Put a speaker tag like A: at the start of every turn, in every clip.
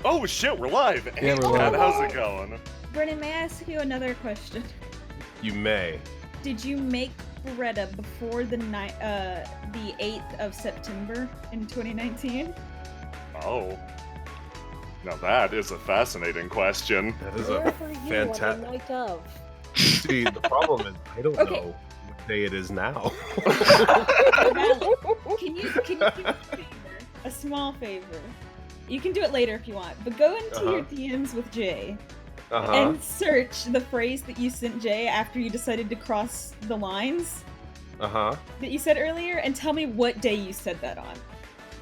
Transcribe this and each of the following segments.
A: Oh shit, we're live! Hey,
B: Yeah, we're
A: Kat,
B: live.
A: how's it going?
C: Brennan, may I ask you another question?
B: You may.
C: Did you make Beretta before the 8th of September in 2019?
A: Oh. Now that is a fascinating question.
B: That is
D: Where
B: a
D: were you on the
B: fantastic.
D: night of?
B: See, the problem is I don't
C: Okay.
B: know what day it is now.
C: Can you do me a favor? A small favor. You can do it later if you want, but go into your DMs with Jay and search the phrase that you sent Jay after you decided to cross the lines that you said earlier, and tell me what day you said that on.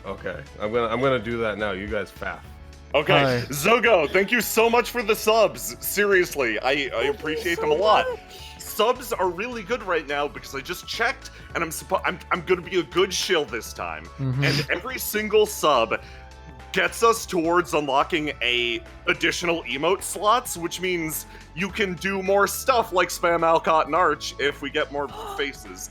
B: Okay, I'm gonna do that now. You guys faff.
A: Okay,
E: Hi.
A: Zogo, thank you so much for the subs. Seriously, I appreciate them a lot. Subs are really good right now because I just checked, and I'm gonna be a good shill this time. And every single sub gets us towards unlocking additional emote slots, which means you can do more stuff like spam Alcott and Arch if we get more faces.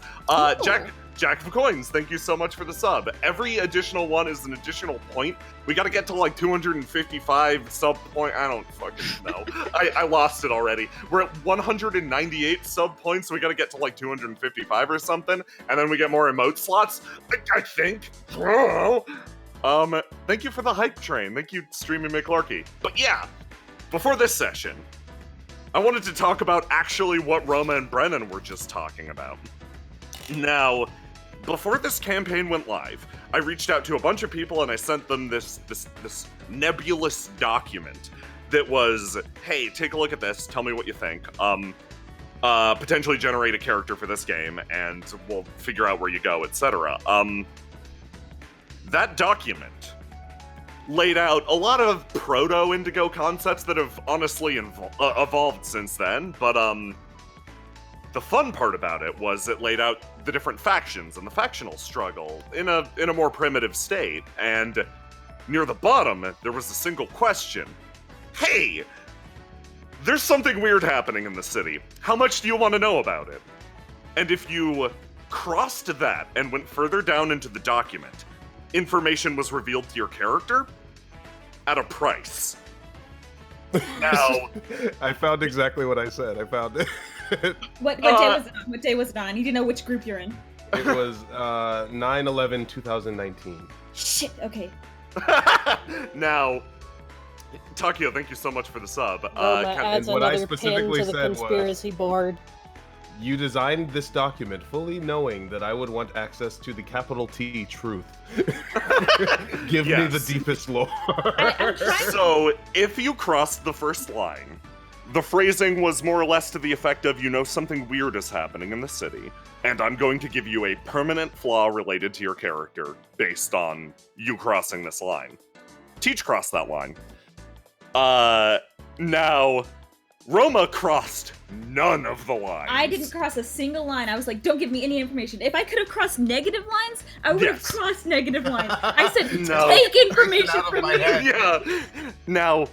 A: Jack of Coins, thank you so much for the sub. Every additional one is an additional point. We gotta get to like 255 sub point. I don't fucking know. I lost it already. We're at 198 sub points, so we gotta get to like 255 or something, and then we get more emote slots. I think. Thank you for the hype train. Thank you, Streaming McClarky. But yeah, before this session, I wanted to talk about actually what Roma and Brennan were just talking about. Now, before this campaign went live, I reached out to a bunch of people and I sent them this nebulous document that was, hey, take a look at this, tell me what you think. Potentially generate a character for this game, and we'll figure out where you go, etc. That document laid out a lot of proto-Indigo concepts that have honestly evolved since then, but the fun part about it was it laid out the different factions and the factional struggle in a more primitive state, and near the bottom there was a single question. Hey, there's something weird happening in the city. How much do you want to know about it? And if you crossed that and went further down into the document, information was revealed to your character at a price. Now,
B: I found exactly what I said. I found it.
C: What day was it on? What day was it on? I need to know which group you're in.
B: It was 9/11/2019.
C: Shit, okay.
A: now, Takio, thank you so much for the sub.
D: Adds
B: what I
D: another pin
B: specifically
D: to the
B: said was-
D: conspiracy board.
B: You designed this document fully knowing that I would want access to the capital T truth. Give me the deepest lore.
A: So, if you crossed the first line, the phrasing was more or less to the effect of, you know, something weird is happening in the city, and I'm going to give you a permanent flaw related to your character based on you crossing this line. Teach crossed that line. Now, Roma crossed none of the lines.
C: I didn't cross a single line. I was like, don't give me any information. If I could have crossed negative lines, I would have crossed negative lines. I said, take information from me.
A: Yeah. Now,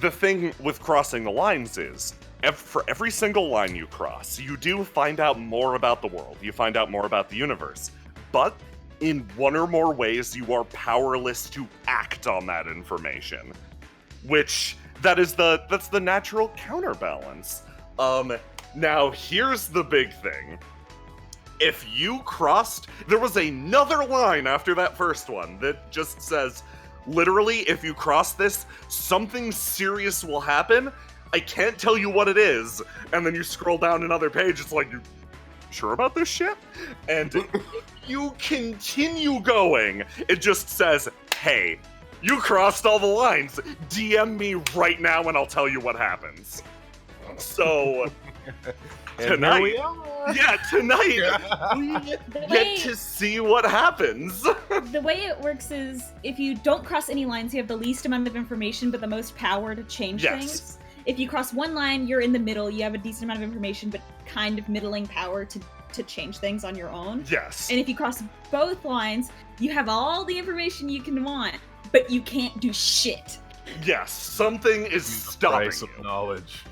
A: the thing with crossing the lines is, for every single line you cross, you do find out more about the world. You find out more about the universe. But in one or more ways, you are powerless to act on that information. Which, that's the natural counterbalance. Now, here's the big thing. If you crossed, there was another line after that first one that just says, literally, if you cross this, something serious will happen. I can't tell you what it is. And then you scroll down another page, it's like, you sure about this shit? And if you continue going, it just says, hey, you crossed all the lines. DM me right now and I'll tell you what happens. So, tonight, we get to see what happens.
C: The way it works is, if you don't cross any lines, you have the least amount of information but the most power to change things. If you cross one line, you're in the middle, you have a decent amount of information but kind of middling power to change things on your own.
A: Yes.
C: And if you cross both lines, you have all the information you can want, but you can't do shit.
A: Yes, something is stopping
B: you. Knowledge.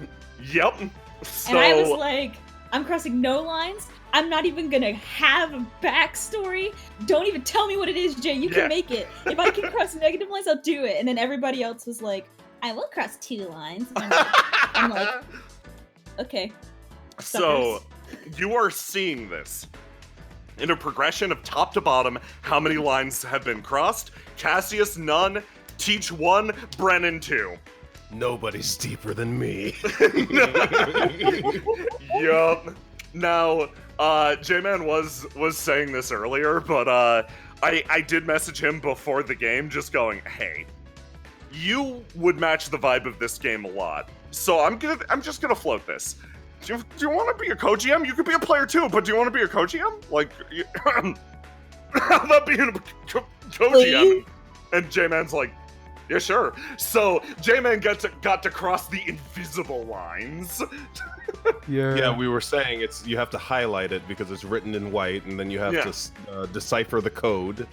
A: Yep. So,
C: and I was like, I'm crossing no lines, I'm not even gonna have a backstory. Don't even tell me what it is, Jay. You can make it. If I can cross negative lines, I'll do it. And then everybody else was like, I will cross 2 lines. And I'm like, okay.
A: So, you are seeing this in a progression of top to bottom. How many lines have been crossed? Cassius, none. Teach 1, Brennan 2.
B: Nobody's deeper than me.
A: Yup. Now, J-Man was saying this earlier, but I did message him before the game just going, hey, you would match the vibe of this game a lot. So I'm just gonna float this. Do you want to be a co-GM? You could be a player too, but do you want to be a co-GM? Like, how about being a co-GM? And J-Man's like, yeah, sure. So J-Man got to cross the invisible lines.
B: Yeah, we were saying you have to highlight it because it's written in white, and then you have to decipher the code,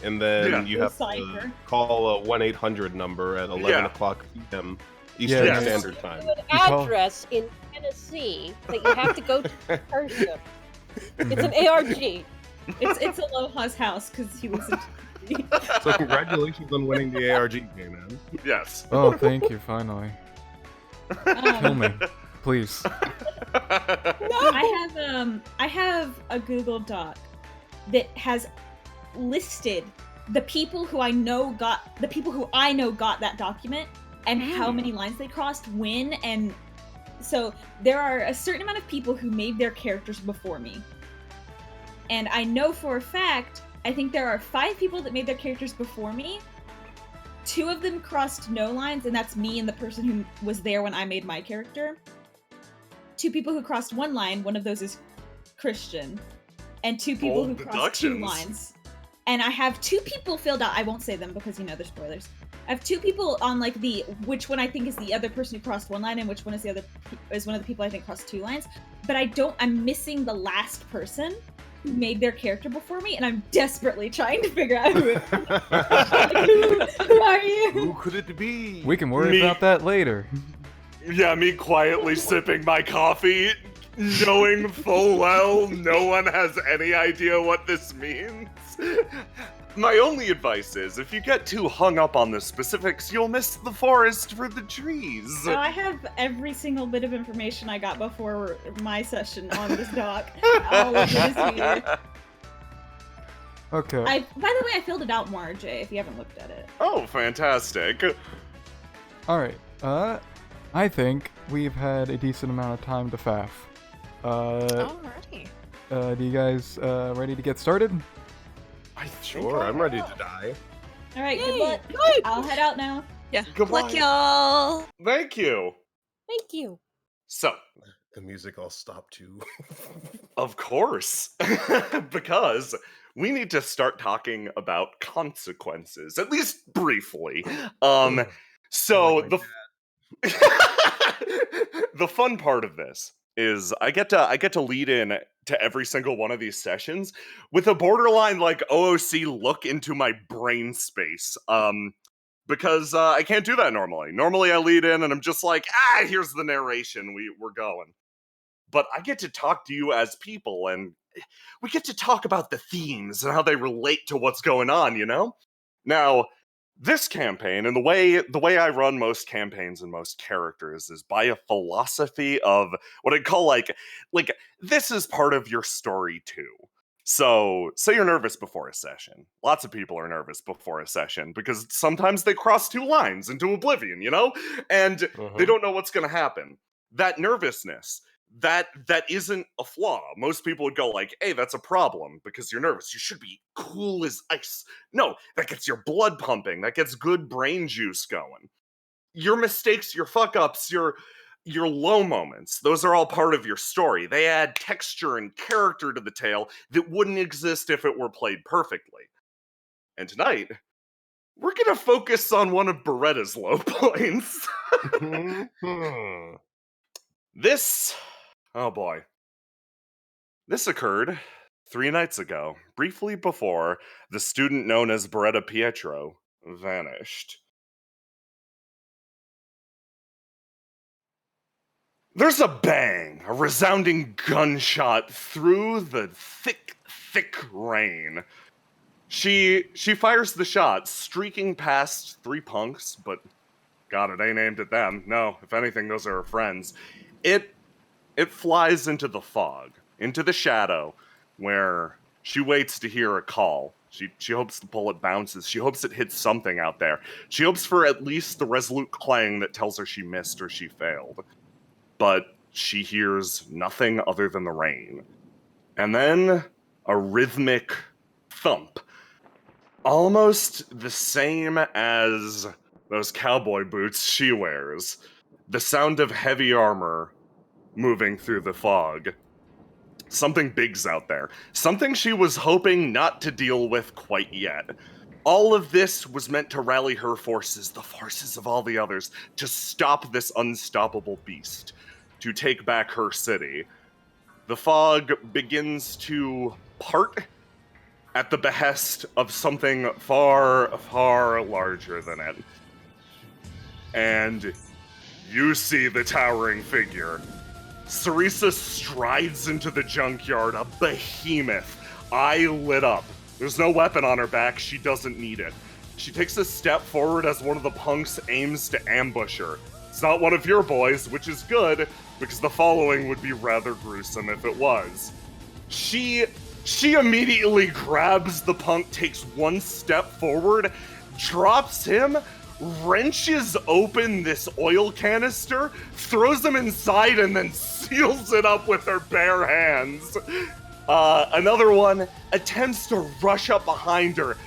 B: and then you have to call a 1-800 number at 11 o'clock p.m. Eastern Standard Time.
D: An address in Tennessee that you have to go to in person. It's an ARG.
C: It's Aloha's house because he listened to me.
B: So congratulations on winning the ARG game, man.
A: Yes.
E: Oh, thank you, finally. Kill me, please.
C: I have a Google Doc that has listed the people who I know got that document and how many lines they crossed when, and so there are a certain amount of people who made their characters before me. And I know for a fact, I think there are 5 people that made their characters before me. 2 of them crossed no lines, and that's me and the person who was there when I made my character. 2 people who crossed 1 line, one of those is Christian. And 2 people who crossed 2 lines. And I have 2 people filled out, I won't say them because, they're spoilers. I have 2 people on, like, which one I think is the other person who crossed 1 line and which one is one of the people I think crossed 2 lines. But I'm missing the last person who made their character before me, and I'm desperately trying to figure out who it is. Like, who are you?
B: Who could it be?
E: We can worry about that later.
A: Yeah, me quietly sipping my coffee, knowing full well no one has any idea what this means. My only advice is, if you get too hung up on the specifics, you'll miss the forest for the trees.
C: So I have every single bit of information I got before my session on this doc. All of it is here.
E: Okay.
C: By the way, I filled it out more, Jay, if you haven't looked at it.
A: Oh, fantastic.
E: Alright, I think we've had a decent amount of time to faff.
F: Alrighty.
E: Do you guys ready to get started?
B: Sure, I'm ready to die.
C: Alright, good luck. I'll head out now.
F: Yeah.
A: Good
F: luck,
A: luck.
F: y'all.
A: Thank you.
D: Thank you.
A: So,
B: The music all stopped too.
A: of course, because we need to start talking about consequences, at least briefly. So the fun part of this is I get to lead in to every single one of these sessions with a borderline like OOC look into my brain space. Because I can't do that normally. Normally I lead in and I'm just like, here's the narration, we're going. But I get to talk to you as people, and we get to talk about the themes and how they relate to what's going on, Now, this campaign, and the way I run most campaigns and most characters is by a philosophy of what I call like this is part of your story too. So, say you're nervous before a session. Lots of people are nervous before a session because sometimes they cross 2 lines into oblivion, and they don't know what's going to happen. That nervousness, that isn't a flaw. Most people would go like, hey, that's a problem because you're nervous. You should be cool as ice. No, that gets your blood pumping. That gets good brain juice going. Your mistakes, your fuck-ups, your low moments, those are all part of your story. They add texture and character to the tale that wouldn't exist if it were played perfectly. And tonight, we're gonna focus on one of Beretta's low points. Oh boy. This occurred 3 nights ago, briefly before the student known as Beretta Pietro vanished. There's a bang, a resounding gunshot through the thick, thick rain. She fires the shot, streaking past 3 punks, but God, it ain't aimed at them. No, if anything, those are her friends. It flies into the fog, into the shadow, where she waits to hear a call. She hopes the bullet bounces. She hopes it hits something out there. She hopes for at least the resolute clang that tells her she missed or she failed. But she hears nothing other than the rain. And then a rhythmic thump. Almost the same as those cowboy boots she wears. The sound of heavy armor moving through the fog. Something big's out there. Something she was hoping not to deal with quite yet. All of this was meant to rally her forces, the forces of all the others, to stop this unstoppable beast, to take back her city. The fog begins to part at the behest of something far, far larger than it. And you see the towering figure. Cerisa strides into the junkyard, a behemoth, eye lit up. There's no weapon on her back, she doesn't need it. She takes a step forward as one of the punks aims to ambush her. It's not one of your boys, which is good, because the following would be rather gruesome if it was. She immediately grabs the punk, takes one step forward, drops him, wrenches open this oil canister, throws him inside, and then seals it up with her bare hands. Another one attempts to rush up behind her,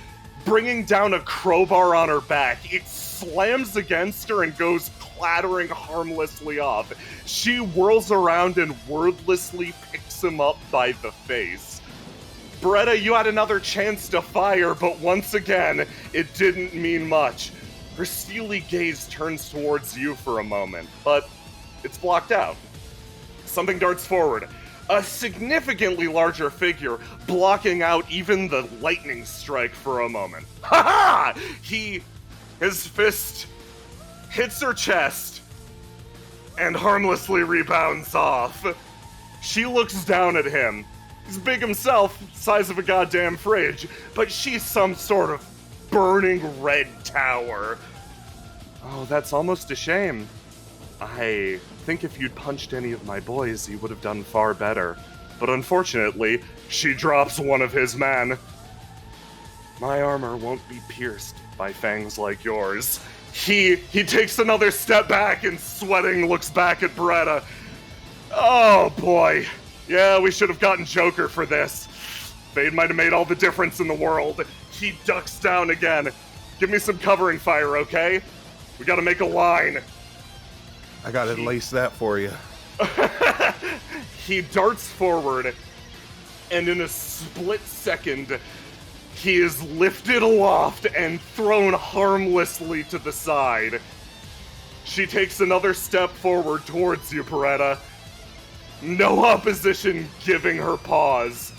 A: bringing down a crowbar on her back. It slams against her and goes clattering harmlessly off. She whirls around and wordlessly picks him up by the face. Beretta, you had another chance to fire, but once again, it didn't mean much. Her steely gaze turns towards you for a moment, but it's blocked out. Something darts forward. A significantly larger figure, blocking out even the lightning strike for a moment. Ha ha! His fist hits her chest and harmlessly rebounds off. She looks down at him. He's big himself, size of a goddamn fridge, but she's some sort of burning red tower. Oh, that's almost a shame. I think if you'd punched any of my boys, you would have done far better. But unfortunately, she drops one of his men. My armor won't be pierced by fangs like yours. He takes another step back and sweating looks back at Beretta. Oh boy. Yeah, we should have gotten Joker for this. Fade might have made all the difference in the world. He ducks down again. Give me some covering fire, okay? We gotta make a line.
B: I gotta lace that for you.
A: He darts forward, and in a split second, he is lifted aloft and thrown harmlessly to the side. She takes another step forward towards you, Beretta. No opposition giving her pause.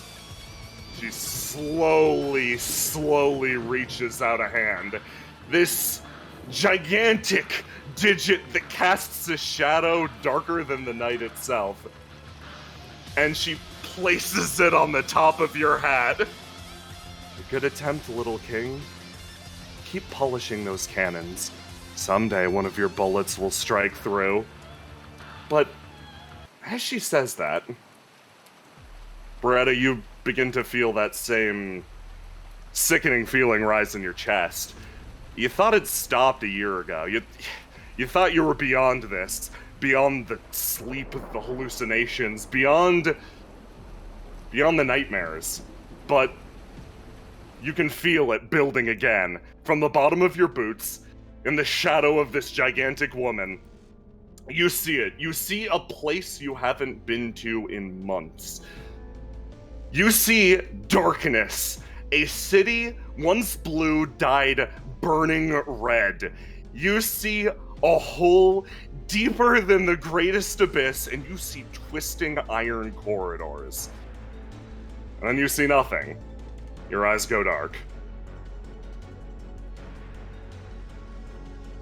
A: She slowly reaches out a hand. This gigantic digit that casts a shadow darker than the night itself. And she places it on the top of your hat. A good attempt, little king. Keep polishing those cannons. Someday one of your bullets will strike through. But as she says that, Beretta, you begin to feel that same sickening feeling rise in your chest. You thought it stopped a year ago. You thought you were beyond this, beyond the sleep, the hallucinations, beyond the nightmares. But you can feel it building again from the bottom of your boots, in the shadow of this gigantic woman. You see it. You see a place you haven't been to in months. You see darkness. A city once blue dyed burning red. You see a hole deeper than the greatest abyss, and you see twisting iron corridors. And then you see nothing. Your eyes go dark.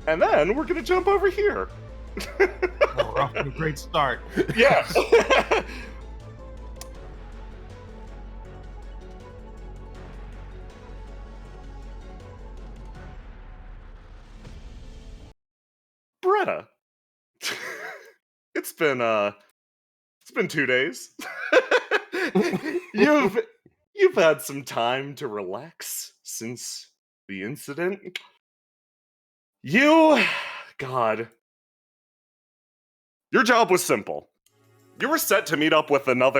A: And then we're gonna jump over here.
B: We're off to a great start.
A: Yeah. Bretta. It's been 2 days. You've had some time to relax since the incident. God, your job was simple. You were set to meet up with one of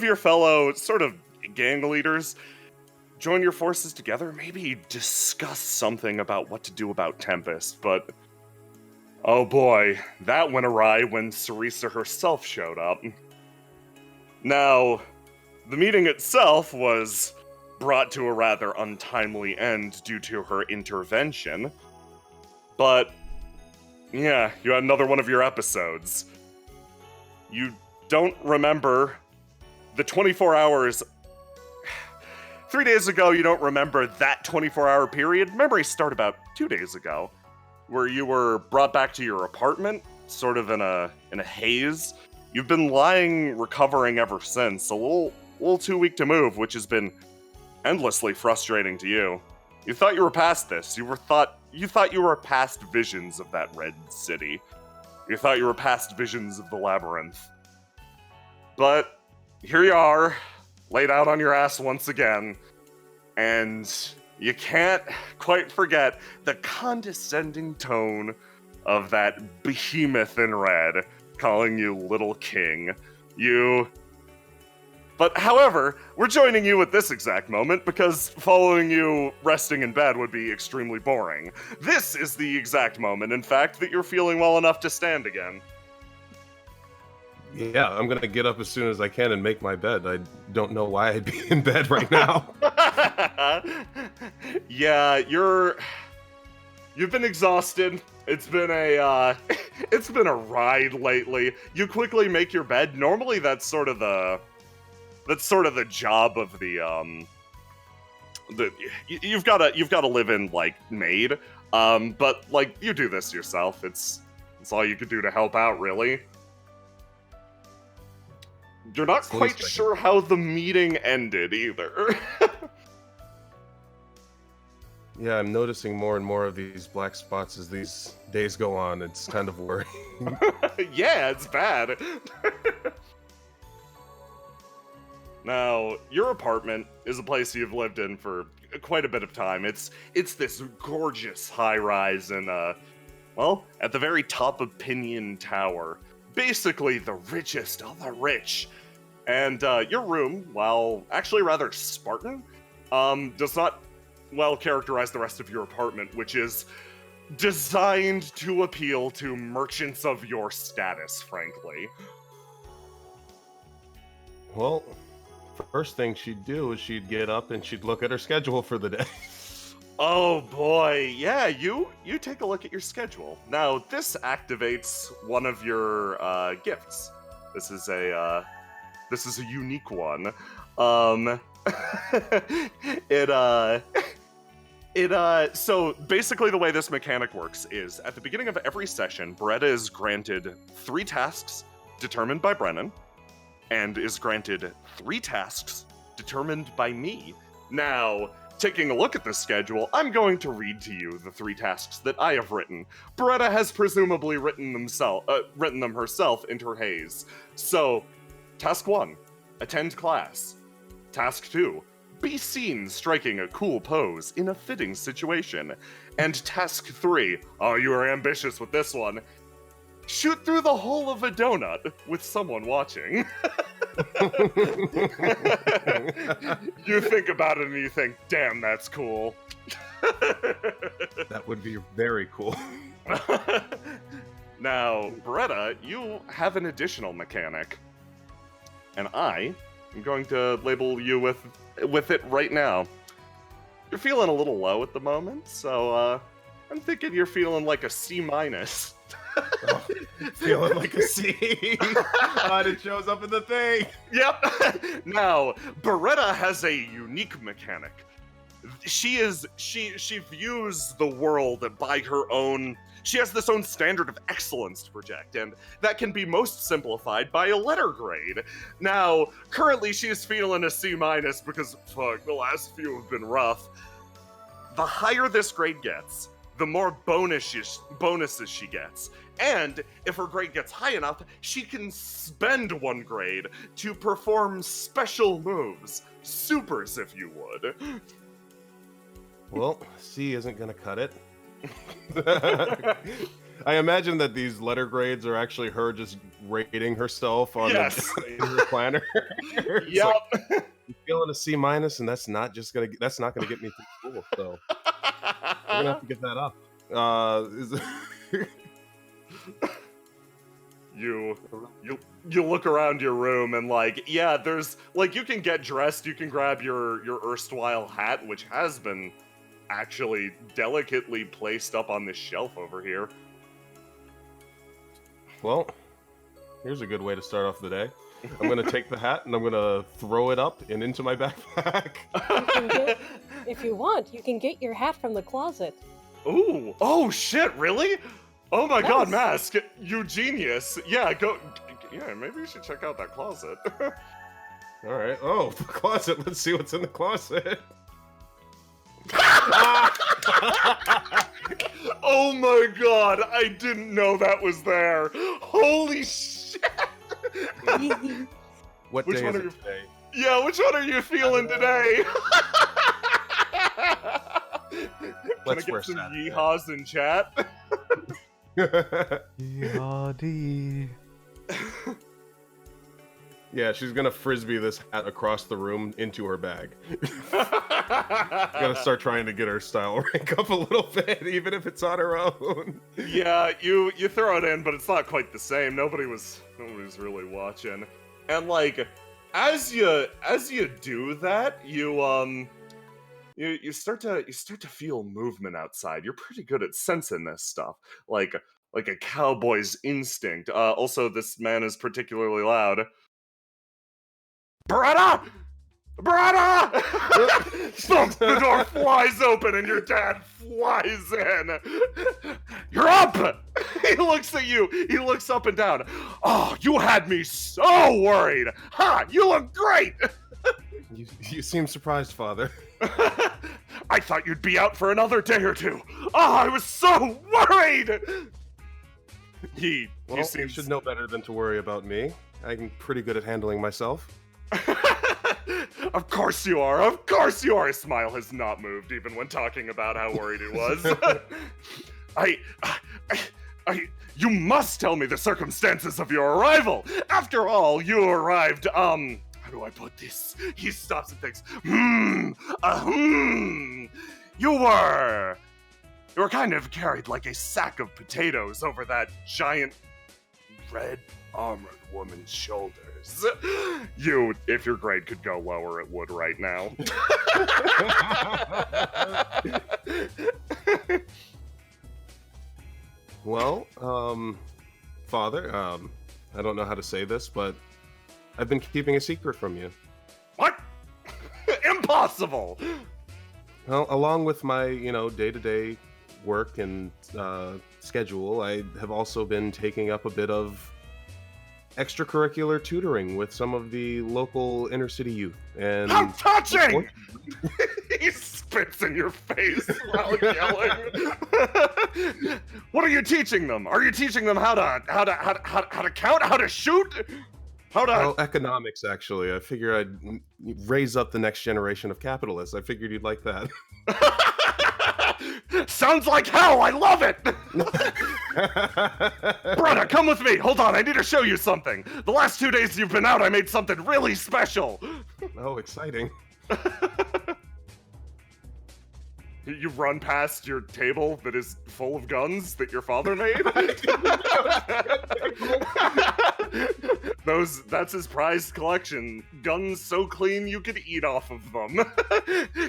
A: your fellow sort of gang leaders. Join your forces together, maybe discuss something about what to do about Tempest, but oh boy, that went awry when Cerisa herself showed up. Now, the meeting itself was brought to a rather untimely end due to her intervention, but yeah, you had another one of your episodes. You don't remember the 24 hours. 3 days ago, you don't remember that 24-hour period. Memories start about 2 days ago, where you were brought back to your apartment, sort of in a haze. You've been lying, recovering ever since. A little too weak to move, which has been endlessly frustrating to you. You thought you were past this. You thought you were past visions of that red city. You thought you were past visions of the labyrinth. But here you are, laid out on your ass once again, and you can't quite forget the condescending tone of that behemoth in red calling you Little King. But however, we're joining you at this exact moment because following you resting in bed would be extremely boring. This is the exact moment, in fact, that you're feeling well enough to stand again.
B: Yeah, I'm gonna get up as soon as I can and make my bed. I don't know why I'd be in bed right now.
A: Yeah, you've been exhausted. It's been a ride lately. You quickly make your bed. Normally that's sort of the job of you've got to live in like maid. But like you do this yourself. It's all you could do to help out, really. You're not quite sure how the meeting ended either.
B: Yeah, I'm noticing more and more of these black spots as these days go on. It's kind of worrying.
A: Yeah, it's bad. Now, your apartment is a place you've lived in for quite a bit of time. It's this gorgeous high-rise in, at the very top of Pinion Tower. Basically the richest of the rich. And your room, while actually rather Spartan, does not well characterize the rest of your apartment, which is designed to appeal to merchants of your status, frankly.
B: Well, first thing she'd do is she'd get up and she'd look at her schedule for the day.
A: Oh boy, yeah, you take a look at your schedule. Now, this activates one of your gifts. This is a unique one. So basically the way this mechanic works is at the beginning of every session, Beretta is granted 3 tasks determined by Brennan, and is granted 3 tasks determined by me. Now, taking a look at the schedule, I'm going to read to you the 3 tasks that I have written. Beretta has presumably written them herself into her haze. So, Task 1, attend class. Task 2, be seen striking a cool pose in a fitting situation. And Task 3, oh, you are ambitious with this one, shoot through the hole of a donut with someone watching. You think about it and you think, damn, that's cool.
B: That would be very cool.
A: Now, Beretta, you have an additional mechanic. And I am going to label you with it right now. You're feeling a little low at the moment, so I'm thinking you're feeling like a C-.
B: Oh, feeling like a C. God, it shows up in the thing.
A: Yep. Now, Beretta has a unique mechanic. she views the world by her own. She has this own standard of excellence to project, and that can be most simplified by a letter grade. Now, currently she is feeling a C- because, fuck, the last few have been rough. The higher this grade gets, the more bonuses she gets. And if her grade gets high enough, she can spend 1 grade to perform special moves. Supers, if you would.
B: Well, C isn't gonna cut it. I imagine that these letter grades are actually her just rating herself on the planner.
A: Yep.
B: Like, I'm feeling a C-, and that's not gonna get me through school. So we're gonna have to get that up.
A: You look around your room and there's you can get dressed, you can grab your erstwhile hat, which has been actually delicately placed up on this shelf over here.
B: Well, here's a good way to start off the day. I'm gonna take the hat and I'm gonna throw it up and into my backpack.
D: If you want, you can get your hat from the closet.
A: Ooh! Oh shit! Really? Oh my god, Mask! You genius! Yeah, go. Yeah, maybe you should check out that closet.
B: All right. Oh, the closet. Let's see what's in the closet.
A: Oh my god! I didn't know that was there. Holy shit!
B: What day is it today?
A: Yeah, which one are you feeling today?
B: Let's
A: Can I get some
B: Saturday.
A: yeehaws in chat?
E: Yeehaw-dee.
B: Yeah, she's gonna frisbee this hat across the room into her bag. Gotta start trying to get her style rank up a little bit, even if it's on her own.
A: Yeah, you throw it in, but it's not quite the same. Nobody's really watching. And as you do that, you start to feel movement outside. You're pretty good at sensing this stuff, like a cowboy's instinct. Also, this man is particularly loud. Beretta! Beretta! Thump! The door flies open and your dad flies in. You're up! He looks at you. He looks up and down. Oh, you had me so worried. Ha! You look great.
B: You seem surprised, Father.
A: I thought you'd be out for another day or two. Oh, I was so worried. He seems...
B: You should know better than to worry about me. I'm pretty good at handling myself.
A: Of course you are. Of course you are. His smile has not moved, even when talking about how worried he was. You must tell me the circumstances of your arrival. After all, you arrived, how do I put this? He stops and thinks, You were kind of carried like a sack of potatoes over that giant red armored woman's shoulders. If your grade could go lower, it would right now.
B: Well, Father, I don't know how to say this, but I've been keeping a secret from you.
A: What? Impossible!
B: Well, along with my, day-to-day work and schedule, I have also been taking up a bit of extracurricular tutoring with some of the local inner-city youth. And
A: how touching! He spits in your face while yelling. What are you teaching them? Are you teaching them how to count, how to shoot?
B: Well, economics, actually. I figure I'd raise up the next generation of capitalists. I figured you'd like that.
A: Sounds like hell! I love it! Brother, come with me! Hold on, I need to show you something! The last 2 days you've been out, I made something really special!
B: Oh, exciting.
A: You run past your table that is full of guns that your father made? That's his prized collection. Guns so clean you could eat off of them.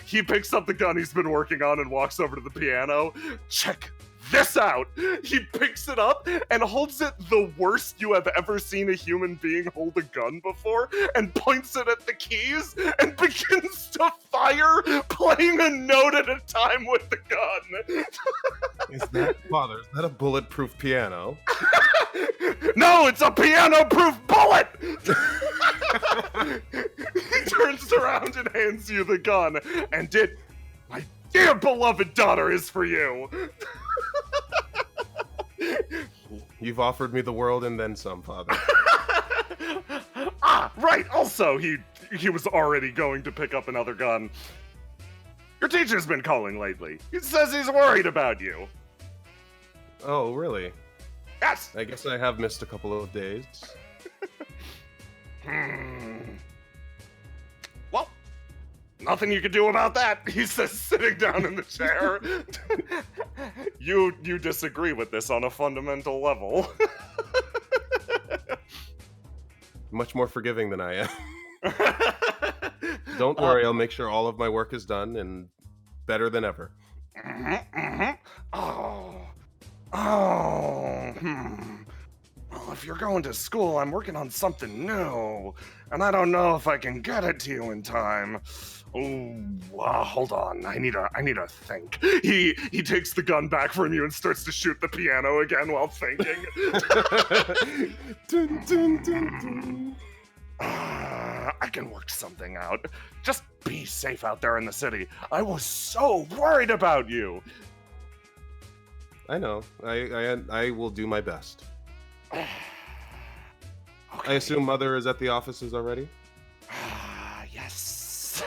A: He picks up the gun he's been working on and walks over to the piano. Check this out. He picks it up and holds it the worst you have ever seen a human being hold a gun before, and points it at the keys and begins to fire, playing a note at a time with the gun.
B: Is that a bulletproof piano?
A: No, it's a piano-proof bullet! He turns around and hands you the gun, and it, my dear beloved daughter, is for you.
B: You've offered me the world and then some, Father.
A: Right, also, he was already going to pick up another gun. Your teacher's been calling lately. He says he's worried about you.
B: Oh, really?
A: Yes!
B: I guess I have missed a couple of days.
A: Well, nothing you can do about that, he says, sitting down in the chair. You disagree with this on a fundamental level.
B: Much more forgiving than I am. Don't worry, I'll make sure all of my work is done and better than ever.
A: Well, if you're going to school, I'm working on something new, and I don't know if I can get it to you in time. Hold on. I need to think. He takes the gun back from you and starts to shoot the piano again while thinking.
B: Dun, dun, dun, dun.
A: I can work something out. Just be safe out there in the city. I was so worried about you.
B: I know. I will do my best.
A: Okay.
B: I assume Mother is at the offices already?
A: Yes.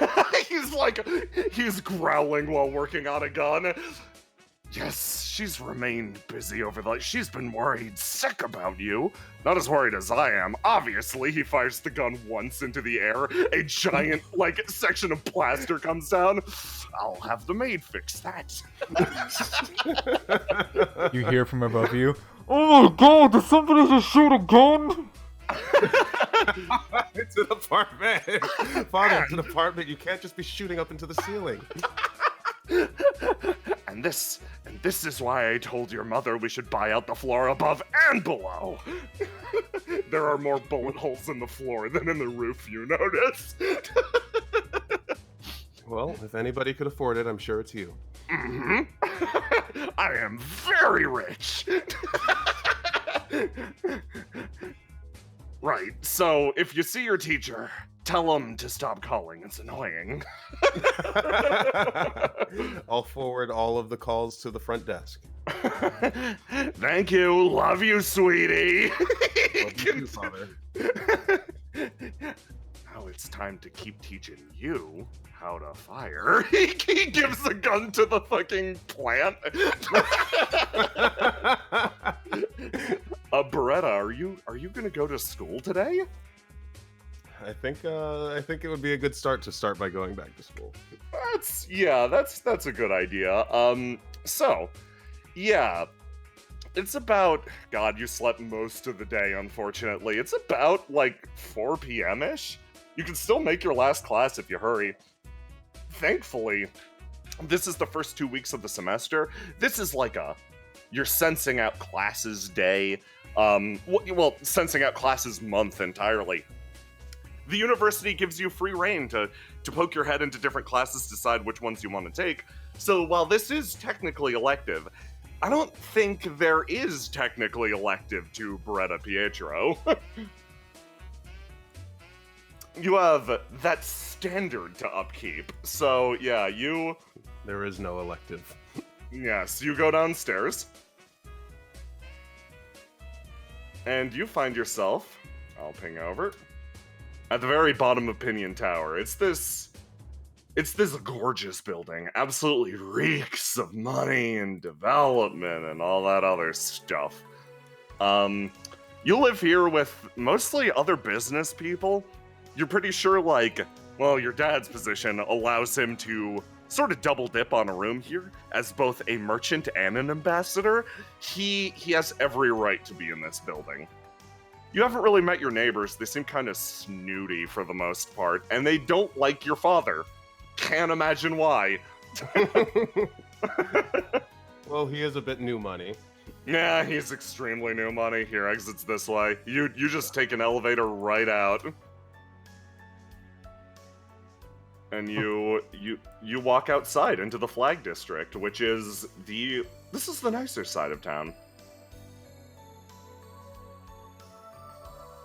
A: He's growling while working on a gun. Yes, she's remained busy she's been worried sick about you. Not as worried as I am. Obviously, he fires the gun once into the air. A giant, section of plaster comes down. I'll have the maid fix that.
E: You hear from above you, "Oh my god, did somebody just shoot a gun?"
B: It's an apartment! Father, it's an apartment. You can't just be shooting up into the ceiling.
A: And this is why I told your mother we should buy out the floor above and below. There are more bullet holes in the floor than in the roof, you notice.
B: Well, if anybody could afford it, I'm sure it's you.
A: Mm-hmm. I am very rich. Right, so if you see your teacher, tell him to stop calling. It's annoying.
B: I'll forward all of the calls to the front desk.
A: Thank you. Love you, sweetie.
B: Love you too, Father.
A: Now it's time to keep teaching you how to fire. He gives the gun to the fucking plant. Beretta, are you gonna go to school today?
B: I think it would be a good start to start by going back to school.
A: That's a good idea. It's about, God, you slept most of the day, unfortunately. It's about 4 p.m.-ish. You can still make your last class if you hurry. Thankfully, this is the first 2 weeks of the semester. This is you're sensing out classes day. Sensing out classes month entirely. The university gives you free reign to poke your head into different classes, decide which ones you want to take. So while this is technically elective, I don't think there is technically elective to Beretta Pietro. You have that standard to upkeep. So yeah,
B: There is no elective.
A: Yes, you go downstairs. And you find yourself, I'll ping over, at the very bottom of Pinion Tower. It's this gorgeous building. Absolutely reeks of money and development and all that other stuff. You live here with mostly other business people. You're pretty sure, your dad's position allows him to sort of double dip on a room here as both a merchant and an ambassador. He has every right to be in this building. You haven't really met your neighbors. They seem kind of snooty for the most part, and they don't like your father. Can't imagine why.
B: Well, he is a bit new money.
A: Yeah, he's extremely new money. Here, exits this way. You just take an elevator right out. And you walk outside into the Flag District, which is this is the nicer side of town.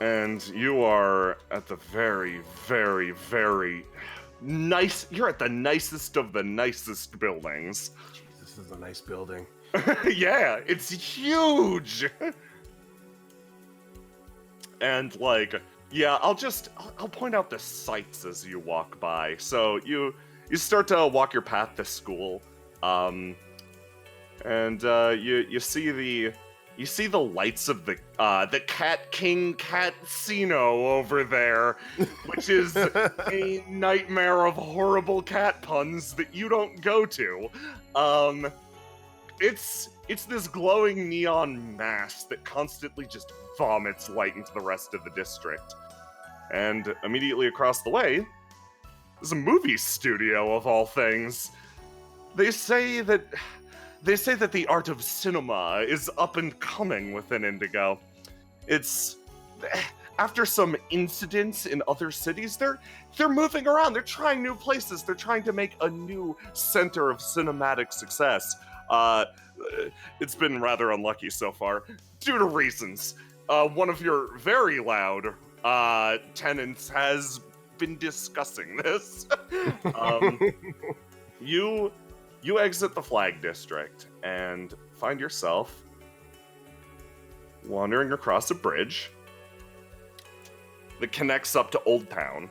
A: And you are at the very, very, very nice. You're at the nicest of the nicest buildings.
B: Jeez, this is a nice building.
A: Yeah, it's huge. And like, yeah, I'll point out the sights as you walk by. So you start to walk your path to school, and you see the lights of the Cat King Casino over there, which is a nightmare of horrible cat puns that you don't go to. It's this glowing neon mass that constantly just vomits light into the rest of the district. And immediately across the way is a movie studio of all things. They say that the art of cinema is up and coming within Indigo. It's after some incidents in other cities, they're moving around. They're trying new places. They're trying to make a new center of cinematic success. It's been rather unlucky so far, due to reasons. One of your very loud tenants has been discussing this. You exit the Flag District and find yourself wandering across a bridge that connects up to Old Town.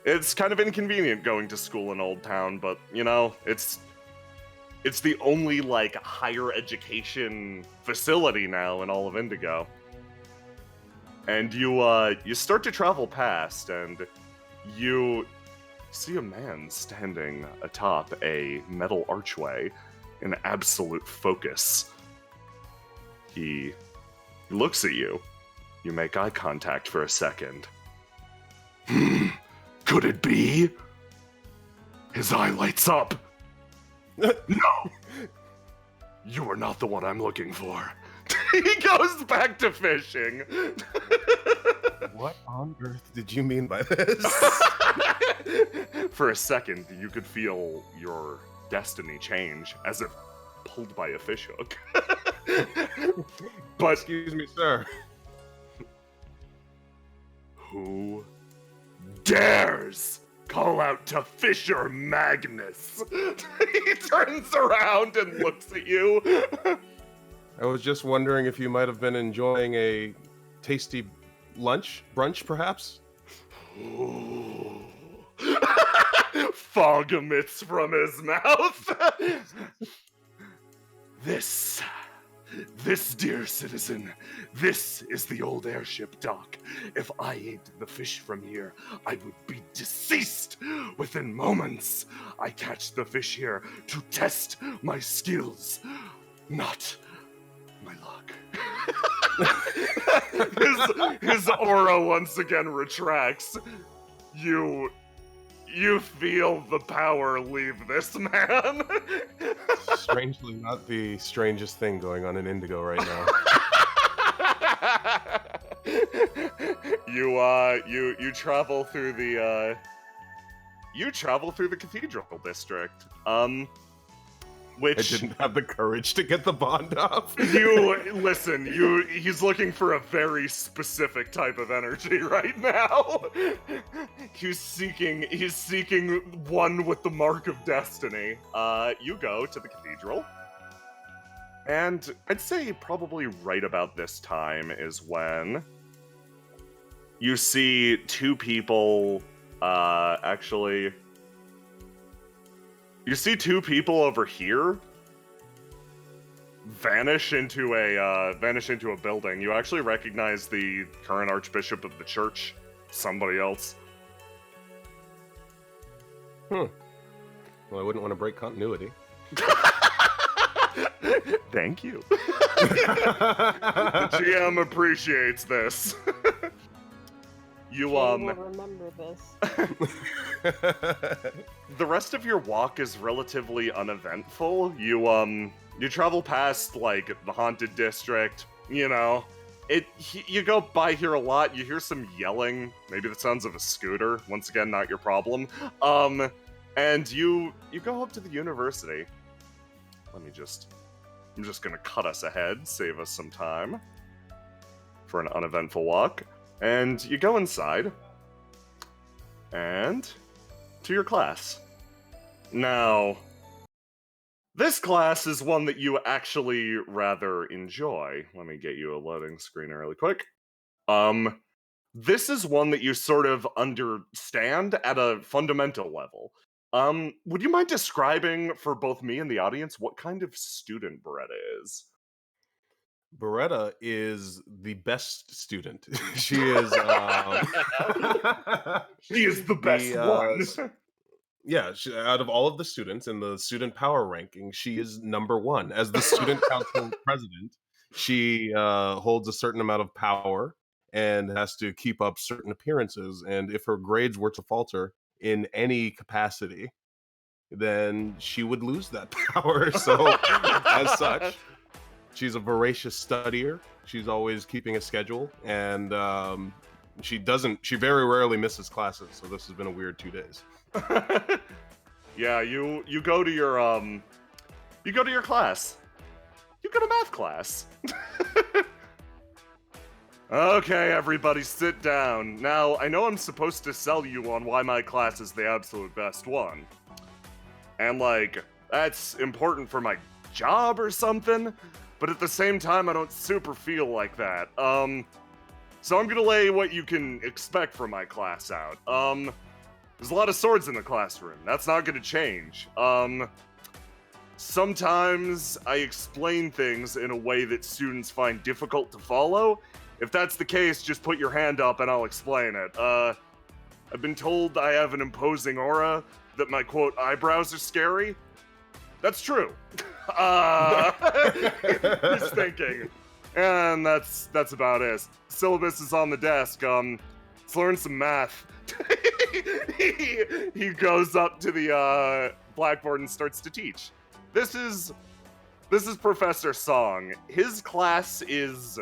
A: It's kind of inconvenient going to school in Old Town, but, you know, it's the only, like, higher education facility now in all of Indigo. And you start to travel past, and you see a man standing atop a metal archway in absolute focus. He looks at you. You make eye contact for a second. Could it be? His eye lights up. No! You are not the one I'm looking for. He goes back to fishing.
B: What on earth did you mean by this?
A: For a second, you could feel your destiny change, as if pulled by a fishhook. But
B: excuse me, sir.
A: Who dares call out to Fisher Magnus? He turns around and looks at you.
B: I was just wondering if you might have been enjoying a tasty brunch, perhaps?
A: Fog emits from his mouth. This, dear citizen, this is the old airship dock. If I ate the fish from here, I would be deceased within moments. I catch the fish here to test my skills, not my luck. his aura once again retracts. You feel the power leave this man.
B: Strangely not the strangest thing going on in Indigo right now.
A: You travel through the cathedral district. Which
B: I didn't have the courage to get the bond off.
A: He's looking for a very specific type of energy right now. He's seeking one with the mark of destiny. You go to the cathedral. And I'd say probably right about this time is when you see two people, you see two people over here vanish into a building. You actually recognize the current archbishop of the church, somebody else.
B: Well, I wouldn't want to break continuity.
A: Thank you. The GM appreciates this. You
D: will remember this.
A: The rest of your walk is relatively uneventful. You travel past like the haunted district, you know. You go by here a lot, you hear some yelling, maybe the sounds of a scooter, once again not your problem. And you go up to the university. I'm just gonna cut us ahead, save us some time for an uneventful walk. And you go inside, and to your class. Now, this class is one that you actually rather enjoy. Let me get you a loading screen really quick. This is one that you sort of understand at a fundamental level. Would you mind describing for both me and the audience what kind of student Beretta is?
B: Beretta is the best student. She is.
A: She is the best one.
B: Yeah, out of all of the students in the student power ranking, she is number one. As the student council president, she holds a certain amount of power and has to keep up certain appearances. And if her grades were to falter in any capacity, then she would lose that power. So, as such, she's a voracious studier. She's always keeping a schedule, and she very rarely misses classes. So this has been a weird 2 days.
A: Yeah, you go to your class. You go to math class. Okay, everybody sit down. Now, I know I'm supposed to sell you on why my class is the absolute best one. And like, that's important for my job or something, but at the same time I don't super feel like that. So I'm gonna lay what you can expect from my class out. There's a lot of swords in the classroom. That's not gonna change. Sometimes I explain things in a way that students find difficult to follow. If that's the case, just put your hand up and I'll explain it. I've been told I have an imposing aura, that my, quote, eyebrows are scary. That's true. He's thinking. And that's about it. Syllabus is on the desk. Let's learn some math. he goes up to the blackboard and starts to teach. This is Professor Song. His class is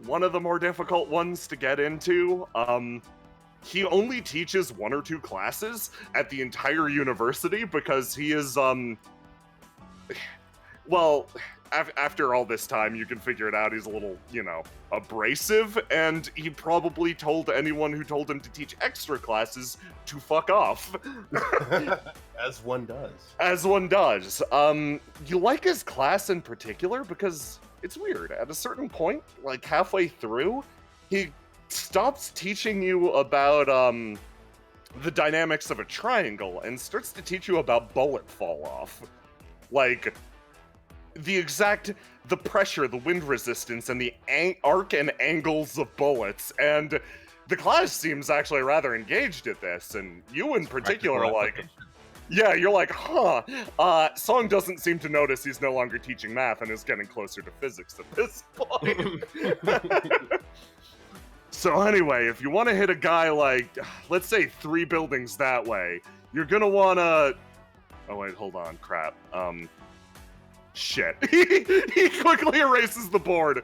A: one of the more difficult ones to get into. He only teaches 1 or 2 classes at the entire university because he is, well, after all this time, you can figure it out. He's a little, abrasive, and he probably told anyone who told him to teach extra classes to fuck off.
B: As one does.
A: As one does. You like his class in particular because it's weird. At a certain point, like halfway through, he stops teaching you about the dynamics of a triangle and starts to teach you about bullet fall off. Like the pressure, the wind resistance, and the arc and angles of bullets. And the class seems actually rather engaged at this, and you in particular are like, yeah, you're like, huh. Song doesn't seem to notice he's no longer teaching math and is getting closer to physics at this point. So anyway, if you want to hit a guy like, let's say 3 buildings that way, you're gonna wanna... Oh wait, hold on, crap. Shit. He quickly erases the board.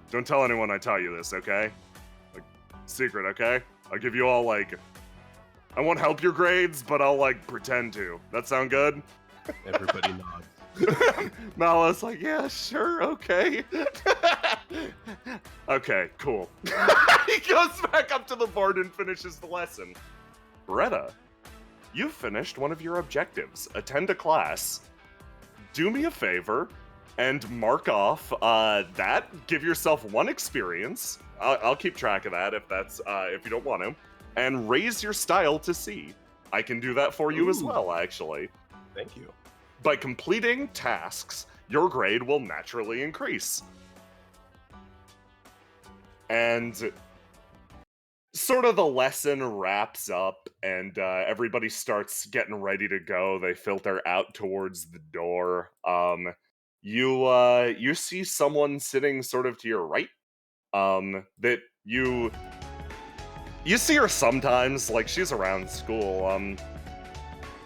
A: Don't tell anyone I tell you this, okay? Like, secret, okay? I'll give you all, like... I won't help your grades, but I'll, like, pretend to. That sound good?
B: Everybody nods.
A: Mala's like, yeah, sure, okay. Okay, cool. He goes back up to the board and finishes the lesson. Beretta, you've finished one of your objectives. Attend a class. Do me a favor and mark off that. Give yourself 1 experience. I'll keep track of that if you don't want to. And raise your style to C. I can do that for you as well, actually.
B: Thank you.
A: By completing tasks, your grade will naturally increase. And sort of the lesson wraps up, and everybody starts getting ready to go. They filter out towards the door. You see someone sitting sort of to your right. That you You see her sometimes, like, she's around school.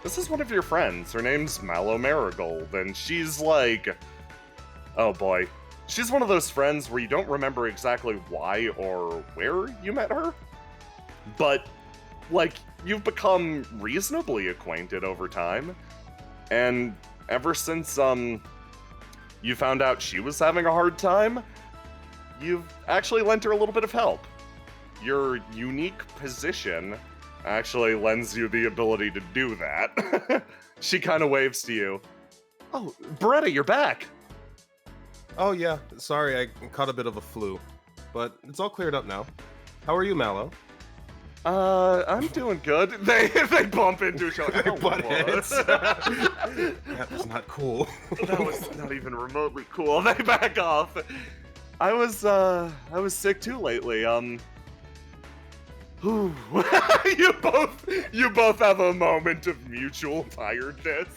A: This is one of your friends. Her name's Mallow Marigold, and she's like... Oh boy. She's one of those friends where you don't remember exactly why or where you met her, but, like, you've become reasonably acquainted over time, and ever since, you found out she was having a hard time, you've actually lent her a little bit of help. Your unique position actually lends you the ability to do that. She kind of waves to you. Oh, Beretta, you're back!
B: Oh yeah, sorry, I caught a bit of a flu, but it's all cleared up now. How are you, Mallow?
A: I'm doing good. They bump into each other.
B: They butt heads. That was not cool.
A: That was not even remotely cool. They back off. I was sick too lately. You both have a moment of mutual tiredness.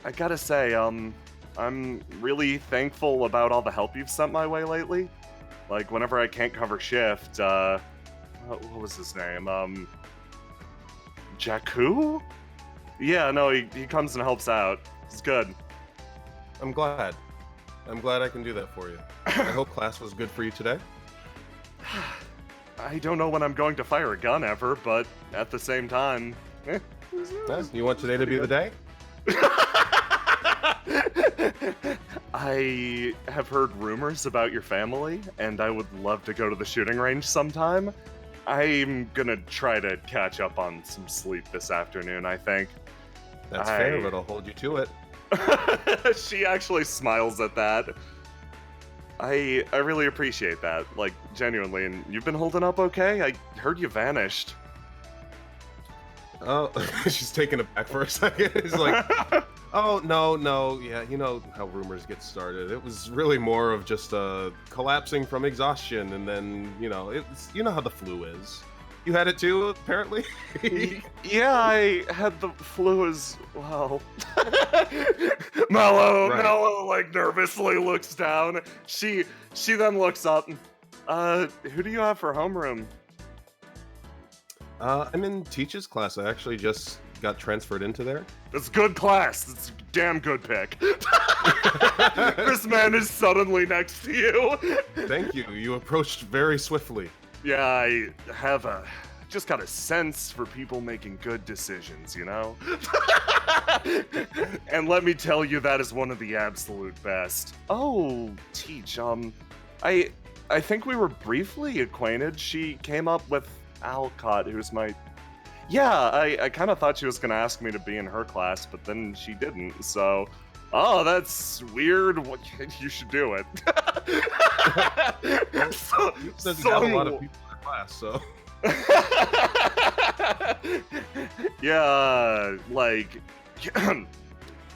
A: I gotta say, I'm really thankful about all the help you've sent my way lately. Like, whenever I can't cover shift, what was his name? Jakku? Yeah, no, he comes and helps out. It's good.
B: I'm glad. I'm glad I can do that for you. I hope class was good for you today.
A: I don't know when I'm going to fire a gun ever, but at the same time,
B: You want today to be the day?
A: I have heard rumors about your family, and I would love to go to the shooting range sometime. I'm gonna try to catch up on some sleep this afternoon, I think.
B: That's fair, but I'll hold you to it.
A: She actually smiles at that. I really appreciate that, like, genuinely, and you've been holding up okay? I heard you vanished.
B: Oh, she's taken aback for a second. It's like, oh, no, yeah, you know how rumors get started. It was really more of just collapsing from exhaustion, and then, you know how the flu is. You had it too, apparently?
A: Yeah, I had the flu as well. Mallow, like, nervously looks down. She then looks up. Who do you have for homeroom?
B: I'm in Teach's class. I actually just got transferred into there.
A: That's good class. That's a damn good pick. This man is suddenly next to you.
B: Thank you. You approached very swiftly.
A: Yeah, I have just got a sense for people making good decisions, you know? And let me tell you, that is one of the absolute best. Oh, Teach, I think we were briefly acquainted. She came up with Alcott, who's my... Yeah, I kind of thought she was going to ask me to be in her class, but then she didn't, so... Oh, that's weird. You should do it.
B: Doesn't have a lot of people in class, so...
A: Yeah, like...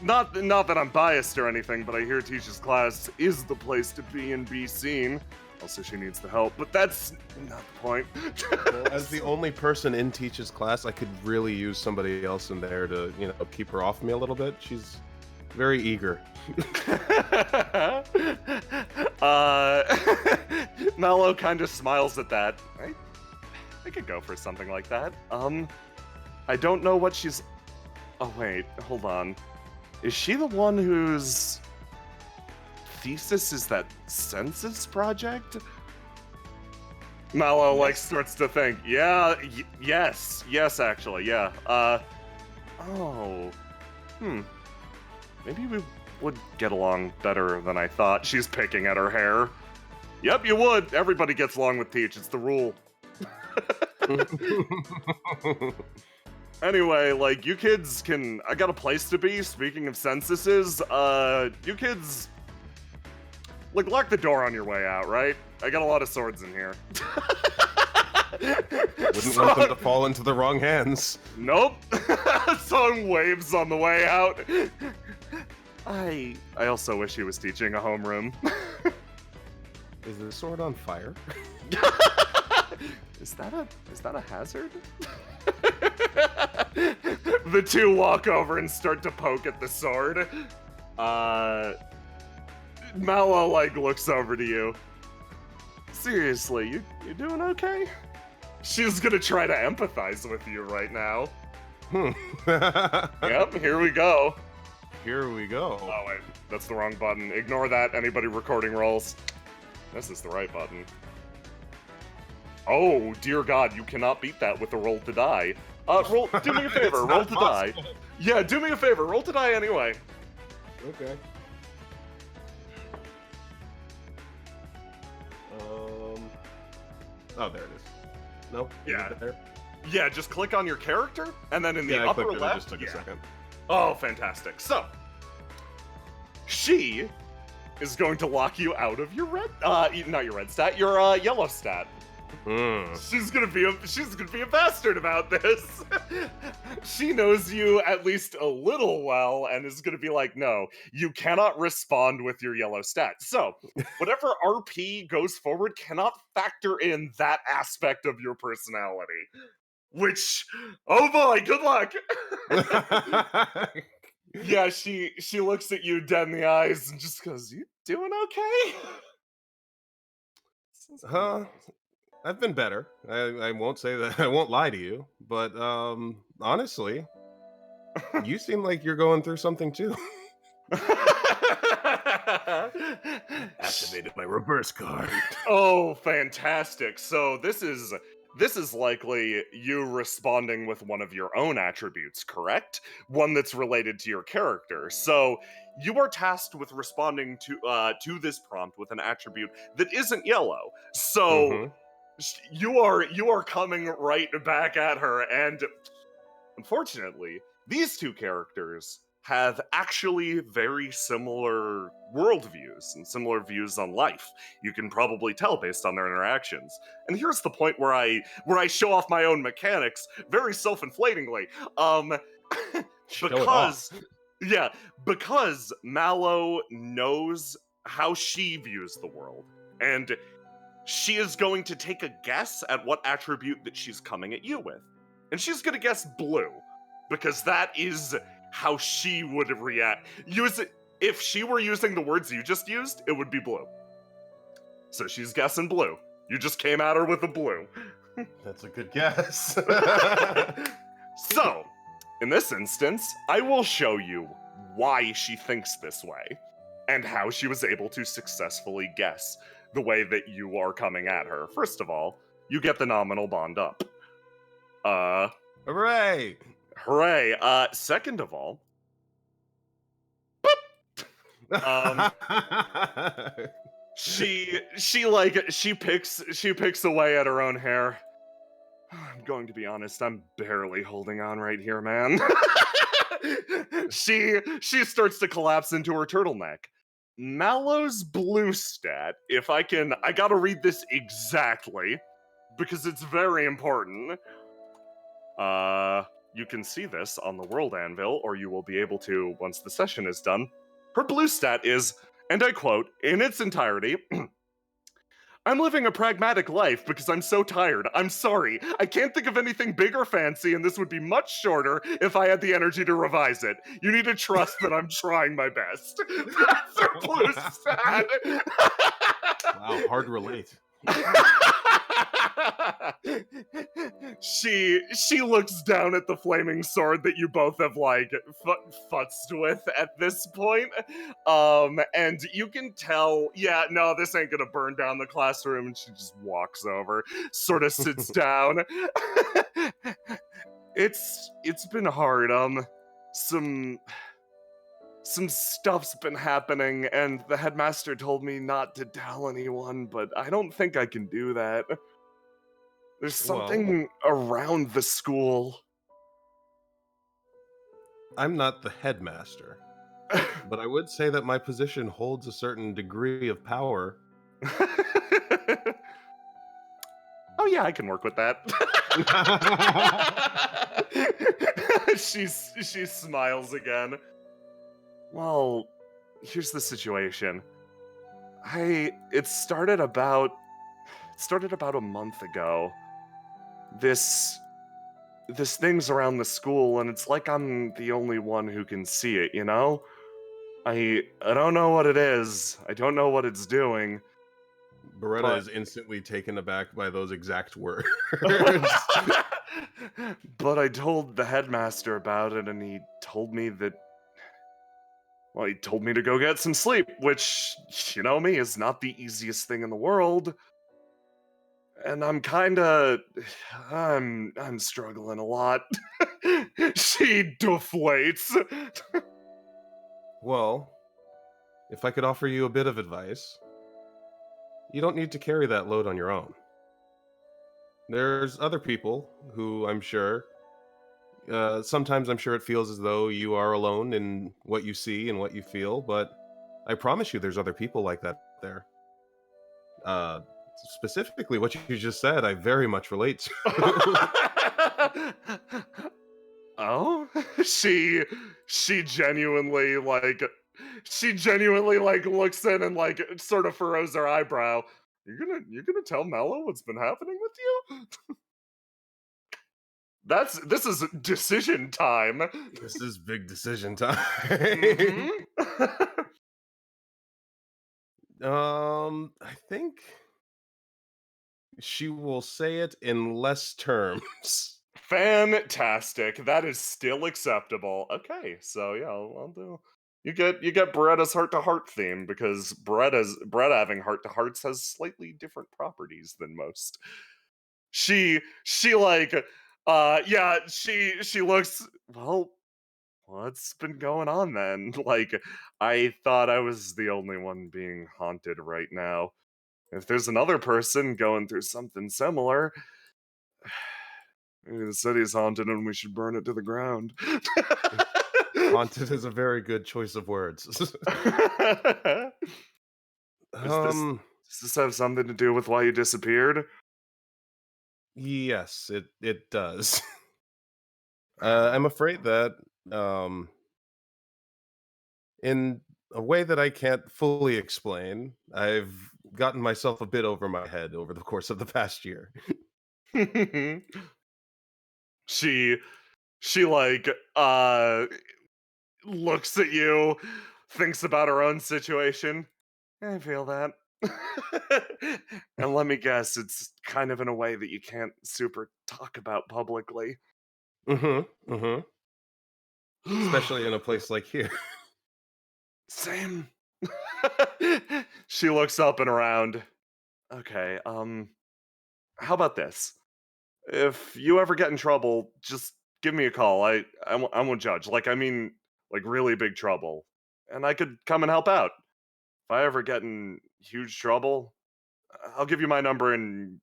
A: not that I'm biased or anything, but I hear Teach's class is the place to be and be seen. Also, she needs the help, but that's not the point.
B: Well, as the only person in Teach's class, I could really use somebody else in there to, keep her off me a little bit. She's very eager.
A: Mallow kind of smiles at that. I could go for something like that. I don't know what she's... Oh, wait, hold on. Is she the one whose thesis is that census project? Mallow, like, starts to think. Yeah, yes, actually, yeah. Maybe we would get along better than I thought. She's picking at her hair. Yep, you would. Everybody gets along with Teach. It's the rule. Anyway, like, you kids can... I got a place to be, speaking of censuses. You kids... Like, lock the door on your way out, right? I got a lot of swords in here.
B: Wouldn't want them to fall into the wrong hands.
A: Nope. Song waves on the way out. I also wish he was teaching a homeroom.
B: Is the sword on fire?
A: Is that a hazard? The two walk over and start to poke at the sword. Mallow, like, looks over to you. seriously, you doing okay? She's gonna try to empathize with you right now. Yep, here we go.
B: Here we go.
A: Oh wait, that's the wrong button. Ignore that, anybody recording rolls. This is the right button. Oh, dear God, you cannot beat that with a roll to die. Do me a favor, roll to die. Yeah, do me a favor, roll to die anyway.
B: Okay. Oh, there it is. Nope.
A: Yeah.
B: There?
A: Yeah, just click on your character, and then in the upper left.
B: It just took a second.
A: Oh, fantastic. So, she is going to lock you out of your red, not your red stat, your yellow stat. She's gonna be a bastard about this. She knows you at least a little well, and is gonna be like, no, you cannot respond with your yellow stat. So, whatever RP goes forward cannot factor in that aspect of your personality. Which, oh boy, good luck. Yeah, she looks at you dead in the eyes and just goes, "You doing okay?"
B: I've been better. I won't say that. I won't lie to you. But honestly, you seem like you're going through something too. Activated my reverse card.
A: Oh, fantastic. So this is likely you responding with one of your own attributes, correct? One that's related to your character. So you are tasked with responding to this prompt with an attribute that isn't yellow. So you are coming right back at her, and unfortunately, these two characters have actually very similar worldviews and similar views on life. You can probably tell based on their interactions. And here's the point where I show off my own mechanics very self-inflatingly. Because Mallow knows how she views the world, and she is going to take a guess at what attribute that she's coming at you with. And she's going to guess blue, because that is how she would react. If she were using the words you just used, it would be blue. So she's guessing blue. You just came at her with a blue.
B: That's a good guess.
A: So, in this instance, I will show you why she thinks this way, and how she was able to successfully guess the way that you are coming at her. First of all, you get the nominal bond up.
B: Hooray!
A: Hooray. Second of all, she picks away at her own hair. I'm going to be honest, I'm barely holding on right here, man. She starts to collapse into her turtleneck. Mallow's blue stat, I gotta read this exactly, because it's very important. You can see this on the World Anvil, or you will be able to once the session is done. Her blue stat is, and I quote, in its entirety, I'm living a pragmatic life because I'm so tired. I'm sorry. I can't think of anything big or fancy, and this would be much shorter if I had the energy to revise it. You need to trust that I'm trying my best. That's her blue stat.
B: Wow, hard to relate.
A: She looks down at the flaming sword that you both have futzed with at this point, and you can tell, yeah, no, this ain't gonna burn down the classroom, and she just walks over, sort of sits down. It's been hard. Some stuff's been happening, and the headmaster told me not to tell anyone, but I don't think I can do that. There's something around the school.
B: I'm not the headmaster, but I would say that my position holds a certain degree of power.
A: Oh yeah, I can work with that. She smiles again. Well, here's the situation. It started about a month ago. This thing's around the school, and it's like I'm the only one who can see it, you know? I don't know what it is. I don't know what it's doing.
B: Beretta is instantly taken aback by those exact words.
A: But I told the headmaster about it, and he told me that. Well, he told me to go get some sleep, which, you know me, is not the easiest thing in the world. And I'm struggling a lot. She deflates.
B: Well, if I could offer you a bit of advice, you don't need to carry that load on your own. There's other people who I'm sure, sometimes I'm sure it feels as though you are alone in what you see and what you feel, but I promise you there's other people like that there. Specifically what you just said, I very much relate to.
A: Oh? She genuinely looks in and sort of furrows her eyebrow. You're gonna tell Mello what's been happening with you? This is decision time.
B: This is big decision time. I think she will say it in less terms.
A: Fantastic. That is still acceptable. Okay, so yeah, I'll do. You get Beretta's heart-to-heart theme because Beretta having heart-to-hearts has slightly different properties than most. She looks. Well, what's been going on then? I thought I was the only one being haunted right now. If there's another person going through something similar, maybe the city's haunted and we should burn it to the ground.
B: Haunted is a very good choice of words.
A: Does this have something to do with why you disappeared?
B: Yes, it does. I'm afraid that in a way that I can't fully explain, I've gotten myself a bit over my head over the course of the past year.
A: She looks at you, thinks about her own situation. I feel that. And let me guess, it's kind of in a way that you can't super talk about publicly.
B: Especially in a place like here.
A: Same. She looks up and around. Okay, how about this? If you ever get in trouble, just give me a call. I won't judge. Really big trouble. And I could come and help out. If I ever get in huge trouble, I'll give you my number and,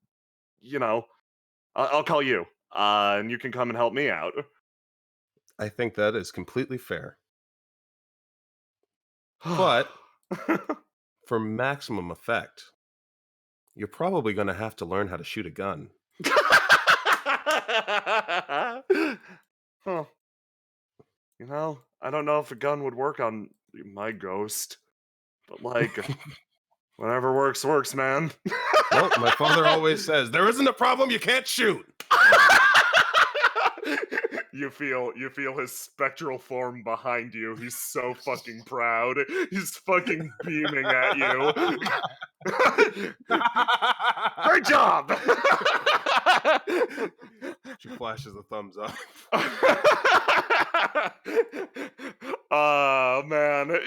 A: I'll call you. And you can come and help me out.
B: I think that is completely fair. But for maximum effect, you're probably going to have to learn how to shoot a gun.
A: Huh. I don't know if a gun would work on my ghost. But whatever works, man.
B: Well, my father always says, there isn't a problem you can't shoot.
A: You feel his spectral form behind you. He's so fucking proud. He's fucking beaming at you. Great job!
B: She flashes a thumbs up.
A: Man.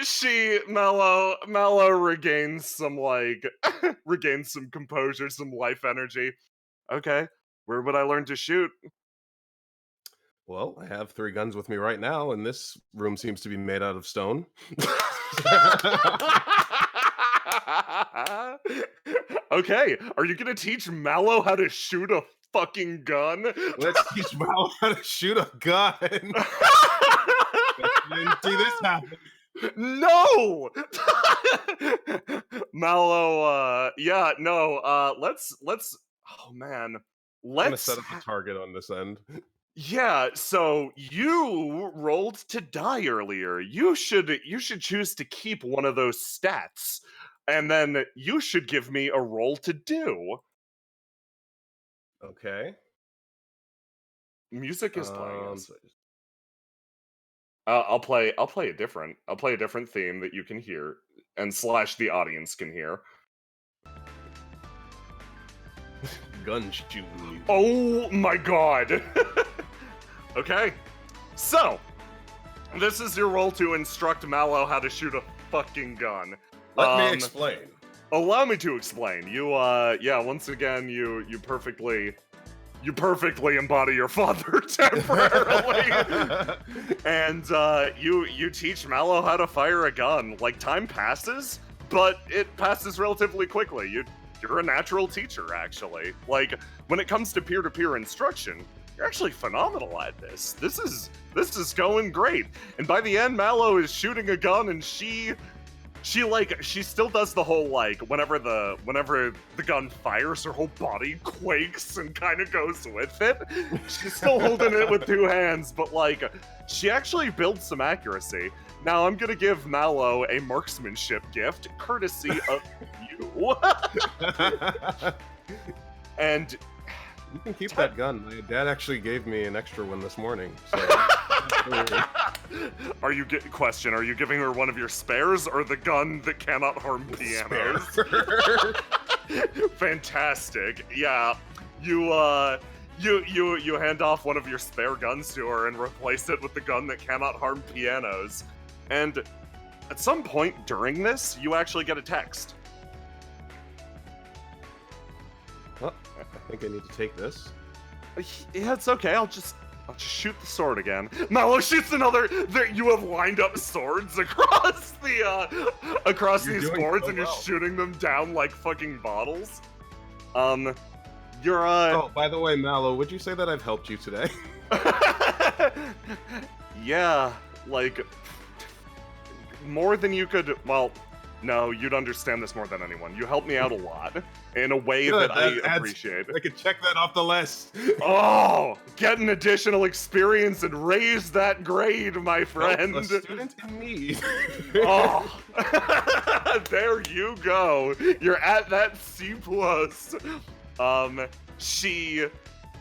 A: Mello regains some composure, some life energy. Okay, where would I learn to shoot?
B: Well, I have 3 guns with me right now, and this room seems to be made out of stone.
A: Okay, are you gonna teach Mallow how to shoot a fucking gun?
B: Let's teach Mallow how to shoot a gun. Didn't see this happen.
A: No! Mallow, let's, oh man.
B: I'm gonna set up a target on this end.
A: Yeah, so you rolled to die earlier. You should choose to keep one of those stats, and then you should give me a roll to do.
B: Okay.
A: Music is playing. I'll play a different theme that you can hear and / the audience can hear.
B: Gun shooting.
A: Oh my god. Okay. So, this is your role to instruct Mallow how to shoot a fucking gun.
B: Let me explain.
A: Allow me to explain. Once again, you perfectly embody your father temporarily. And you teach Mallow how to fire a gun. Like, time passes, but it passes relatively quickly. You're a natural teacher, actually. Like, when it comes to peer-to-peer instruction, you're actually phenomenal at this. This is going great. And by the end, Mallow is shooting a gun, and she still does the whole, like, whenever the gun fires, her whole body quakes and kind of goes with it. She's still holding it with two hands, but, like, she actually builds some accuracy. Now, I'm gonna give Mallow a marksmanship gift, courtesy of you. And
B: you can keep that gun. My dad actually gave me an extra one this morning. So.
A: Are you giving her one of your spares or the gun that cannot harm pianos? Fantastic. Yeah. You hand off one of your spare guns to her and replace it with the gun that cannot harm pianos. And at some point during this, you actually get a text.
B: Well, I think I need to take this.
A: Yeah, it's okay. I'll just shoot the sword again. Mallow shoots another. You have lined up swords across these boards, and you're shooting them down like fucking bottles. You're
B: Oh, by the way, Mallow, would you say that I've helped you today?
A: Yeah, like more than you could. Well, no, you'd understand this more than anyone. You helped me out a lot in a way that I appreciate.
B: I could check that off the list.
A: Oh, get an additional experience and raise that grade, my friend.
B: A student in need.
A: Oh, there you go. You're at that C+.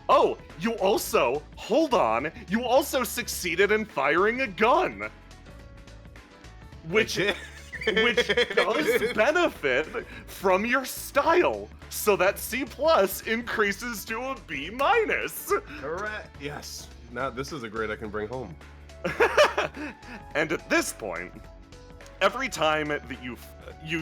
A: Oh, you also, hold on, you also succeeded in firing a gun. Which does benefit from your style. So that C+ increases to a B-.
B: Correct. Yes. Now this is a grade I can bring home.
A: And at this point, every time that you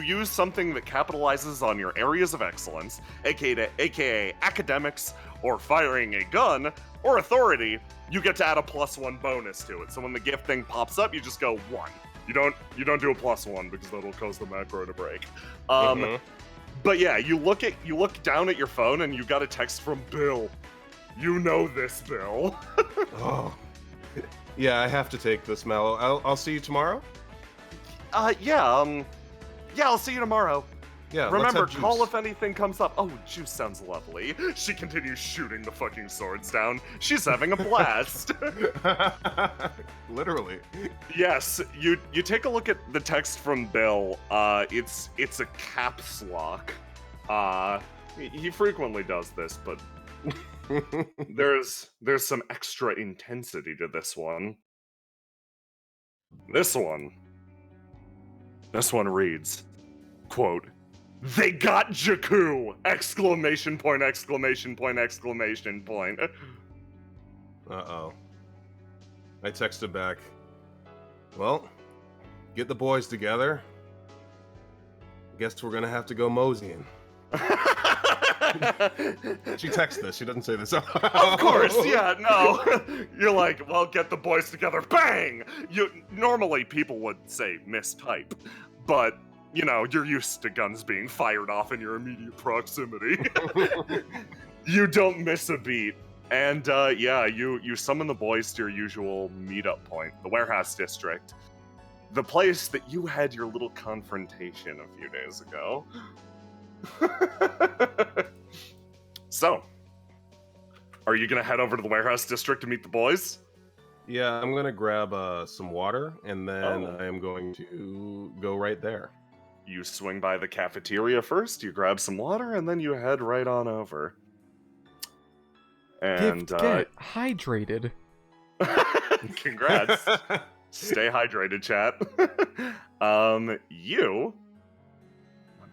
A: use something that capitalizes on your areas of excellence, aka academics, or firing a gun, or authority, you get to add a +1 bonus to it. So when the gift thing pops up, you just go 1. You don't do a +1 because that'll cause the macro to break. But yeah, you look down at your phone and you got a text from Bill. You know this, Bill.
B: Oh. Yeah, I have to take this, Mallow. I'll see you tomorrow?
A: Yeah, I'll see you tomorrow.
B: Yeah,
A: remember, call if anything comes up. Oh, juice sounds lovely. She continues shooting the fucking swords down. She's having a blast.
B: Literally.
A: Yes, you take a look at the text from Bill. It's a caps lock. He frequently does this, but there's some extra intensity to this one. This one reads, quote, "They got Jakku! Exclamation point, exclamation point, exclamation point."
B: Uh-oh. I texted back, "Well, get the boys together. Guess we're gonna have to go moseying." She texts this, she doesn't say this.
A: Of course, yeah, no. You're like, well, get the boys together, bang! Normally people would say mistype, but you know, you're used to guns being fired off in your immediate proximity. You don't miss a beat. And yeah, you summon the boys to your usual meetup point, the warehouse district. The place that you had your little confrontation a few days ago. So, are you gonna head over to the warehouse district to meet the boys?
B: Yeah, I'm gonna grab some water, and then I am going to go right there.
A: You swing by the cafeteria first, you grab some water, and then you head right on over. And
E: get hydrated.
A: Congrats. Stay hydrated, chat. Let me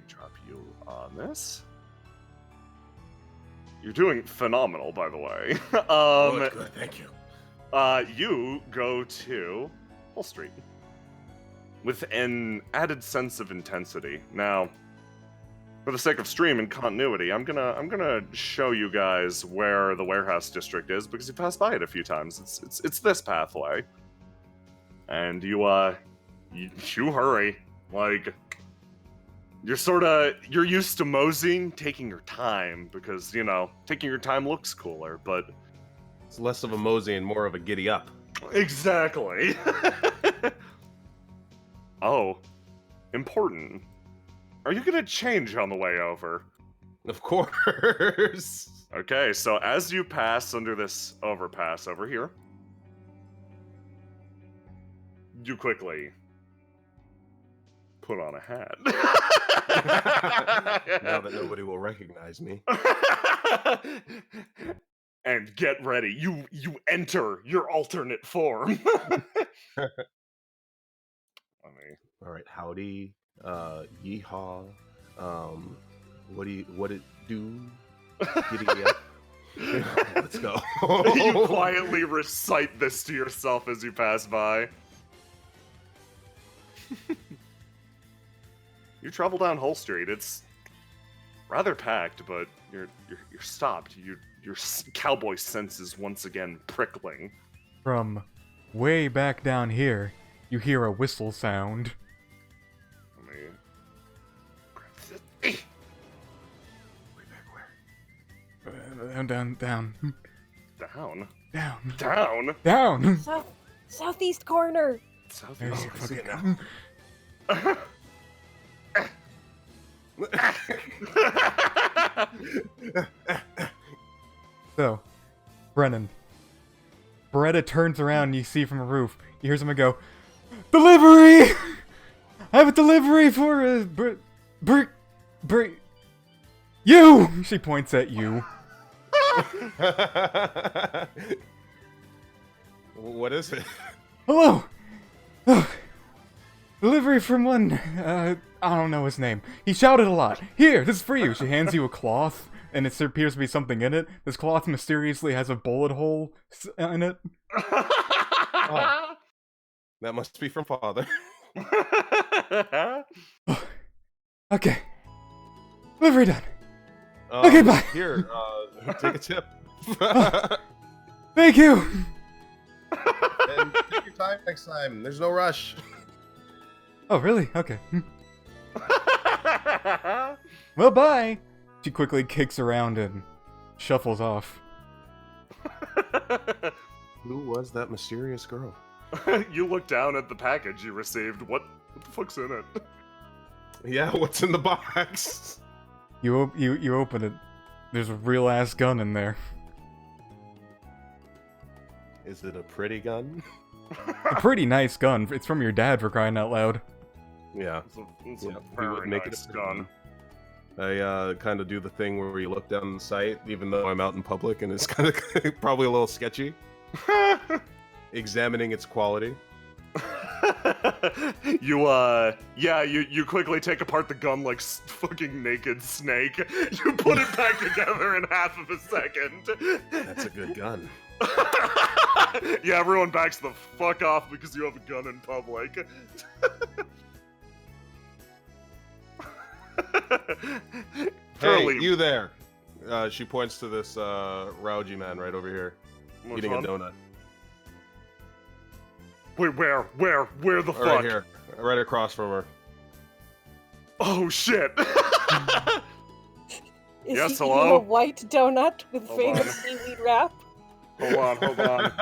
A: drop you on this. You're doing phenomenal, by the way.
B: Good, thank you.
A: You go to Hull Street with an added sense of intensity. Now, for the sake of stream and continuity, I'm gonna show you guys where the warehouse district is because you passed by it a few times. It's this pathway, and you hurry. Like, you're used to moseying, taking your time because taking your time looks cooler, but
B: it's less of a mosey and more of a giddy up.
A: Exactly. Oh, important. Are you gonna change on the way over?
B: Of course.
A: Okay, so as you pass under this overpass over here, you quickly put on a hat.
B: Now that nobody will recognize me.
A: And get ready. You enter your alternate form.
B: All right, howdy, yeehaw, what it do? Giddy up. Let's go.
A: You quietly recite this to yourself as you pass by. You travel down Hull Street. It's rather packed, but you're stopped. Your cowboy senses once again prickling.
E: From way back down here, you hear a whistle sound.
A: Way
B: back where?
E: Down.
A: Down.
E: Down.
A: Down.
E: Down.
D: Southeast corner.
E: There's your fucking So, Brennan. Beretta turns around and you see from a roof. You hear someone go, "Delivery! I have a delivery for a you!" She points at you.
B: What is it?
E: Hello! Oh, delivery from one, I don't know his name. He shouted a lot. Here, this is for you. She hands you a cloth, and it appears to be something in it. This cloth mysteriously has a bullet hole in it.
B: Oh, that must be from Father.
E: Okay. Delivery done. Okay, bye.
B: Here, take a tip.
E: Thank you.
B: And take your time next time. There's no rush.
E: Oh, really? Okay. Well, bye. She quickly kicks around and shuffles off.
B: Who was that mysterious girl?
A: You look down at the package you received. What the fuck's in it?
B: Yeah, what's in the box?
E: You open it. There's a real ass gun in there.
B: Is it a pretty gun?
E: A pretty nice gun. It's from your dad, for crying out loud.
B: Yeah.
A: It's
B: Yeah,
A: a
B: we
A: very
B: would make it
A: nice
B: a
A: gun.
B: I kind of do the thing where you look down the site, even though I'm out in public, and it's kind of probably a little sketchy. Examining its quality.
A: You quickly take apart the gun like fucking naked snake. You put it back together in half of a second.
B: That's a good gun.
A: Yeah, everyone backs the fuck off because you have a gun in public.
B: Hey, you there. She points to this Rauji man right over here, eating a donut.
A: Wait, where the fuck?
B: Right here, right across from her.
A: Oh shit!
D: Is
A: Yes,
D: he
A: hello?
D: eating a white donut with
A: Hold
D: famous
A: on.
D: seaweed wrap?
A: Hold on.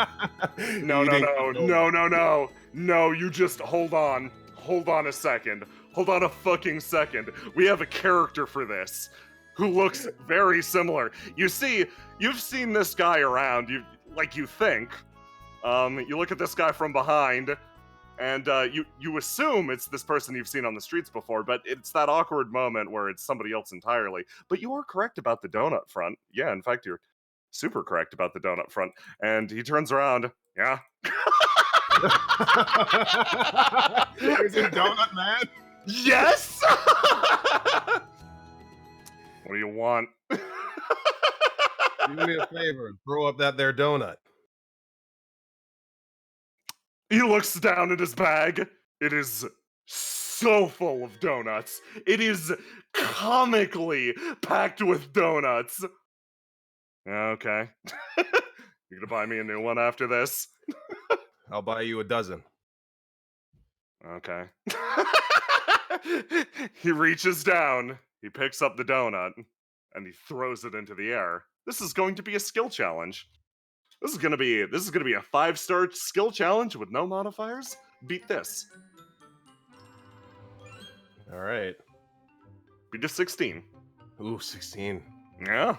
A: No, you just hold on. Hold on a second. Hold on a fucking second. We have a character for this who looks very similar. You see, you've seen this guy around, you think. You look at this guy from behind, and you assume it's this person you've seen on the streets before, but it's that awkward moment where it's somebody else entirely. But you are correct about the donut front. Yeah, in fact, you're super correct about the donut front. And he turns around. Yeah.
B: Is it Donut Man?
A: Yes! What do you want?
B: Do me a favor and throw up that there donut.
A: He looks down at his bag. It is so full of donuts. It is comically packed with donuts. Okay. You're gonna buy me a new one after this?
B: I'll buy you a dozen.
A: Okay. He reaches down, he picks up the donut, and he throws it into the air. This is going to be a skill challenge. This is gonna be a 5-star skill challenge with no modifiers. Beat this.
B: All right.
A: Beat a 16.
B: Ooh, 16.
A: Yeah.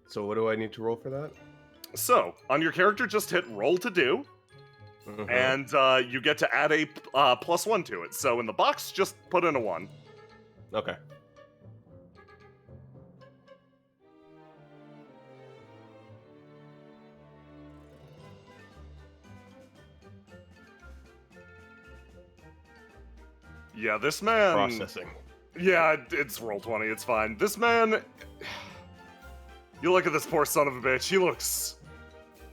B: So what do I need to roll for that?
A: So, on your character, just hit roll to do, and you get to add a +1 to it. So in the box, just put in a 1.
B: Okay.
A: Yeah, this man...
B: Processing.
A: Yeah, it's roll 20, it's fine. This man... You look at this poor son of a bitch, he looks...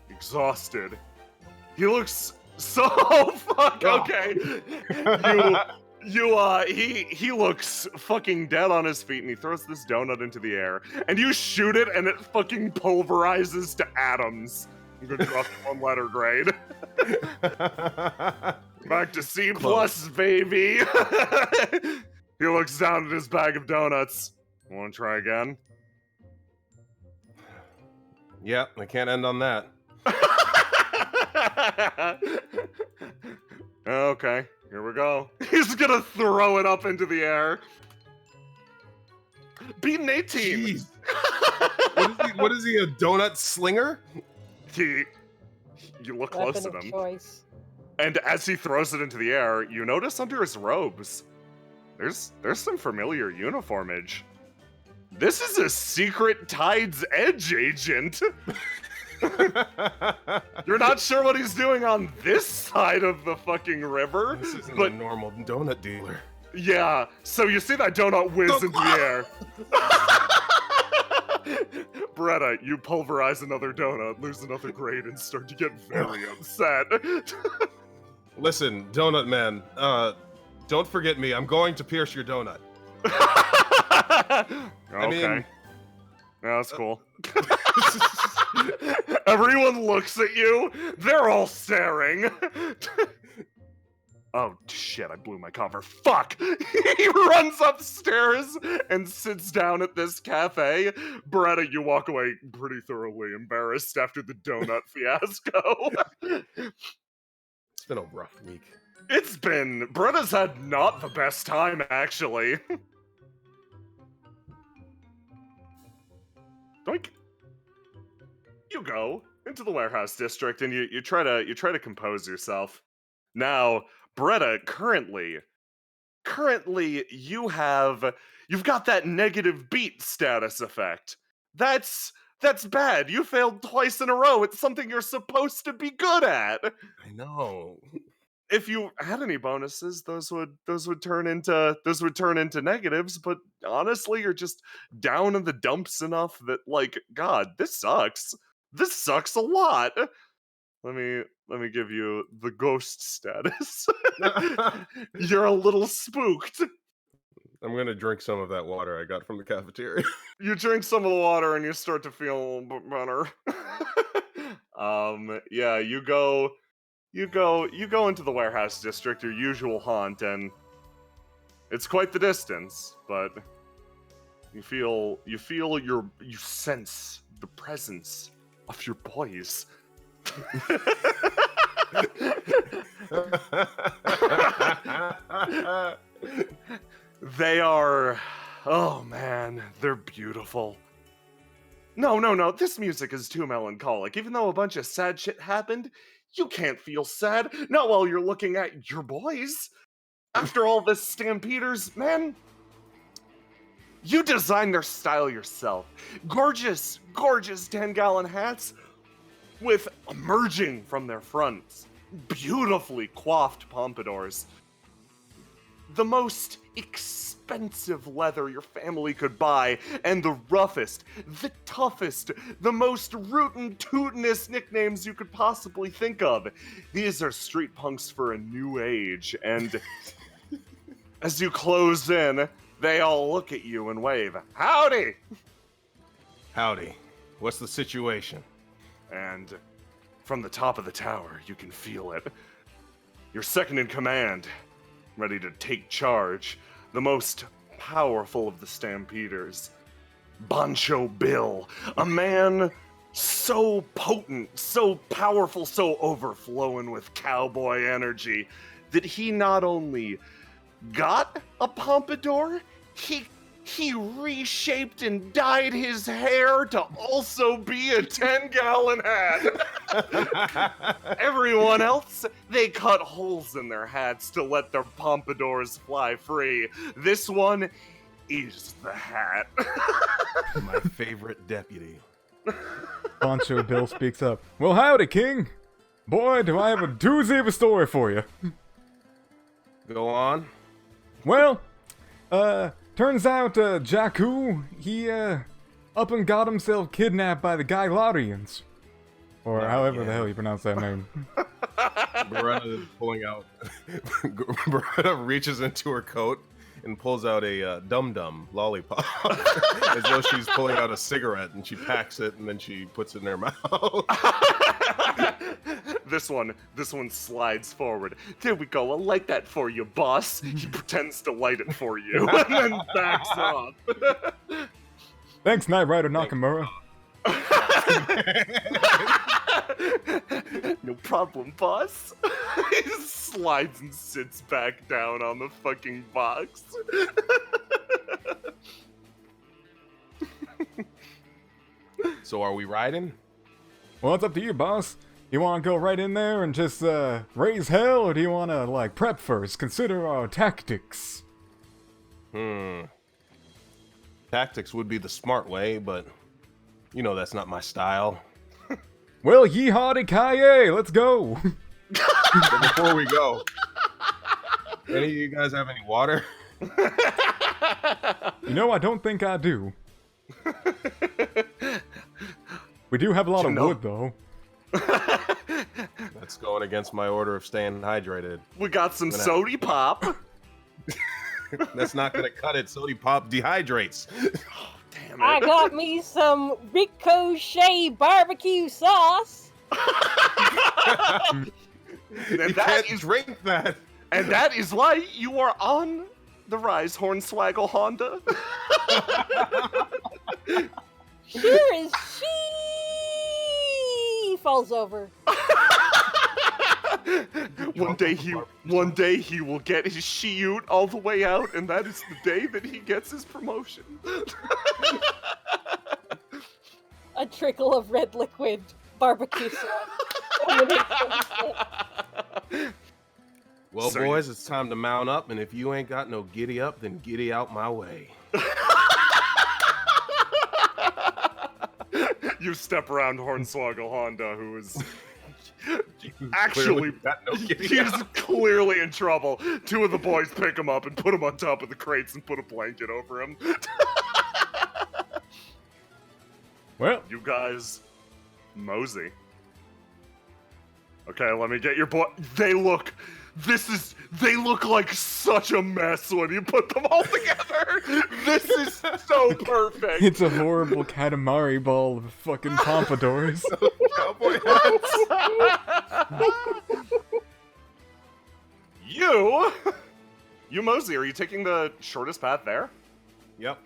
A: exhausted. He looks so... Fuck, okay. He looks fucking dead on his feet, and he throws this donut into the air, and you shoot it, and it fucking pulverizes to atoms. I'm gonna drop 1 letter grade. Back to C+, baby. He looks down at his bag of donuts. Wanna try again?
B: Yep, I can't end on that.
A: Okay, here we go. He's gonna throw it up into the air. Beating 18.
B: Jeez. What is he, a donut slinger?
A: You look close to
D: Weapon of
A: him.
D: choice.
A: And as he throws it into the air, you notice under his robes, there's some familiar uniformage. This is a secret Tide's Edge agent. You're not sure what he's doing on this side of the fucking river.
B: This isn't
A: but
B: a normal donut dealer.
A: Yeah, so you see that donut whiz into the air. Beretta, you pulverize another donut, lose another grade, and start to get very upset.
B: Listen, Donut Man, don't forget me. I'm going to pierce your donut.
A: Okay.
B: mean...
A: Yeah, that's cool. Everyone looks at you. They're all staring. Oh, shit, I blew my cover. Fuck! He runs upstairs and sits down at this cafe. Beretta, you walk away pretty thoroughly embarrassed after the donut fiasco.
B: It's been a rough week.
A: Beretta's had not the best time, actually. Doink. You go into the warehouse district and you try to compose yourself. Now, Beretta, currently you've got that negative beat status effect. That's bad. You failed twice in a row. It's something you're supposed to be good at.
B: I know.
A: If you had any bonuses, those would turn into negatives, but honestly, you're just down in the dumps enough that, like, God, this sucks. This sucks a lot. Let me give you the ghost status. You're a little spooked.
B: I'm gonna drink some of that water I got from the cafeteria.
A: You drink some of the water and you start to feel a little bit better. Yeah, you go into the warehouse district, your usual haunt, and it's quite the distance, but you sense the presence of your boys. They are, oh man, they're beautiful. No, this music is too melancholic. Even though a bunch of sad shit happened, you can't feel sad, not while you're looking at your boys. After all this Stampeders, man, you designed their style yourself. Gorgeous 10-gallon hats with emerging from their fronts beautifully coiffed pompadours. the most expensive leather your family could buy, and the roughest, the toughest, the most rootin' tootin'est nicknames you could possibly think of. These are street punks for a new age, and as you close in, they all look at you and wave, "Howdy!"
B: Howdy. What's the situation?
A: And from the top of the tower, you can feel it. Your second in command, ready to take charge, the most powerful of the Stampeders, Bancho Bill, a man so potent, so powerful, so overflowing with cowboy energy that he not only got a pompadour, he reshaped and dyed his hair to also be a 10-gallon hat. Everyone else, they cut holes in their hats to let their pompadours fly free. This one is the hat.
B: My favorite deputy.
E: Pancho Bill speaks up. Well, howdy, King. Boy, do I have a doozy of a story for you.
B: Go on.
E: Well, turns out, Jakku, he, up and got himself kidnapped by the Gailarians. Or however the hell you pronounce that name.
B: Beretta is pulling out. Beretta reaches into her coat and pulls out a dum-dum lollipop. As though she's pulling out a cigarette, and she packs it and then she puts it in her mouth.
A: This one slides forward. There we go, I'll light that for you, boss. He pretends to light it for you and then backs off.
E: Thanks, Knight Rider Nakamura.
A: No problem, boss. He slides and sits back down on the fucking box.
B: So are we riding?
E: Well, it's up to you, boss. You want to go right in there and just, raise hell, or do you want to, like, prep first? Consider our tactics.
B: Tactics would be the smart way, but you know that's not my style.
E: Well, yeehaw-de-ki-yay, let's go.
B: But before we go, any of you guys have any water?
E: You know, I don't think I do. We do have a lot of wood, though.
B: That's going against my order of staying hydrated.
A: We got some sody pop.
B: That's not gonna cut it. Sody pop dehydrates.
A: Oh, damn it.
D: I got me some Ricochet barbecue sauce.
A: And
B: You
A: that
B: can't drink that.
A: And that is why you are on the rise, Hornswaggle Honda.
D: Here is she falls over.
A: One day he will get his shoot all the way out, and that is the day that he gets his promotion.
D: A trickle of red liquid barbecue sauce.
B: Well,
A: Sorry.
B: boys, it's time to mount up, and if you ain't got no giddy up, then giddy out my way.
A: You step around Hornswoggle Honda, who is actually he is clearly in trouble. Two of the boys pick him up and put him on top of the crates and put a blanket over him.
E: Well,
A: You guys mosey. Okay, let me get your boy. They look like such a mess when you put them all together. This is so perfect.
E: it's a horrible Katamari ball of fucking pompadours.
B: Cowboy hats.
A: You Mosey, are you taking the shortest path there?
B: Yep.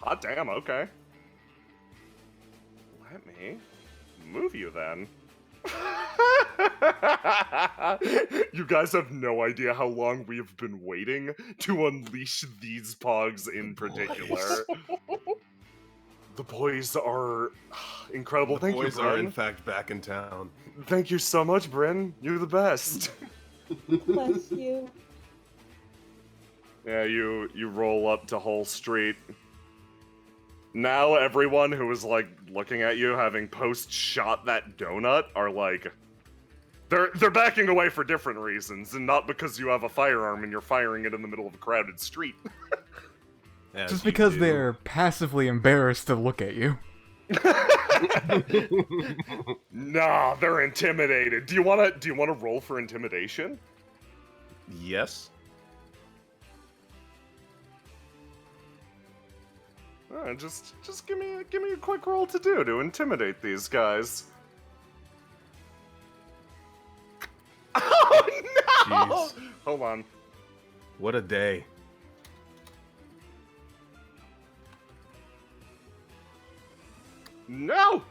A: Hot damn, okay. Let me move you then. You guys have no idea how long we have been waiting to unleash these pogs in particular. The boys are incredible.
B: The
A: Thank
B: boys
A: you,
B: are
A: Bryn.
B: in fact back in town.
A: Thank you so much, Bryn. You're the best.
D: Bless you.
A: Yeah, you roll up to Hull Street. Now everyone who is like looking at you having post-shot that donut are like, They're backing away for different reasons, and not because you have a firearm and you're firing it in the middle of a crowded street.
E: Just because they're passively embarrassed to look at you.
A: Nah, they're intimidated. Do you wanna roll for intimidation?
B: Yes.
A: Just give me a quick roll to intimidate these guys. Oh no!
B: Jeez.
A: Hold on.
B: What a day.
A: No!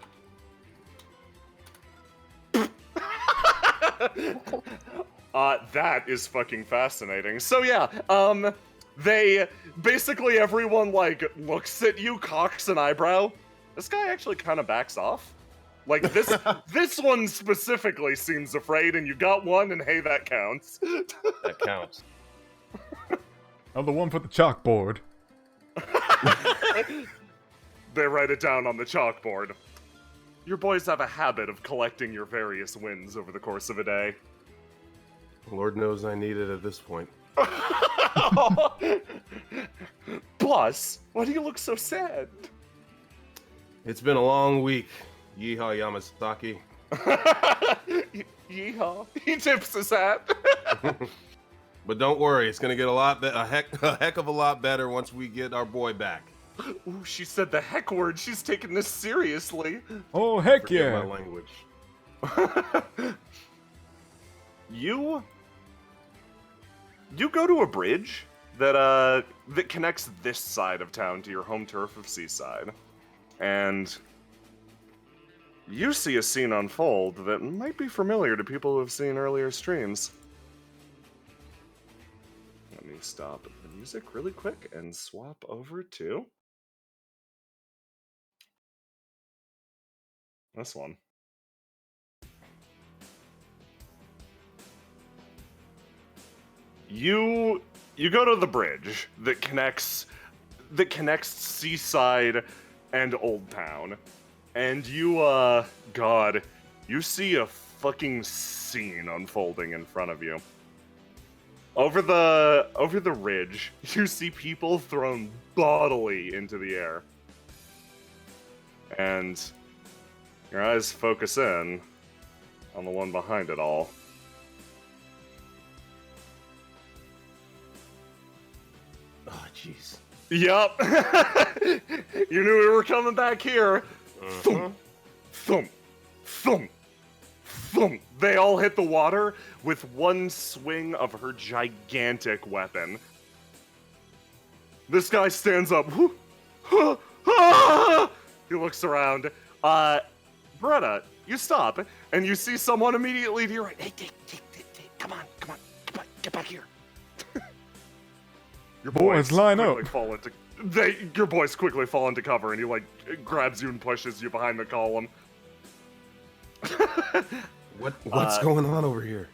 A: That is fucking fascinating. So yeah, they basically everyone like looks at you, cocks an eyebrow. This guy actually kind of backs off. Like this one specifically seems afraid, and you got one, and hey, that counts.
B: That counts.
E: Oh, the one for the chalkboard.
A: They write it down on the chalkboard. Your boys have a habit of collecting your various wins over the course of a day.
B: Lord knows I need it at this point.
A: Plus, why do you look so sad?
B: It's been a long week. Yeehaw, Yamasaki.
A: Yeehaw. He tips his hat.
B: But don't worry, it's gonna get a heck of a lot better once we get our boy back.
A: Ooh, she said the heck word. She's taking this seriously.
E: Oh, heck
B: Forget
E: yeah.
B: my language.
A: You go to a bridge that connects this side of town to your home turf of Seaside. And you see a scene unfold that might be familiar to people who have seen earlier streams. Let me stop the music really quick and swap over to this one. You go to the bridge that connects Seaside and Old Town, and you see a fucking scene unfolding in front of you. Over the ridge, you see people thrown bodily into the air. And your eyes focus in on the one behind it all.
B: Oh, jeez.
A: Yup. You knew we were coming back here. Thump, thump, thump, thump. They all hit the water with one swing of her gigantic weapon. This guy stands up. He looks around. Beretta, you stop, and you see someone immediately to your right. Hey, come on, get back here. Your
E: boys line up.
A: Your boys quickly fall into cover, and he like grabs you and pushes you behind the column.
B: What's going on over here?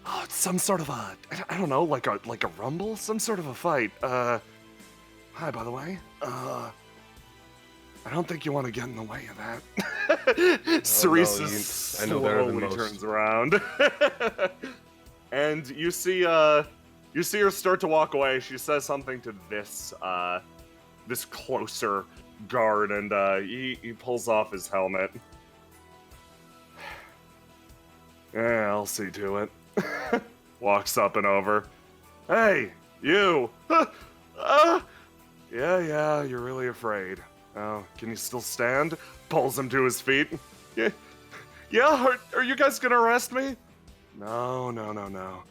A: Oh, it's some sort of I don't know, like a rumble, some sort of a fight. Hi, by the way. I don't think you want to get in the way of that. Cerise
B: I know better than
A: slowly
B: most.
A: turns around, and you see her start to walk away. She says something to this closer guard, and he pulls off his helmet. Yeah, I'll see to it. Walks up and over. Hey, you! Yeah, you're really afraid. Oh, can you still stand? Pulls him to his feet. Yeah, are you guys gonna arrest me? No.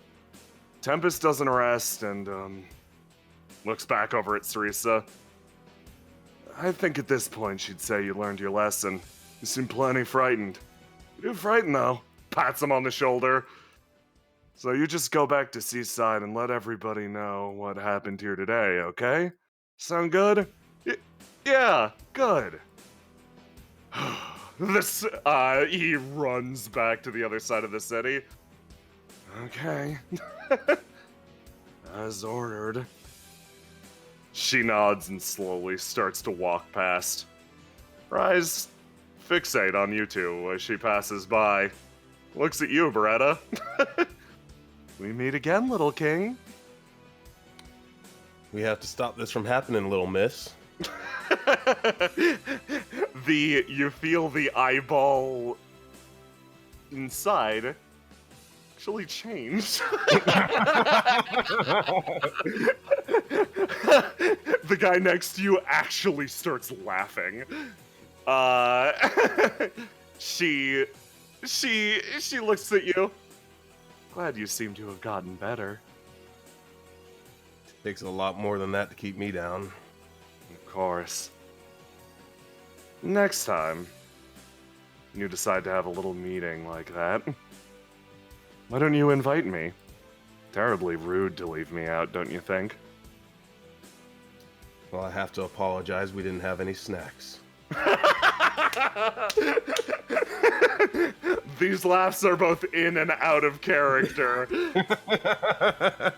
A: Tempest doesn't arrest, and, looks back over at Sarisa. I think at this point she'd say you learned your lesson. You seem plenty frightened. You're frightened, though. Pats him on the shoulder. So you just go back to Seaside and let everybody know what happened here today, okay? Sound good? Yeah, good. He runs back to the other side of the city. Okay. As ordered. She nods and slowly starts to walk past. Her eyes fixate on you two as she passes by. looks at you, Beretta. We meet again, little king.
B: We have to stop this from happening, little miss.
A: You feel the eyeball inside actually change. The guy next to you actually starts laughing. She looks at you. Glad you seem to have gotten better.
B: Takes a lot more than that to keep me down.
A: Of course. Next time you decide to have a little meeting like that, why don't you invite me? Terribly rude to leave me out, don't you think?
B: Well, I have to apologize. We didn't have any snacks.
A: These laughs are both in and out of character.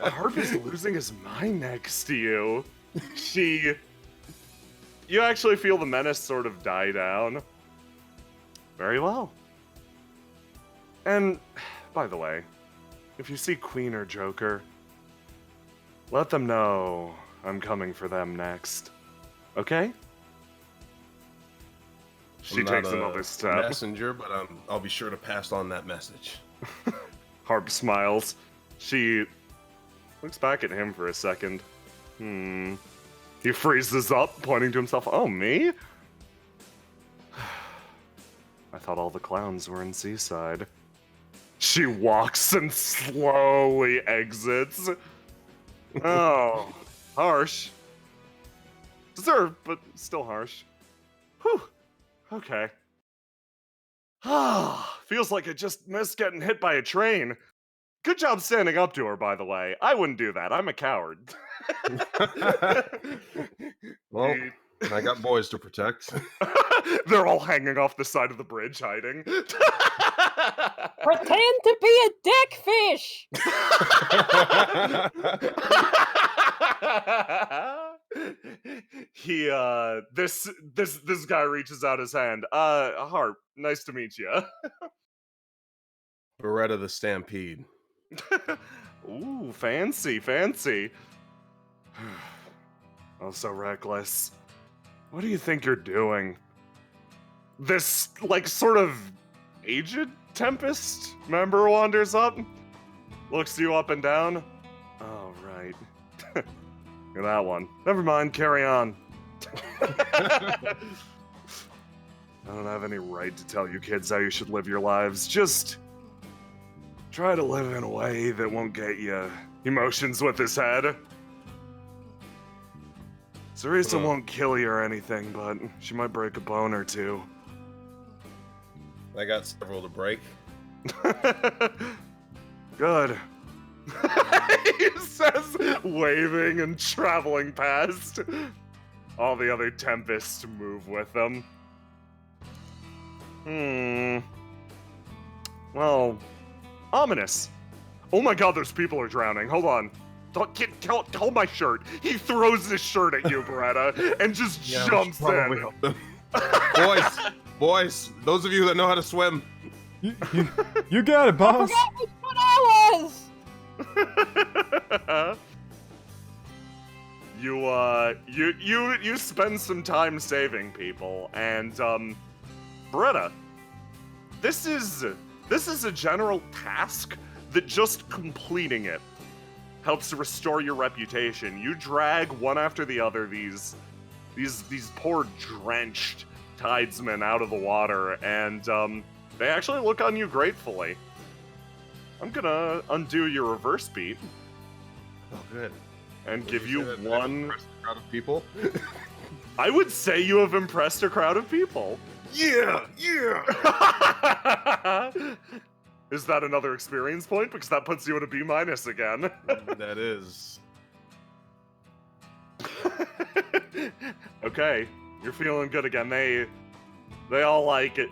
A: Harp is losing his mind next to you. You actually feel the menace sort of die down. Very well. And, by the way, if you see Queen or Joker, let them know I'm coming for them next. Okay? She takes another step.
B: Messenger, but I'll be sure to pass on that message.
A: Harp smiles. She looks back at him for a second. He freezes up, pointing to himself. Oh, me? I thought all the clowns were in Seaside. She walks and slowly exits. Oh, harsh. Deserved, but still harsh. Whew. Okay. Feels like I just missed getting hit by a train. Good job standing up to her, by the way. I wouldn't do that. I'm a coward.
B: Well, I got boys to protect.
A: They're all hanging off the side of the bridge, hiding.
D: Pretend to be a dickfish!
A: This guy reaches out his hand. Harp, nice to meet you.
B: Beretta the Stampede.
A: Ooh, fancy. Oh, so reckless. What do you think you're doing? This, sort of aged Tempest member wanders up, looks you up and down. Oh, right. You're that one. Never mind, carry on. I don't have any right to tell you kids how you should live your lives. Just try to live in a way that won't get you emotions with his head. Cerisa won't kill you or anything, but she might break a bone or two.
B: I got several to break.
A: Good. He says, waving and traveling past. All the other Tempests move with them. Well, ominous. Oh my god, those people are drowning. Hold on. Hold my shirt. He throws his shirt at you, Beretta, and just jumps in.
B: Boys, those of you that know how to swim.
E: You got it, boss.
D: I forgot which one I was!
A: You spend some time saving people, and Beretta, this is a general task that just completing it helps to restore your reputation. You drag one after the other these poor drenched tidesmen out of the water, and they actually look on you gratefully. I'm gonna undo your reverse beat.
B: Oh, good.
A: And give you one.
B: A crowd of people.
A: I would say you have impressed a crowd of people.
B: Yeah.
A: Is that another experience point? Because that puts you at a B- again.
B: That is.
A: Okay, you're feeling good again. They all like it.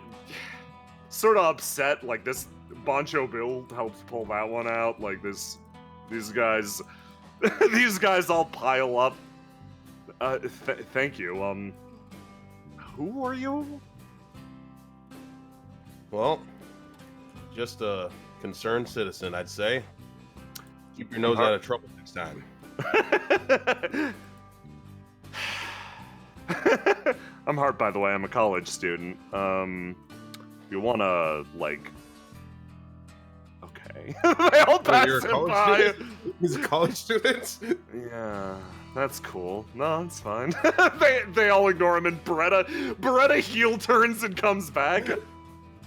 A: Sort of upset. Like this Boncho Bill helps pull that one out. Like these guys, these guys all pile up. Thank you. Who are you?
B: Well, Just a concerned citizen, I'd say. Keep your nose out of trouble next time.
A: I'm Hart, by the way. I'm a college student. You wanna, like... Okay. They all pass him by.
B: He's a college student?
A: Yeah, that's cool. No, it's fine. they all ignore him, and Beretta heel turns and comes back.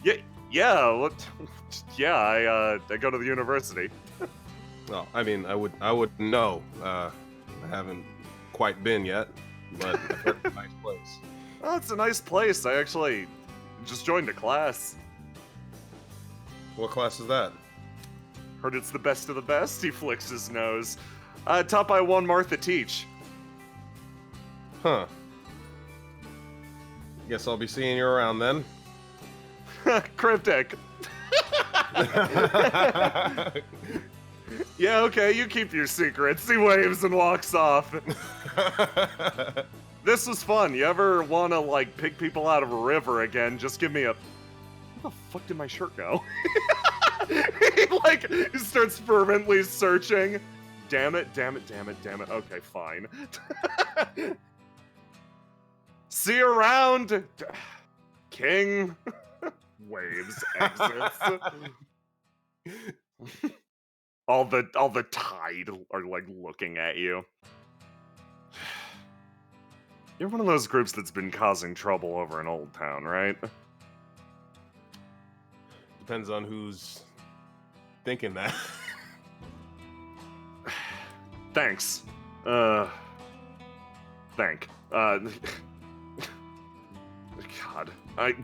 A: Yeah, I go to the university.
B: Well, I mean, I wouldn't know. I haven't quite been yet, but I've heard it's a nice place.
A: Oh, it's a nice place. I actually just joined a class.
B: What class is that?
A: Heard it's the best of the best. He flicks his nose. Taught by one Martha Teach.
B: Huh. Guess I'll be seeing you around then.
A: Cryptic. Yeah, okay, you keep your secrets. He waves and walks off. This was fun. You ever want to, like, pick people out of a river again, just give me a... Where the fuck did my shirt go? he starts fervently searching. Damn it. Okay, fine. See you around, King. Waves, exits. all the tide are, like, looking at you. You're one of those groups that's been causing trouble over in Old Town, right?
B: Depends on who's thinking that.
A: Thanks. God.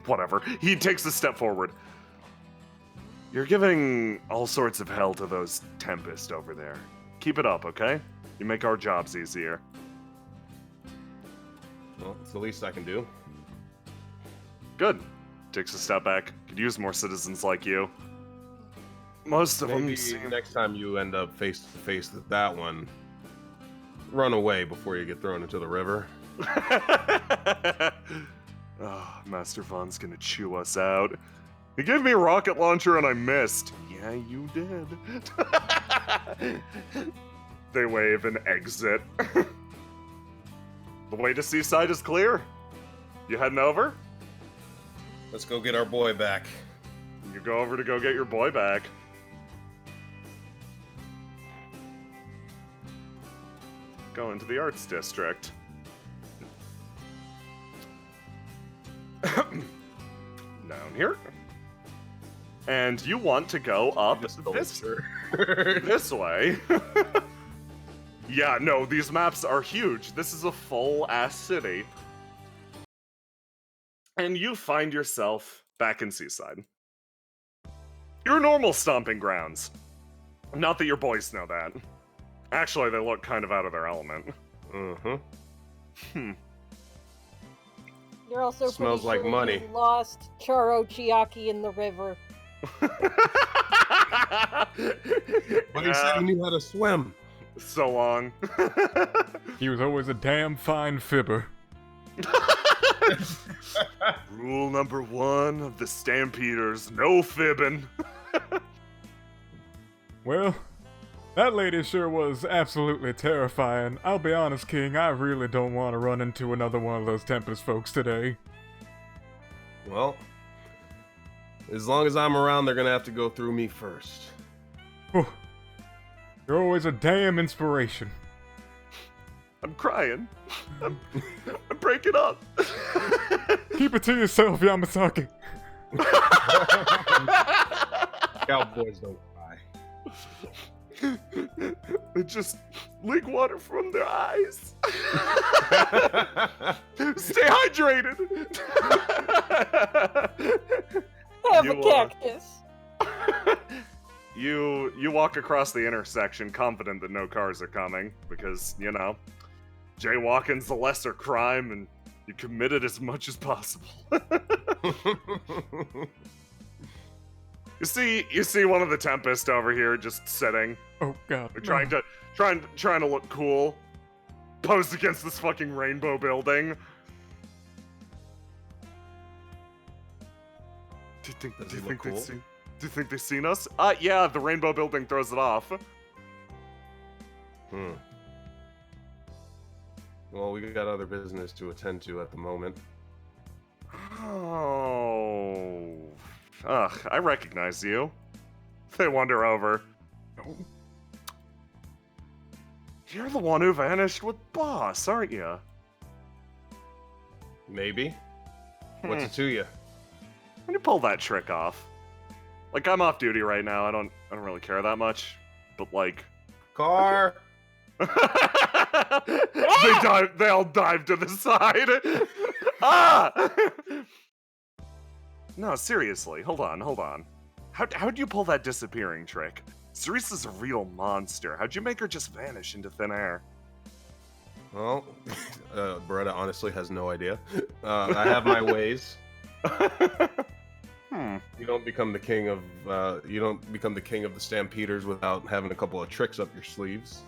A: Whatever. He takes a step forward. You're giving all sorts of hell to those Tempest over there. Keep it up, okay? You make our jobs easier.
B: Well, it's the least I can do.
A: Good. Takes a step back. Could use more citizens like you. Most of
B: Maybe
A: them.
B: Next time you end up face to face with that one, run away before you get thrown into the river.
A: Oh, Master Von's gonna chew us out. He gave me a rocket launcher and I missed. Yeah, you did. They wave and exit. The way to Seaside is clear. You heading over?
B: Let's go get our boy back.
A: You go over to go get your boy back. Go into the arts district. Down here. And you want to go up this way. Yeah, no, these maps are huge. This is a full-ass city. And you find yourself back in Seaside. Your normal stomping grounds. Not that your boys know that. Actually, they look kind of out of their element.
D: You're also
B: smells
D: pretty
B: like
D: sure
B: money.
D: You lost Charo Chiaki in the river.
B: But he said he knew how to swim.
A: So long.
E: He was always a damn fine fibber.
A: Rule number 1 of the Stampeders, no fibbing.
E: Well, that lady sure was absolutely terrifying. I'll be honest, King, I really don't want to run into another one of those Tempest folks today.
B: Well, as long as I'm around, they're gonna have to go through me first.
E: Oh, you're always a damn inspiration.
A: I'm crying. I'm breaking up.
E: Keep it to yourself, Yamasaki.
B: Cowboys don't cry.
A: They just leak water from their eyes. Stay hydrated.
D: Have a cactus.
A: You walk across the intersection confident that no cars are coming because, you know, jaywalking's the lesser crime and you commit it as much as possible. You see one of the Tempest over here just sitting.
E: Oh god.
A: Trying to look cool. Posed against this fucking rainbow building. Do you think
B: Does he look cool?
A: Do you think they've seen us? Yeah, the rainbow building throws it off.
B: Well, we got other business to attend to at the moment.
A: Oh. Ugh, I recognize you. They wander over.
E: No.
A: You're the one who vanished with Boss, aren't you?
B: Maybe. What's it to you?
A: When you pull that trick off. Like, I'm off duty right now. I don't really care that much. But like,
B: car.
A: They all dive to the side. Ah! No, seriously. Hold on. How'd you pull that disappearing trick? Cerise's a real monster. How'd you make her just vanish into thin air?
B: Well, Beretta honestly has no idea. I have my ways. You don't become the king of the Stampeders without having a couple of tricks up your sleeves.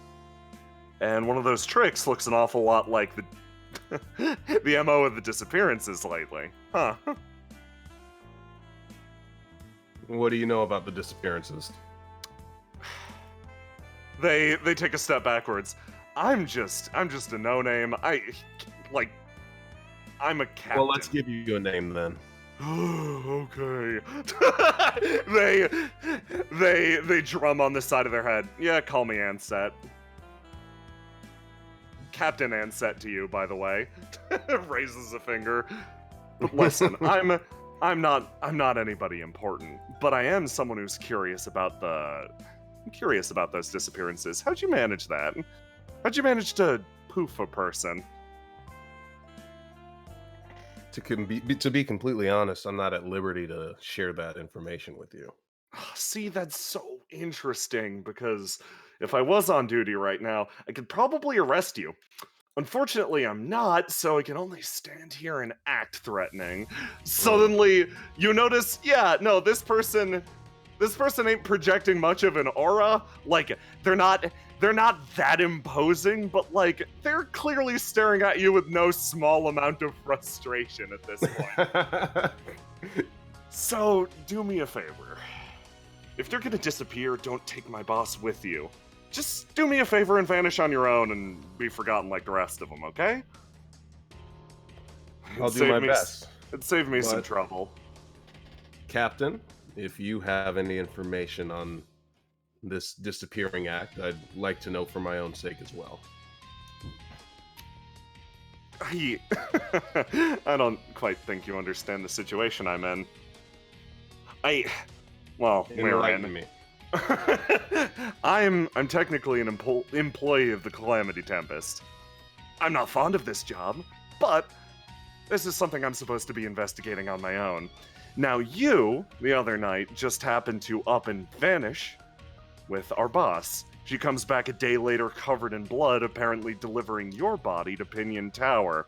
A: And one of those tricks looks an awful lot like the the MO of the disappearances lately. Huh.
B: What do you know about the disappearances?
A: They take a step backwards. I'm just a no-name. I'm a captain.
B: Well, let's give you a name then.
A: Okay. they drum on the side of their head. Yeah, call me Anset. Captain Anset to you, by the way. Raises a finger. But listen, I'm not anybody important, but I am someone who's curious about those disappearances. How'd you manage that? How'd you manage to poof a person?
B: To be completely honest, I'm not at liberty to share that information with you.
A: See, that's so interesting, because if I was on duty right now, I could probably arrest you. Unfortunately, I'm not, so I can only stand here and act threatening. Suddenly, you notice, yeah, no, this person ain't projecting much of an aura. Like, they're not that imposing, but like, they're clearly staring at you with no small amount of frustration at this point. So, do me a favor. If you're gonna disappear, don't take my boss with you. Just do me a favor and vanish on your own and be forgotten like the rest of them, okay?
B: I'll do my best.
A: It'd save me some trouble.
B: Captain, if you have any information on this disappearing act, I'd like to know for my own sake as well.
A: I don't quite think you understand the situation I'm in. We're in.
B: Me.
A: I'm technically an employee of the Calamity Tempest. I'm not fond of this job, but this is something I'm supposed to be investigating on my own. Now you, the other night, just happened to up and vanish with our boss. She comes back a day later covered in blood, apparently delivering your body to Pinion Tower.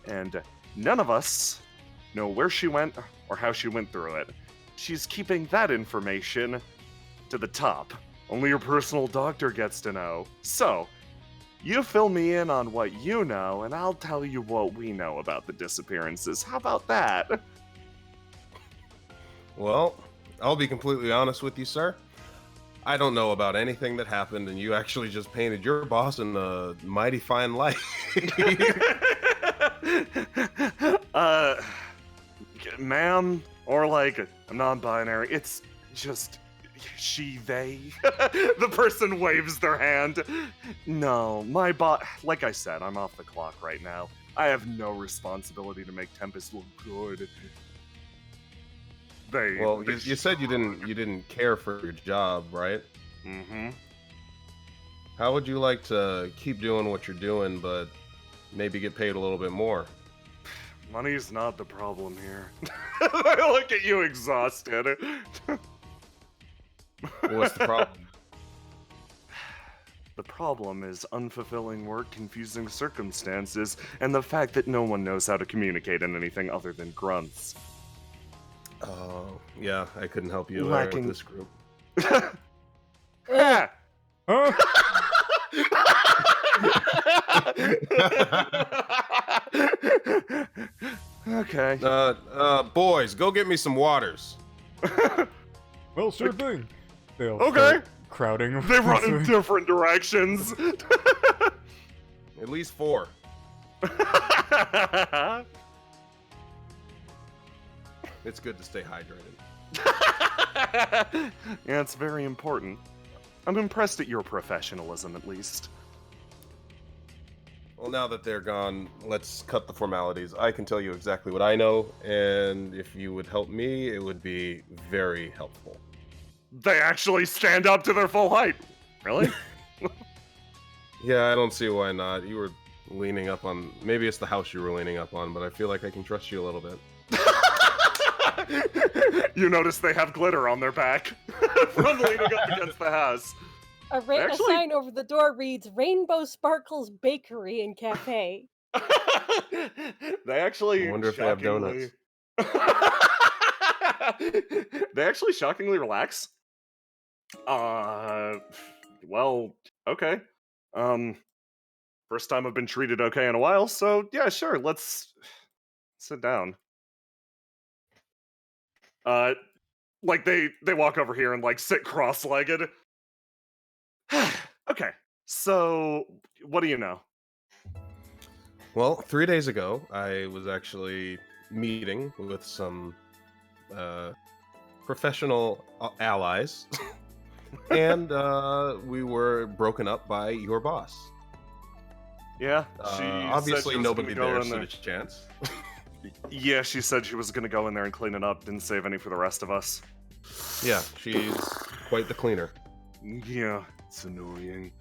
A: And none of us know where she went or how she went through it. She's keeping that information to the top. Only your personal doctor gets to know. So, you fill me in on what you know, and I'll tell you what we know about the disappearances. How about that?
B: Well, I'll be completely honest with you, sir. I don't know about anything that happened, and you actually just painted your boss in a mighty fine light.
A: Ma'am, or like a non-binary, it's just she, they. The person waves their hand. No, my like I said, I'm off the clock right now. I have no responsibility to make Tempest look good.
B: Well, you said you didn't care for your job, right?
A: Mm-hmm.
B: How would you like to keep doing what you're doing, but maybe get paid a little bit more?
A: Money's not the problem here. I look at you exhausted.
B: What's the problem?
A: The problem is unfulfilling work, confusing circumstances, and the fact that no one knows how to communicate in anything other than grunts.
B: Oh, yeah, I couldn't help you there with this group.
A: Huh? Okay.
B: Boys, go get me some waters.
E: Well, sure thing. They all
A: Okay.
E: start crowding.
A: They run in different directions.
B: At least 4. It's good to stay hydrated.
A: Yeah, it's very important. I'm impressed at your professionalism, at least.
B: Well, now that they're gone, let's cut the formalities. I can tell you exactly what I know, and if you would help me, it would be very helpful.
A: They actually stand up to their full height. Really?
B: Yeah, I don't see why not. You were leaning up on... Maybe it's the house you were leaning up on, but I feel like I can trust you a little bit.
A: You notice they have glitter on their back from leaning up against the house.
D: A sign over the door reads Rainbow Sparkles Bakery and Cafe.
A: They actually...
B: I wonder if they have donuts.
A: They actually shockingly relax. Well, okay. First time I've been treated okay in a while, so yeah, sure, let's sit down. Like they walk over here and like sit cross-legged. Okay, so what do you know?
B: Well, 3 days ago, I was actually meeting with some professional allies, and we were broken up by your boss.
A: Yeah,
B: obviously nobody there stood a chance.
A: Yeah, she said she was gonna go in there and clean it up. Didn't save any for the rest of us.
B: Yeah, she's quite the cleaner.
A: Yeah, it's annoying.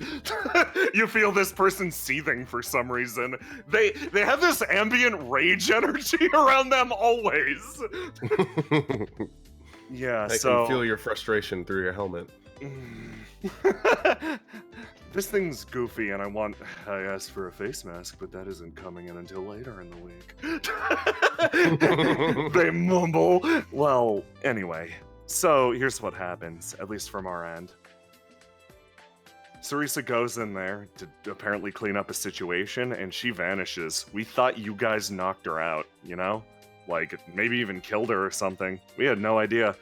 A: You feel this person seething for some reason. They have this ambient rage energy around them always. Yeah,
B: I can feel your frustration through your helmet.
A: This thing's goofy, and I asked for a face mask, but that isn't coming in until later in the week. They mumble. Well, anyway, so here's what happens, at least from our end. Sarisa goes in there to apparently clean up a situation, and she vanishes. We thought you guys knocked her out, you know? Like, maybe even killed her or something. We had no idea.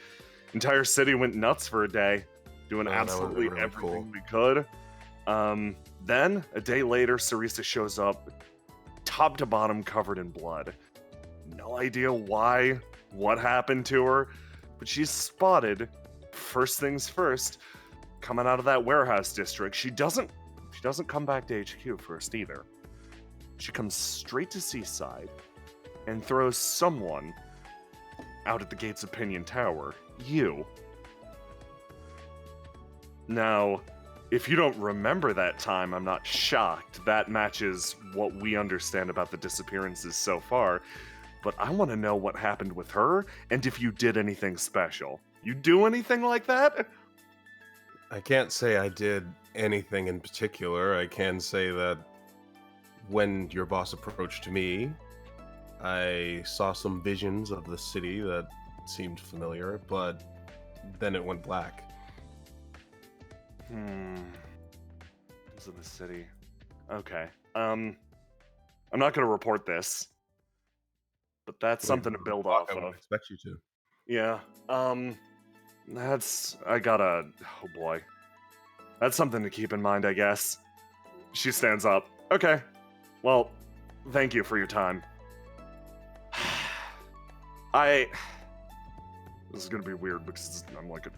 A: Entire city went nuts for a day, doing absolutely really everything we could. Then, a day later, Sarisa shows up, top to bottom covered in blood. No idea why, what happened to her, but she's spotted, first things first, coming out of that warehouse district. She doesn't come back to HQ first either. She comes straight to Seaside and throws someone out at the gates of Pinion Tower. You. Now, if you don't remember that time, I'm not shocked. That matches what we understand about the disappearances so far. But I want to know what happened with her, and if you did anything special. You do anything like that?
B: I can't say I did anything in particular. I can say that when your boss approached me, I saw some visions of the city that seemed familiar, but then it went black.
A: This is the city. Okay. I'm not gonna report this, but that's something to build off of.
B: I would expect you to.
A: Yeah. Oh boy. That's something to keep in mind, I guess. She stands up. Okay. Well, thank you for your time. This is gonna be weird because I'm like a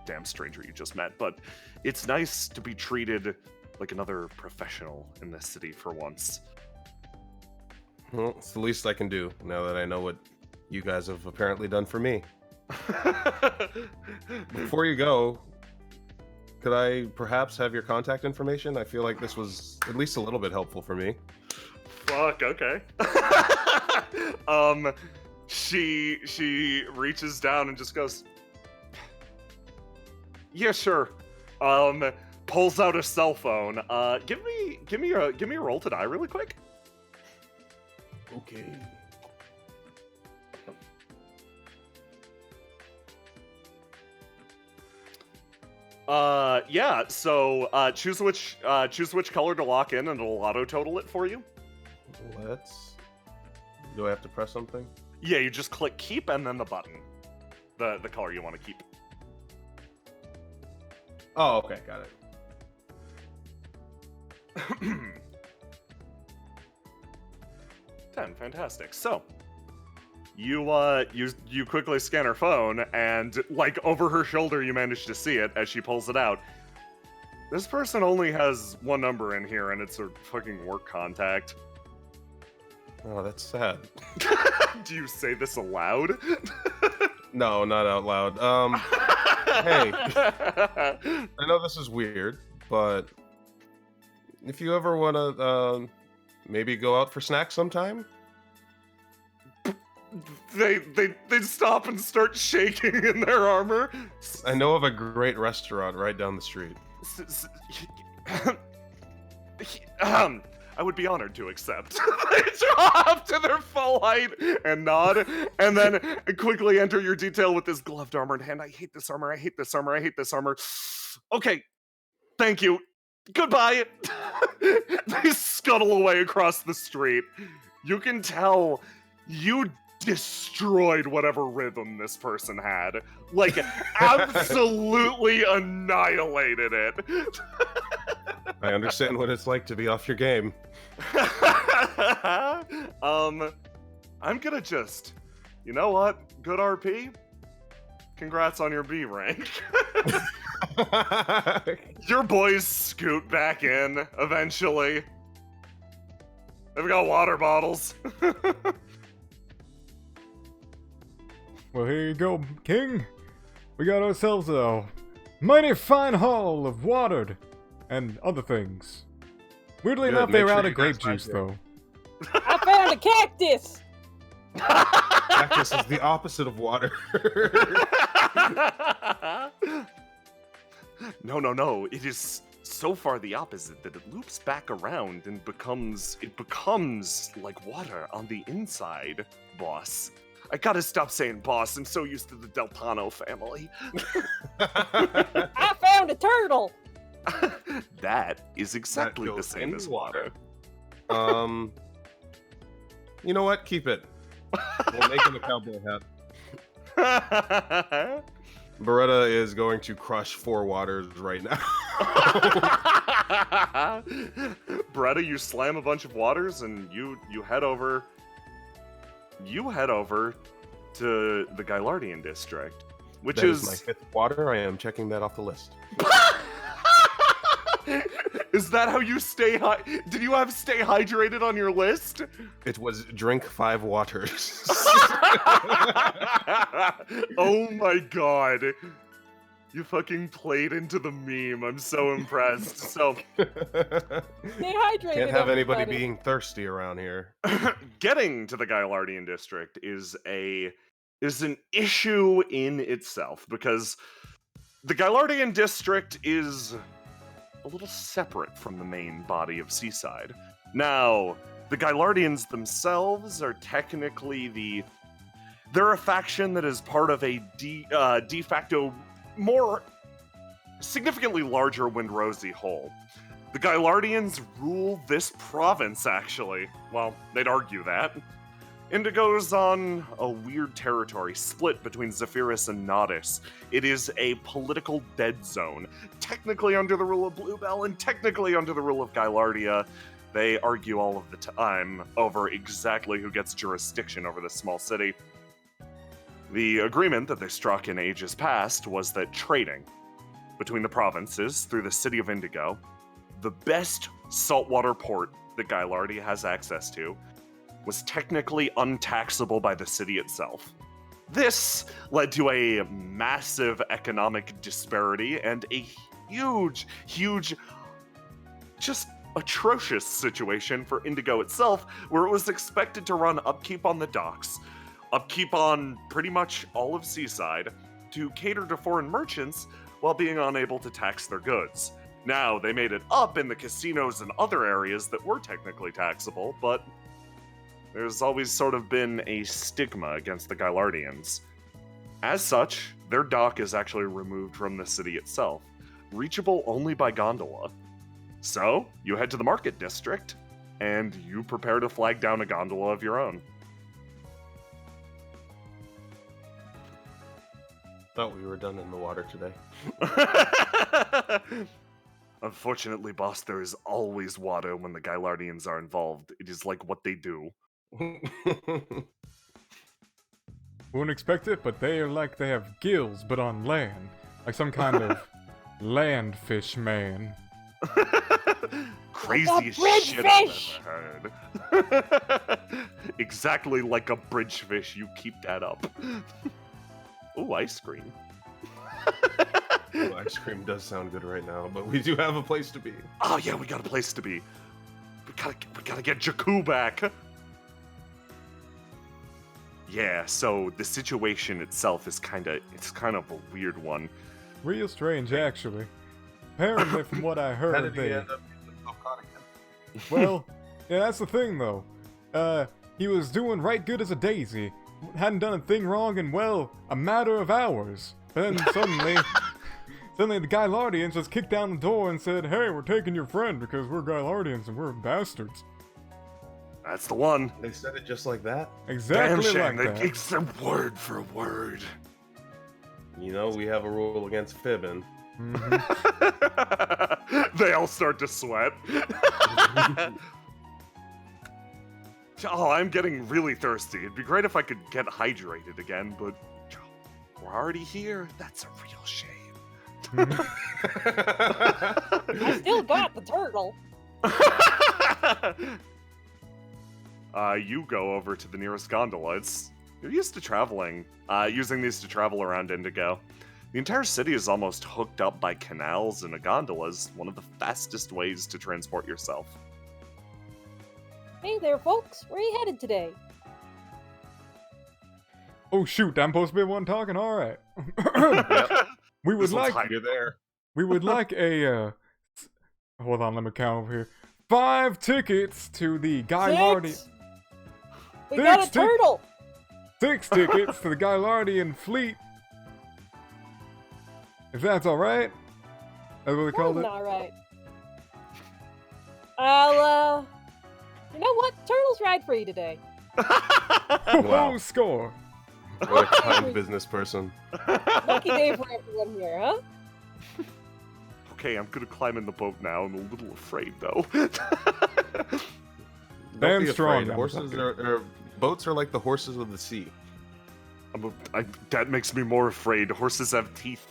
A: damn stranger you just met, but it's nice to be treated like another professional in this city for once.
B: Well, it's the least I can do now that I know what you guys have apparently done for me. Before you go, could I perhaps have your contact information? I feel like this was at least a little bit helpful for me.
A: Fuck, okay. She reaches down and just goes, yeah, sure. Pulls out a cell phone. Give me a roll to die really quick.
B: Okay.
A: Yeah. So, choose which color to lock in, and it'll auto total it for you.
B: Do I have to press something?
A: Yeah, you just click keep and then the button, the color you want to keep.
B: Oh, okay, got it.
A: 10, fantastic. So, you quickly scan her phone, and, like, over her shoulder you manage to see it as she pulls it out. This person only has one number in here, and it's her fucking work contact.
B: Oh, that's sad.
A: Do you say this aloud?
B: No, not out loud. Hey, I know this is weird, but if you ever want to, maybe go out for snacks sometime?
A: They stop and start shaking in their armor.
B: I know of a great restaurant right down the street.
A: I would be honored to accept. They draw up to their full height and nod, and then quickly enter your detail with this gloved armored hand. I hate this armor, I hate this armor, I hate this armor. Okay, thank you. Goodbye. They scuttle away across the street. You can tell you destroyed whatever rhythm this person had. Like, absolutely annihilated it.
B: I understand what it's like to be off your game.
A: I'm gonna just, you know what? Good RP. Congrats on your B rank. Your boys scoot back in eventually. They've got water bottles.
E: Well, here you go, King. We got ourselves a mighty fine haul of watered and other things. Weirdly enough, they were out of grape juice, though.
D: I found a cactus!
B: Cactus is the opposite of water.
A: No. It is so far the opposite that it loops back around and becomes like water on the inside, boss. I gotta stop saying boss. I'm so used to the Deltano family.
D: I found a turtle!
A: That is exactly the same as water.
B: You know what? Keep it. We'll make him a cowboy hat. Beretta is going to crush 4 waters right now.
A: Beretta, you slam a bunch of waters and you head over. You head over to the Gylardian district, which
B: that is my 5th water. I am checking that off the list.
A: Is that how you stay Did you have stay hydrated on your list?
B: It was drink 5 waters.
A: Oh my god. You fucking played into the meme. I'm so impressed. So
D: Stay hydrated.
B: Can't have anybody
D: everybody.
B: being thirsty around here.
A: Getting to the Gylardian district is an issue in itself, because the Gylardian district is a little separate from the main body of Seaside. Now, the Gylardians themselves are technically they're a faction that is part of a de facto more significantly larger Windrosy whole. The Gylardians rule this province, actually. Well, they'd argue that. Indigo's on a weird territory, split between Zephyrus and Nodus. It is a political dead zone, technically under the rule of Bluebell and technically under the rule of Gylardia. They argue all of the time over exactly who gets jurisdiction over this small city. The agreement that they struck in ages past was that trading between the provinces through the city of Indigo, the best saltwater port that Gylardia has access to, was technically untaxable by the city itself. This led to a massive economic disparity and a huge, just atrocious situation for Indigo itself, where it was expected to run upkeep on the docks, upkeep on pretty much all of Seaside, to cater to foreign merchants while being unable to tax their goods. Now, they made it up in the casinos and other areas that were technically taxable, but there's always sort of been a stigma against the Gylardians. As such, their dock is actually removed from the city itself, reachable only by gondola. So, you head to the market district, and you prepare to flag down a gondola of your own.
B: Thought we were done in the water today.
A: Unfortunately, boss, there is always water when the Gylardians are involved. It is like what they do.
E: Wouldn't expect it, but they are like they have gills, but on land. Like some kind of land fish man.
A: Craziest shit I've ever heard. Exactly like a bridge fish, you keep that up. Ooh, ice cream.
B: Ooh, ice cream does sound good right now, but we do have a place to be.
A: Oh yeah, we got a place to be. We gotta get Jakku back. Yeah, so the situation itself is kind of a weird one.
E: Real strange, actually. Apparently, from what I heard,
B: How did he end up getting so caught again?
E: Well, yeah, that's the thing, though. He was doing right good as a daisy. Hadn't done a thing wrong in, well, a matter of hours. Then suddenly the Gylardians just kicked down the door and said, "Hey, we're taking your friend because we're Gylardians and we're bastards."
A: That's the one.
B: They said it just like that?
E: Exactly
A: Damn,
E: like that.
A: It's a word for word.
B: You know, we have a rule against fibbing.
E: Mm-hmm.
A: They all start to sweat. Oh, I'm getting really thirsty. It'd be great if I could get hydrated again, but we're already here. That's a real shame.
D: I still got the turtle.
A: You go over to the nearest gondola. You're used to traveling, using these to travel around Indigo. The entire city is almost hooked up by canals, and a gondola is one of the fastest ways to transport yourself.
D: Hey there, folks. Where are you headed today?
E: Oh shoot, I'm supposed to be the one talking? Alright. We would like...
B: You're there.
E: We would like a, hold on, let me count over here. 5 tickets to the Gylardian...
D: 6! We got a turtle!
E: 6 tickets to the Gylardian fleet. If that's alright. That's what they called it?
D: Alright. You know what? Turtles ride free today.
E: Wow. Score.
B: What a kind business person.
D: Lucky day for everyone here, huh?
A: Okay, I'm gonna climb in the boat now. I'm a little afraid, though.
B: Don't be
E: strong.
B: afraid. Horses boats are like the horses of the sea.
A: That makes me more afraid. Horses have teeth.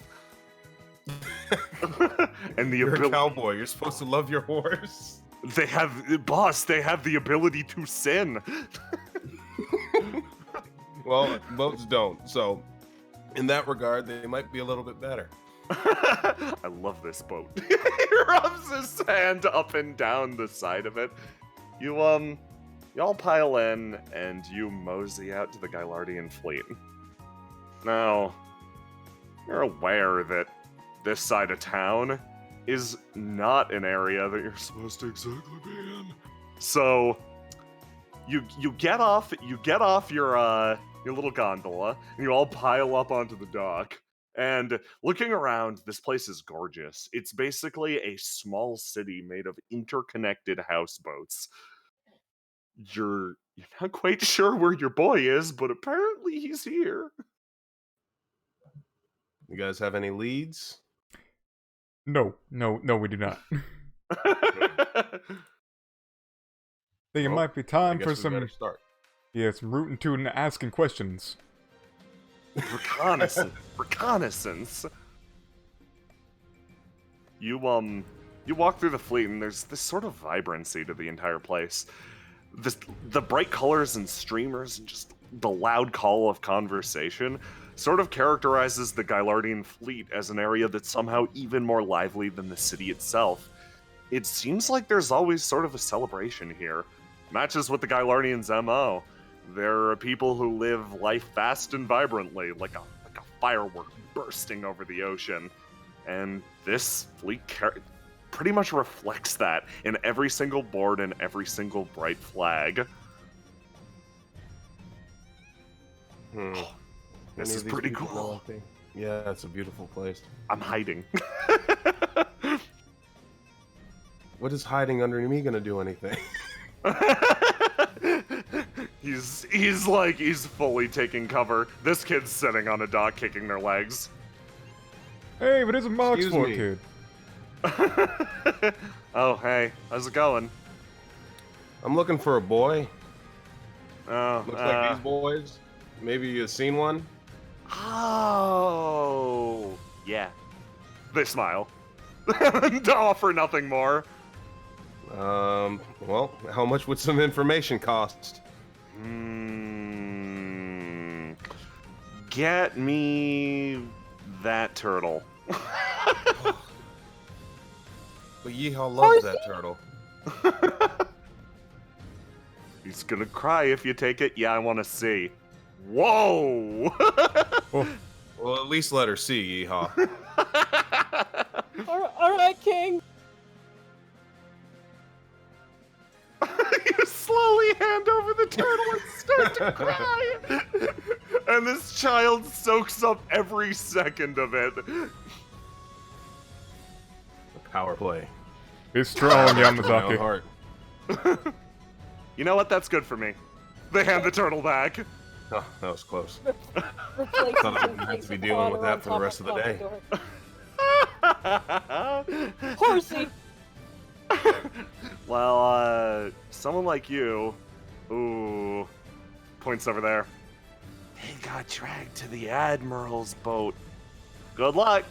A: And
B: You're a cowboy. You're supposed to love your horse.
A: They have the ability to sin.
B: Well, boats don't. So, in that regard, they might be a little bit better.
A: I love this boat. He rubs his hand up and down the side of it. Y'all pile in and you mosey out to the Gylardian fleet. Now, you're aware that this side of town is not an area that you're supposed to exactly be in. So, you get off your little gondola, and you all pile up onto the dock. And looking around, this place is gorgeous. It's basically a small city made of interconnected houseboats. You're not quite sure where your boy is, but apparently he's here.
B: You guys have any leads?
E: No, we do not. I think it might be time for some...
B: Start.
E: Yeah, some rooting to and asking questions.
A: Reconnaissance. You walk through the fleet, and there's this sort of vibrancy to the entire place. The bright colors and streamers, and just the loud call of conversation, sort of characterizes the Gylardian fleet as an area that's somehow even more lively than the city itself. It seems like there's always sort of a celebration here. Matches with the Gylardians' MO. There are people who live life fast and vibrantly, like a firework bursting over the ocean. And this fleet pretty much reflects that in every single board and every single bright flag. Oh, this is pretty cool.
B: Yeah, it's a beautiful place.
A: I'm hiding.
B: What is hiding under me gonna do anything?
A: He's fully taking cover. This kid's sitting on a dock kicking their legs.
E: Hey, but it's a Moxport
B: me.
E: kid.
A: Oh, hey, how's it going?
B: I'm looking for a boy.
A: Oh,
B: Looks like these boys. Maybe you've seen one?
A: Oh, yeah. They smile. To offer nothing more.
B: Well, how much would some information cost?
A: Get me that turtle.
B: But Yeehaw loves that turtle.
A: He's gonna cry if you take it. Yeah, I want to see. Whoa!
B: Well, at least let her see, Yeehaw.
D: All right, King.
A: You slowly hand over the turtle and start to cry. And this child soaks up every second of it.
B: Power play.
E: Be strong, Yamazaki.
B: Heart.
A: You know what? That's good for me. They hand the turtle back.
B: Oh, that was close.
D: Replace
B: Thought I would have to be dealing with that for the rest of the day.
D: Horsey.
A: Well, someone like you, ooh, points over there. They got dragged to the Admiral's boat. Good luck.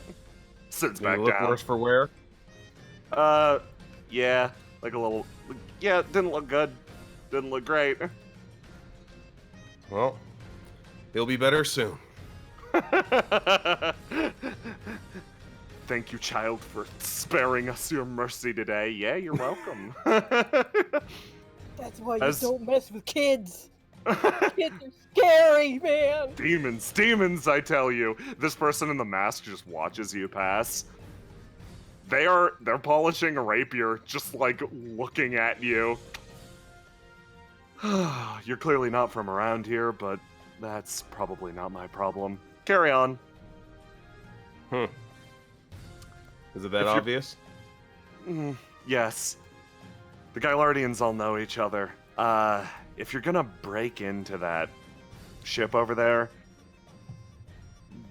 A: Sits back
B: look
A: down.
B: Worse for wear?
A: Yeah, like a little. Yeah, didn't look good. Didn't look great.
B: Well, he'll be better soon.
A: Thank you, child, for sparing us your mercy today. Yeah, you're welcome.
D: That's why you don't mess with kids. Kids are scary, man.
A: Demons, I tell you. This person in the mask just watches you pass. They're polishing a rapier, just like looking at you. You're clearly not from around here, but that's probably not my problem. Carry on.
B: Is it that obvious?
A: Yes. The Gylardians all know each other. If you're gonna break into that ship over there,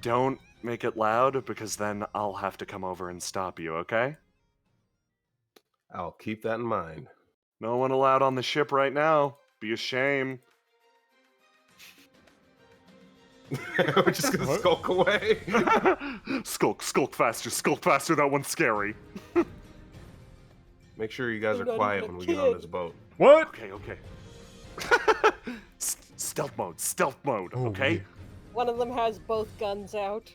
A: don't make it loud, because then I'll have to come over and stop you, okay?
B: I'll keep that in mind.
A: No one allowed on the ship right now. Be a shame.
B: We're just gonna skulk away.
A: Skulk faster, that one's scary.
B: Make sure you guys are quiet when we get on this boat.
E: What?
A: Okay. Stealth mode,
E: Oh,
A: okay?
E: yeah.
D: One of them has both guns out.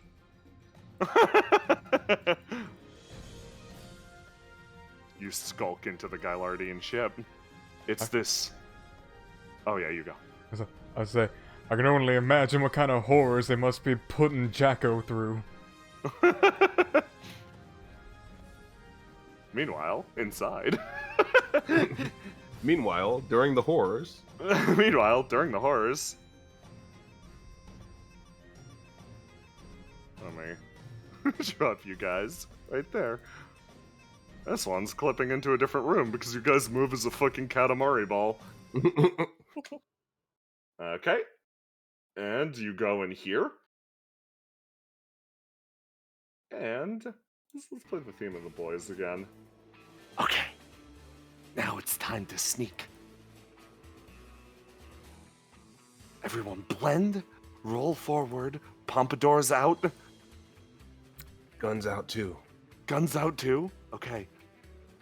A: You skulk into the Gylardian ship. It's this... Oh yeah, you go.
E: I say, I can only imagine what kind of horrors they must be putting Jacko through.
A: Meanwhile, inside.
B: Meanwhile, during the horrors.
A: Meanwhile, during the horrors. Let me drop you guys right there. This one's clipping into a different room because you guys move as a fucking Katamari ball. Okay. And you go in here. And let's play the theme of the boys again. Okay. Now it's time to sneak. Everyone blend, roll forward, pompadours out.
B: Guns out too.
A: Guns out too? Okay.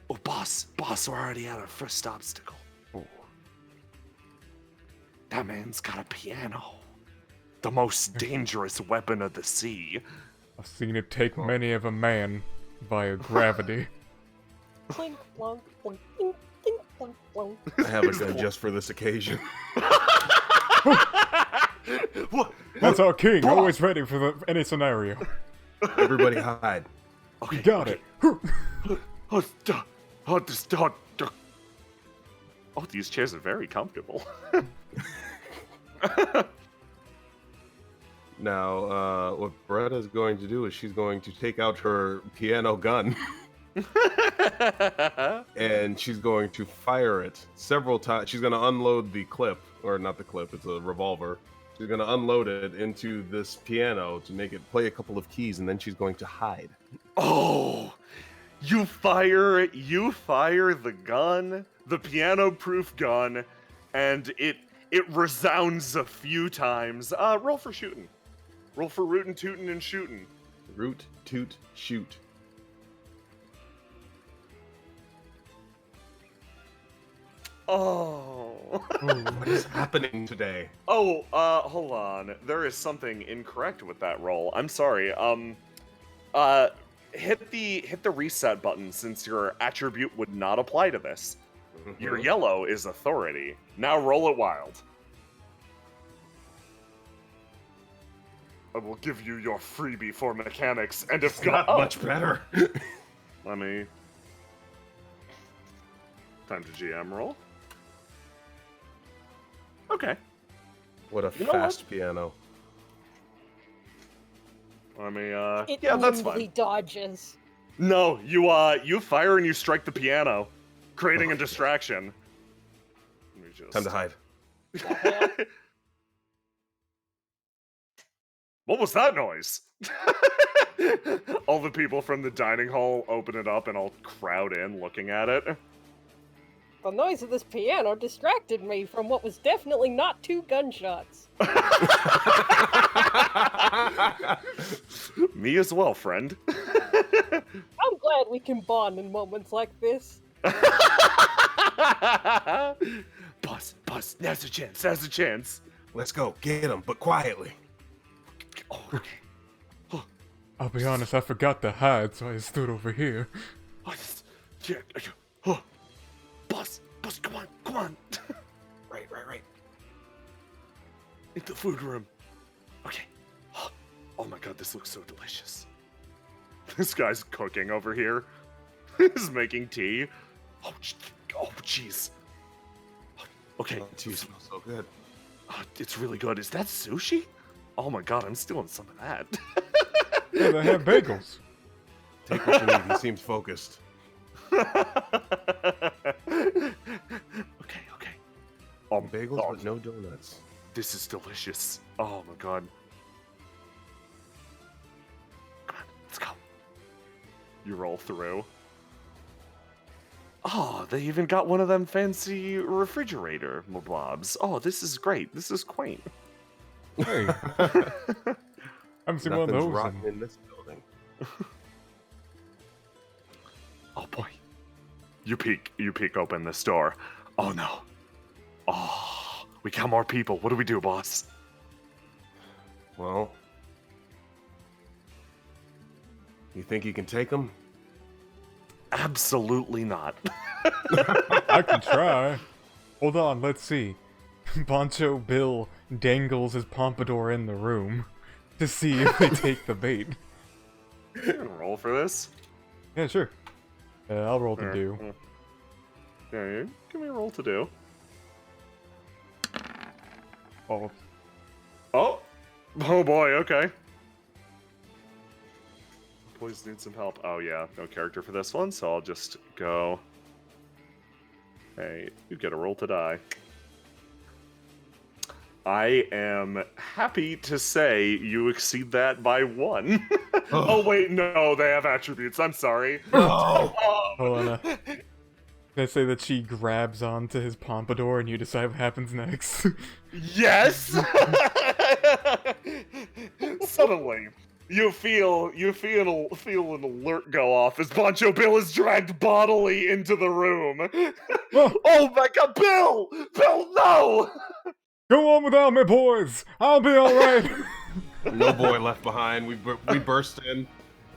A: Oh, boss, we're already at our first obstacle. Oh. That man's got a piano. The most dangerous weapon of the sea.
E: I've seen it take many of a man via gravity.
D: Clink, plunk, plunk, tink, tink, plunk, plunk.
B: I have a gun just for this occasion.
E: That's our king, always ready for any scenario.
B: Everybody hide.
A: Okay,
E: You got it.
A: Oh, these chairs are very comfortable.
B: Now, what Beretta's going to do is she's going to take out her piano gun. And she's going to fire it several times. She's going to unload the clip, or not the clip, it's a revolver. She's going to unload it into this piano to make it play a couple of keys, and then she's going to hide.
A: Oh, You fire the gun, the piano-proof gun, and it resounds a few times. Roll for shooting. Roll for rootin', tootin', and shootin'.
B: Root, toot, shoot.
A: Oh.
B: What is happening today?
A: Oh, hold on. There is something incorrect with that roll. I'm sorry. Hit the reset button since your attribute would not apply to this. Mm-hmm. Your yellow is authority. Now roll it wild. I will give you your freebie for mechanics, and if
B: not much better.
A: Let me. Time to GM roll. Okay.
B: What a fast piano.
A: Let me,
D: yeah,
A: that's fine.
D: Dodges.
A: No, you fire and you strike the piano, creating a distraction.
B: Time to hide.
A: What was that noise? All the people from the dining hall open it up and all crowd in looking at it.
D: The noise of this piano distracted me from what was definitely not 2 gunshots.
A: Me as well, friend.
D: I'm glad we can bond in moments like this.
A: Boss, now's a chance.
B: Let's go, get him, but quietly.
A: Oh, okay.
E: Oh. I'll be honest, I forgot to hide, so I stood over here.
A: Boss, come on. Right. In the food room. Okay. Oh my god, this looks so delicious. This guy's cooking over here. He's making tea. Oh, jeez. Okay.
B: Tea smells so good.
A: It's really good. Is that sushi? Oh my god, I'm stealing some of that.
E: Yeah, they have bagels.
B: Take what you need. He seems focused.
A: Okay.
B: Bagels but no donuts.
A: This is delicious. Oh my god. Come on, let's go. You roll through. Oh, they even got one of them fancy refrigerator blobs. Oh, this is great. This is quaint.
E: Hey. I'm seeing one of those
B: rotten in this building.
A: Oh boy. You peek open this door. Oh no. Oh, we got more people. What do we do, boss?
B: Well, you think you can take them?
A: Absolutely not.
E: I can try. Hold on, let's see. Poncho Bill dangles his pompadour in the room to see if they take the bait.
A: You gonna roll for this?
E: Yeah, sure. I'll roll to do.
A: Yeah, give me a roll to do. Oh boy, okay. Boys need some help. Oh yeah, no character for this one, so I'll just go. Hey, you get a roll to die. I am happy to say you exceed that by 1. Oh wait, no, they have attributes. I'm sorry.
B: Oh.
E: Hold on. They say that she grabs onto his pompadour and you decide what happens next.
A: Yes! Suddenly, you feel an alert go off as Poncho Bill is dragged bodily into the room. Oh my god, Bill! Bill, no!
E: Go on without me, boys! I'll be alright!
B: No boy left behind. We burst in.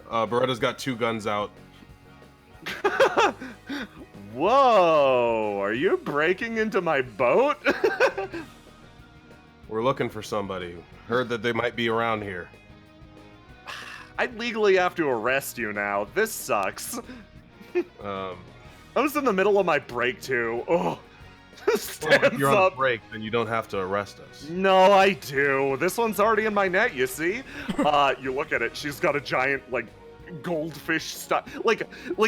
B: Beretta's got 2 guns out.
A: Whoa! Are you breaking into my boat?
B: We're looking for somebody. Heard that they might be around here.
A: I'd legally have to arrest you now. This sucks. I was in the middle of my break too. Oh,
B: well, if you're on break, then you don't have to arrest us.
A: No, I do. This one's already in my net. You see? You look at it. She's got a giant goldfish like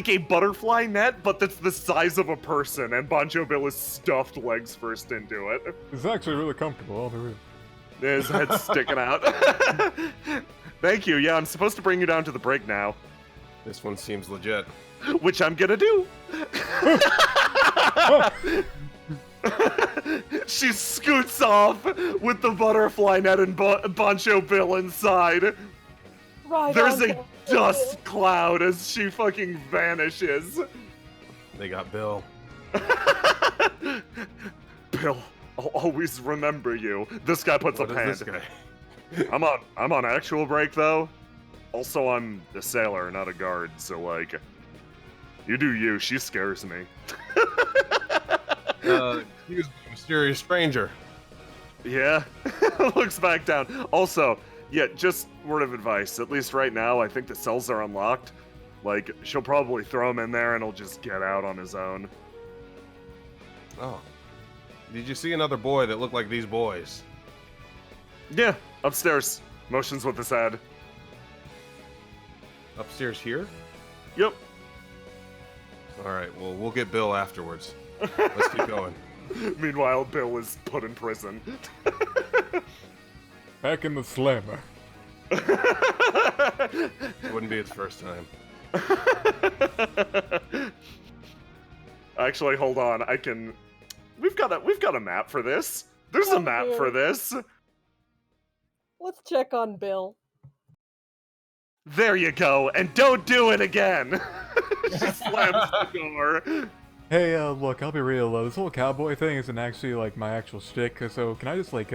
A: a butterfly net, but that's the size of a person, and Poncho Bill is stuffed legs first into it.
E: It's actually really comfortable, all there is.
A: His head's sticking out. Thank you. Yeah, I'm supposed to bring you down to the brig now.
B: This one seems legit.
A: which I'm gonna do. She scoots off with the butterfly net and Boncho Bill inside.
D: Right.
A: There's a dust cloud as she fucking vanishes.
B: They got Bill.
A: Bill, I'll always remember you. This guy puts
B: What
A: a
B: is
A: hand.
B: this guy?
A: I'm on actual break though. Also, I'm a sailor, not a guard, so like, you do you. She scares me.
B: He was a mysterious stranger.
A: Yeah. Looks back down. Also, yeah, just word of advice. At least right now, I think the cells are unlocked. Like, she'll probably throw him in there and he'll just get out on his own.
B: Oh. Did you see another boy that looked like these boys?
A: Yeah, upstairs. Motions with his head.
B: Upstairs here?
A: Yep.
B: Alright, well, we'll get Bill afterwards. Let's keep going.
A: Meanwhile, Bill is put in prison.
E: Back in the slammer.
B: It wouldn't be its first time.
A: Actually, hold on. We've got a map for this. There's a map for this.
D: Let's check on Bill.
A: There you go, and don't do it again. She slams the door.
E: Hey, look, I'll be real. This whole cowboy thing isn't actually like my actual shtick. So can I just like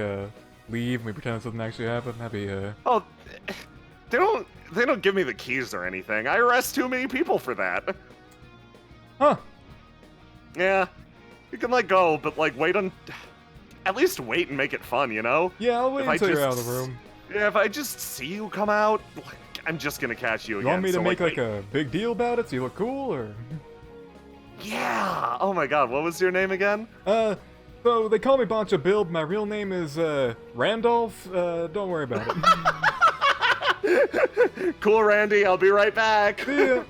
E: leave and we pretend something actually happened? That'd be
A: Oh, they don't give me the keys or anything. I arrest too many people for that.
E: Huh?
A: Yeah, you can let go, but like at least wait and make it fun, you know?
E: Yeah, I'll wait
A: If I
E: until you're out
A: just-
E: of the room.
A: Yeah, if I just see you come out, like, I'm just gonna catch you
E: You
A: again.
E: want me to
A: so,
E: make like
A: wait.
E: a big deal about it so you look cool, or?
A: Yeah! Oh my god, what was your name again?
E: So they call me Boncha Bill, but my real name is, Randolph. Don't worry about it.
A: Cool, Randy, I'll be right back.
E: Yeah.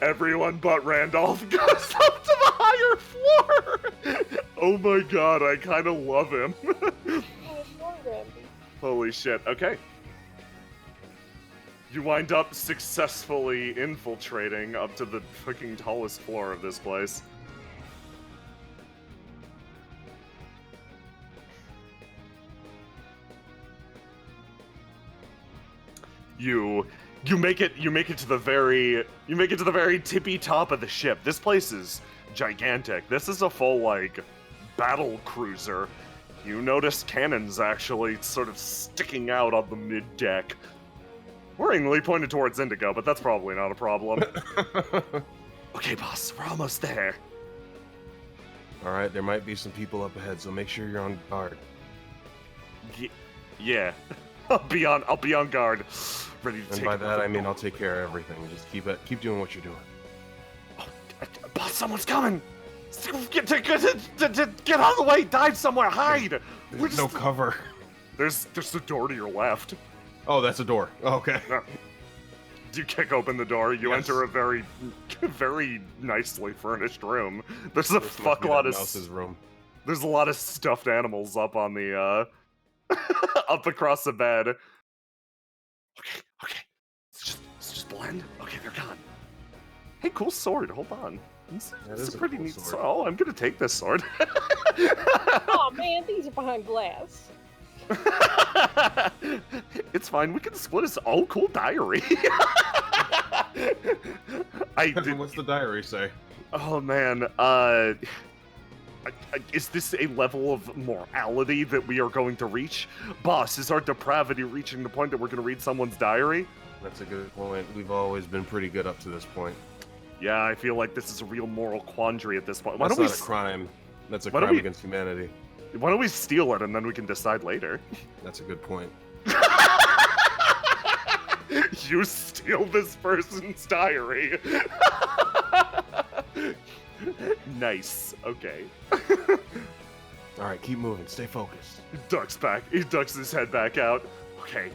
A: Everyone but Randolph goes up to the higher floor. Oh my god, I kind of love him. Holy shit, okay. You wind up successfully infiltrating up to the fucking tallest floor of this place. You make it to the very tippy top of the ship. This place is gigantic. This is a full like battle cruiser. You notice cannons actually sort of sticking out on the mid-deck. Worryingly pointed towards Indigo, but that's probably not a problem. Okay, boss, we're almost there.
B: Alright, there might be some people up ahead, so make sure you're on guard.
A: Yeah. I'll be on guard. Ready to
B: And
A: take
B: by that I mean I'll take care of everything. Just keep doing what you're doing.
A: Oh, boss, someone's coming! Get out of the way! Dive somewhere! Hide!
B: There's no cover.
A: There's the door to your left.
B: Oh, that's a door. Okay.
A: You kick open the door. You
B: Yes.
A: enter a very, very nicely furnished room. There's a
B: This must
A: fuck
B: be
A: lot
B: that
A: of
B: mouse's room.
A: There's a lot of stuffed animals up on the up across the bed. Okay. It's just blend. Okay, they're gone. Hey, cool sword. Hold on. This
B: That
A: is
B: is
A: a
B: a
A: pretty
B: cool
A: neat
B: sword.
A: sword. Oh, I'm gonna take this sword.
D: Oh man, these are behind glass.
A: It's fine. We can split this. Oh, cool diary.
B: What's the diary say?
A: Oh man. Is this a level of morality that we are going to reach? Boss, is our depravity reaching the point that we're going to read someone's diary?
B: That's a good point. We've always been pretty good up to this point.
A: Yeah, I feel like this is a real moral quandary at this point.
B: That's not a crime. That's a crime against humanity.
A: Why don't we steal it and then we can decide later?
B: That's a good point.
A: You steal this person's diary. Nice. Okay.
B: Alright, keep moving. Stay focused.
A: He ducks back. He ducks his head back out. Okay.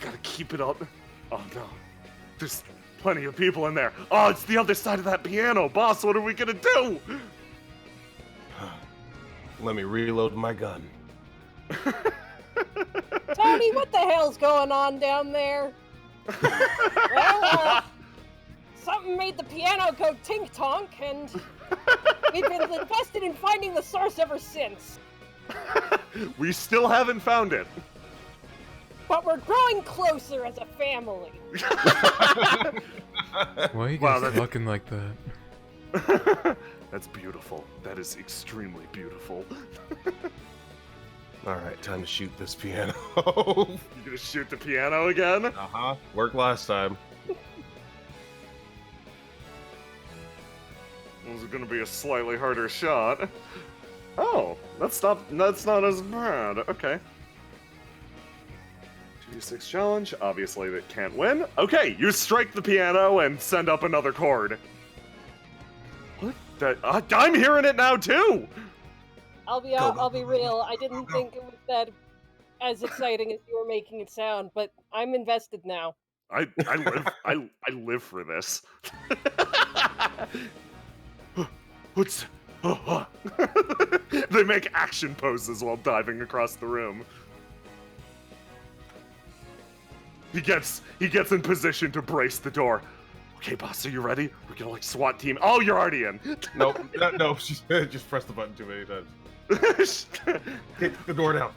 A: Gotta keep it up. Oh no. There's plenty of people in there. Oh, it's the other side of that piano. Boss, what are we gonna do?
B: Let me reload my gun.
D: Tony, what the hell's going on down there? Well, something made the piano go tink-tonk, and we've been invested in finding the source ever since.
A: We still haven't found it.
D: But we're growing closer as a family.
E: Why are you guys looking like that?
A: That's beautiful. That is extremely beautiful.
B: Alright, time to shoot this piano.
A: You gonna shoot the piano again?
B: Uh-huh. Worked last time.
A: This is gonna be a slightly harder shot. Oh, that's not as bad. Okay. 2d6 challenge. Obviously, that can't win. Okay, you strike the piano and send up another chord. What? I'm hearing it now too.
D: I'll be real. I didn't think it was that as exciting as you were making it sound, but I'm invested now.
A: I live for this. What's They make action poses while diving across the room. He gets in position to brace the door. Okay, boss, are you ready? We're gonna SWAT team. Oh, you're already in.
B: No, just press the button too many times. Kick the door down.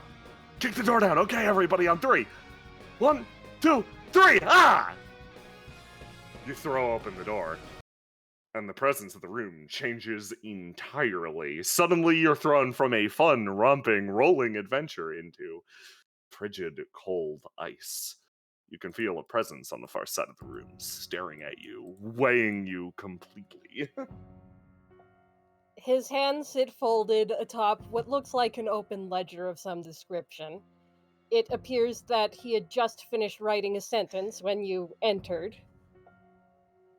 A: Kick the door down. Okay, everybody, on 3. 1, 2, 3. Ah! You throw open the door, and the presence of the room changes entirely. Suddenly, you're thrown from a fun, romping, rolling adventure into frigid, cold ice. You can feel a presence on the far side of the room, staring at you, weighing you completely.
D: His hands sit folded atop what looks like an open ledger of some description. It appears that he had just finished writing a sentence when you entered.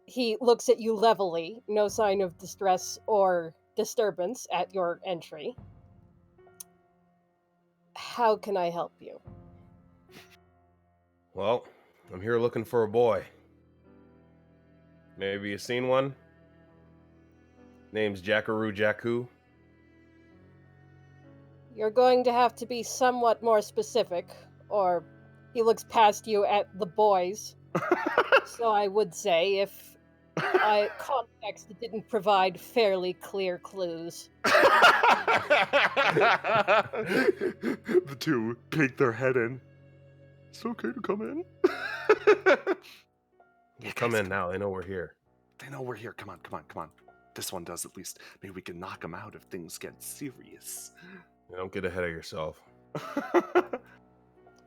D: He looks at you levelly, no sign of distress or disturbance at your entry. How can I help you?
B: Well, I'm here looking for a boy. Maybe you seen one? Name's Jackaroo Jakku.
D: You're going to have to be somewhat more specific, or he looks past you at the boys. So I would say if context didn't provide fairly clear clues.
A: The two peek their head in. It's okay to come in.
B: We'll come in now. They know we're here.
A: They know we're here. Come on. This one does at least. Maybe we can knock them out if things get serious.
B: Don't get ahead of yourself.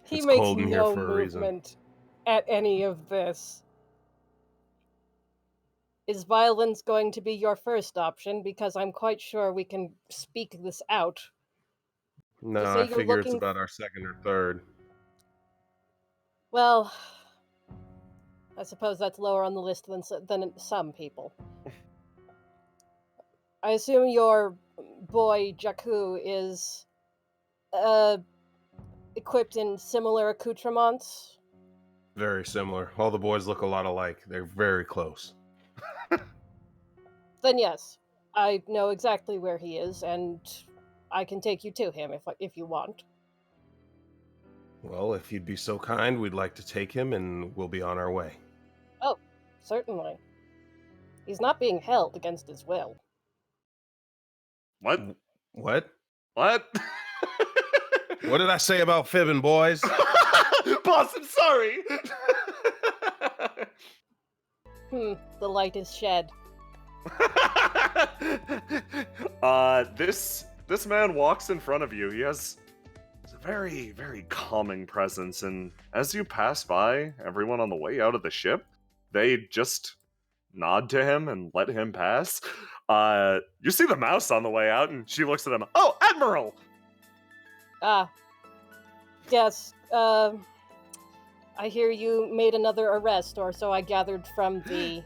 D: He makes no movement at any of this. Is violence going to be your first option? Because I'm quite sure we can speak this out.
B: No, I figure it's about our second or third.
D: Well, I suppose that's lower on the list than some people. I assume your boy Jakku is equipped in similar accoutrements?
B: Very similar. All the boys look a lot alike. They're very close.
D: Then yes, I know exactly where he is, and I can take you to him if you want.
B: Well, if you'd be so kind, we'd like to take him, and we'll be on our way.
D: Oh, certainly. He's not being held against his will.
A: What?
B: What?
A: What?
B: What did I say about fibbing, boys?
A: Boss, I'm sorry!
D: The light is shed.
A: This man walks in front of you. He has a very, very calming presence, and as you pass by everyone on the way out of the ship, they just nod to him and let him pass. You see the mouse on the way out, and she looks at him. Oh, Admiral!
D: Yes, I hear you made another arrest, or so I gathered from the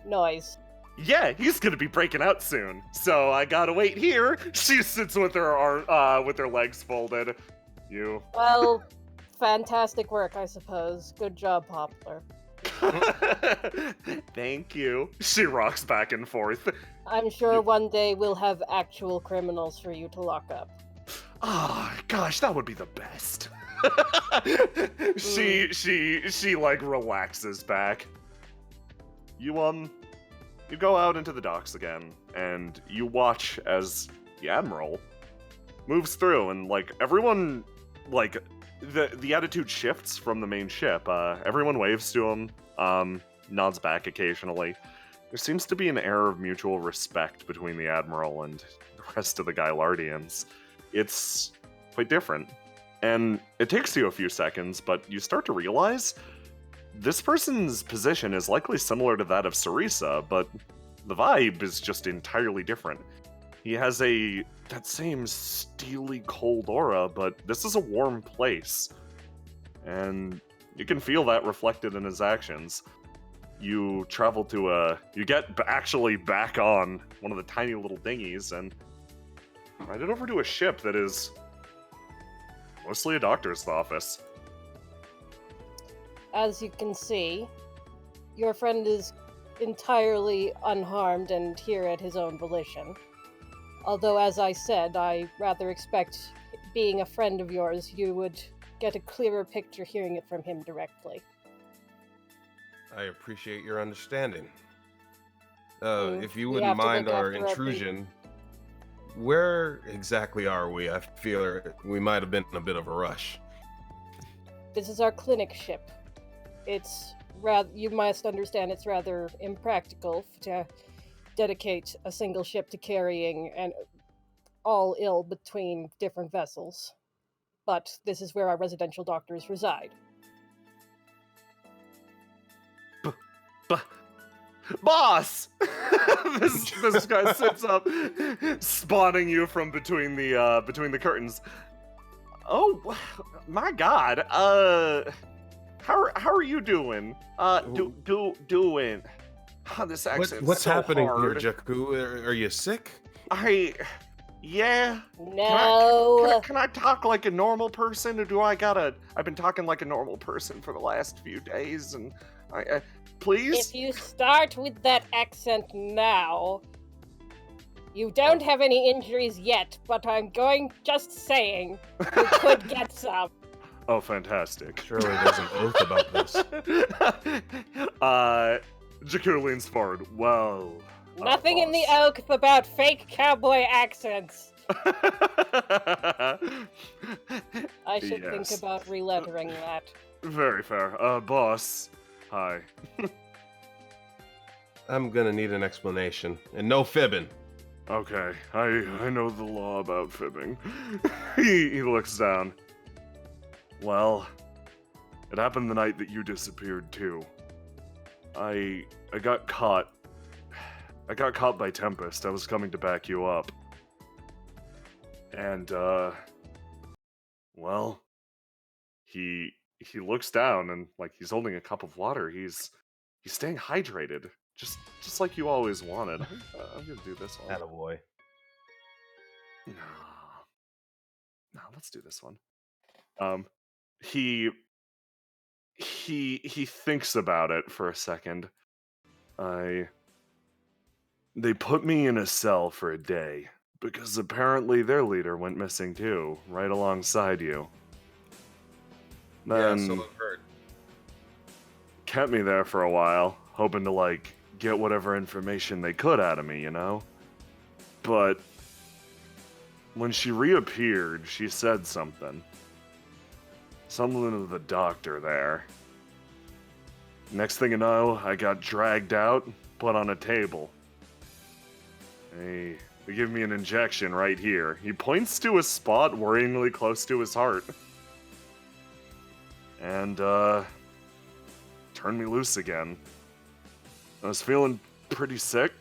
D: noise.
A: Yeah, he's gonna be breaking out soon, so I gotta wait here. She sits with her legs folded. You.
D: Well, fantastic work, I suppose. Good job, Poplar.
A: Thank you. She rocks back and forth.
D: I'm sure one day we'll have actual criminals for you to lock up.
A: Ah, gosh, that would be the best. she like relaxes back. You go out into the docks again, and you watch as the Admiral moves through, and like everyone, like the attitude shifts from the main ship. Everyone waves to him, nods back occasionally. There seems to be an air of mutual respect between the Admiral and the rest of the Gylardians. It's quite different. And it takes you a few seconds, but you start to realize this person's position is likely similar to that of Sarisa, but the vibe is just entirely different. He has that same steely cold aura, but this is a warm place. And you can feel that reflected in his actions. You travel to you get actually back on one of the tiny little dinghies and ride it over to a ship that is mostly a doctor's office.
D: As you can see, your friend is entirely unharmed and here at his own volition. Although, as I said, I rather expect, being a friend of yours, you would get a clearer picture hearing it from him directly.
B: I appreciate your understanding. If you wouldn't mind our intrusion, where exactly are we? I feel we might have been in a bit of a rush.
D: This is our clinic ship. You must understand it's rather impractical to dedicate a single ship to carrying all ill between different vessels. But this is where our residential doctors reside.
A: Boss! this guy sits up, spawning you from between the curtains. Oh my God! How are you doing? Doing? This accent's
B: what's
A: so
B: happening
A: hard.
B: here, Jakku? Are you sick?
A: Yeah.
D: No.
A: Can I talk like a normal person, or I've been talking like a normal person for the last few days, and please?
D: If you start with that accent now, you don't have any injuries yet, but I'm just saying, you could get some.
A: Oh, fantastic.
B: Surely there's an oath about this.
A: Jakku leans forward. Well,
D: nothing in the oath about fake cowboy accents. I should think about relettering that.
A: Very fair. Boss. Hi.
B: I'm gonna need an explanation, and no fibbing.
A: Okay, I know the law about fibbing. He looks down. Well, it happened the night that you disappeared too. I got caught. I got caught by Tempest. I was coming to back you up. And well, he looks down and like he's holding a cup of water. He's staying hydrated, just like you always wanted. I'm gonna do this one.
B: Attaboy.
A: No, let's do this one. He thinks about it for a second. They put me in a cell for a day because apparently their leader went missing too, right alongside you. Then
B: yeah, so I've heard.
A: Kept me there for a while, hoping to like get whatever information they could out of me, you know? But when she reappeared, she said something. Something to the doctor there. Next thing you know, I got dragged out, put on a table. They give me an injection right here. He points to a spot worryingly close to his heart. And, turned me loose again. I was feeling pretty sick.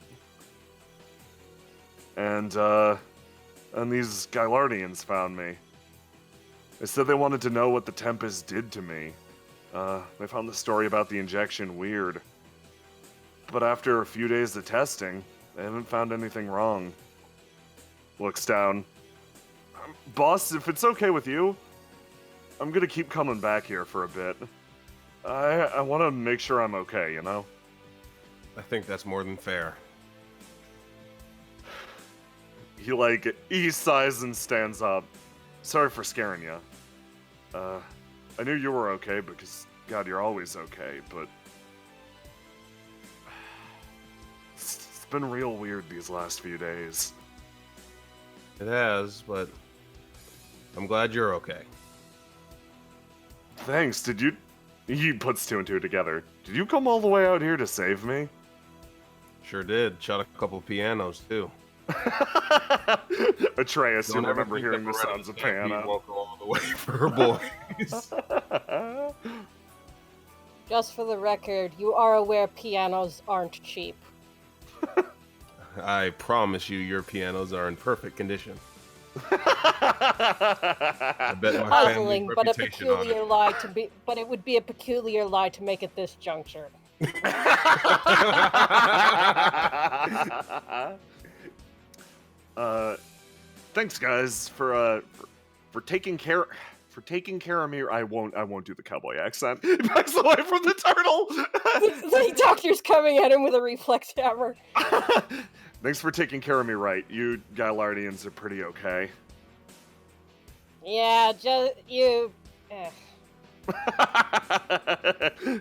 A: And these Gylardians found me. They said they wanted to know what the Tempest did to me. They found the story about the injection weird. But after a few days of testing, they haven't found anything wrong. Looks down. Boss, if it's okay with you, I'm gonna keep coming back here for a bit. I want to make sure I'm okay, you know?
B: I think that's more than fair.
A: He sighs and stands up. Sorry for scaring you. I knew you were okay because, God, you're always okay, but... It's been real weird these last few days.
B: It has, but I'm glad you're okay.
A: Thanks, did you... He puts two and two together. Did you come all the way out here to save me?
B: Sure did. Shot a couple pianos, too.
A: Atreus, you remember hearing the sounds of piano.
B: Won't go all the way for boys.
D: Just for the record, you are aware pianos aren't cheap.
B: I promise you your pianos are in perfect condition. I bet my
D: Puzzling, but a
B: reputation on
D: peculiar
B: it.
D: lie to be. But it would be a peculiar lie to make at this juncture.
A: Thanks, guys, for taking care of me. I won't do the cowboy accent. He backs away from the turtle.
D: The doctor's coming at him with a reflex hammer.
A: Thanks for taking care of me, right? You Gylardians are pretty okay.
D: Yeah, just you.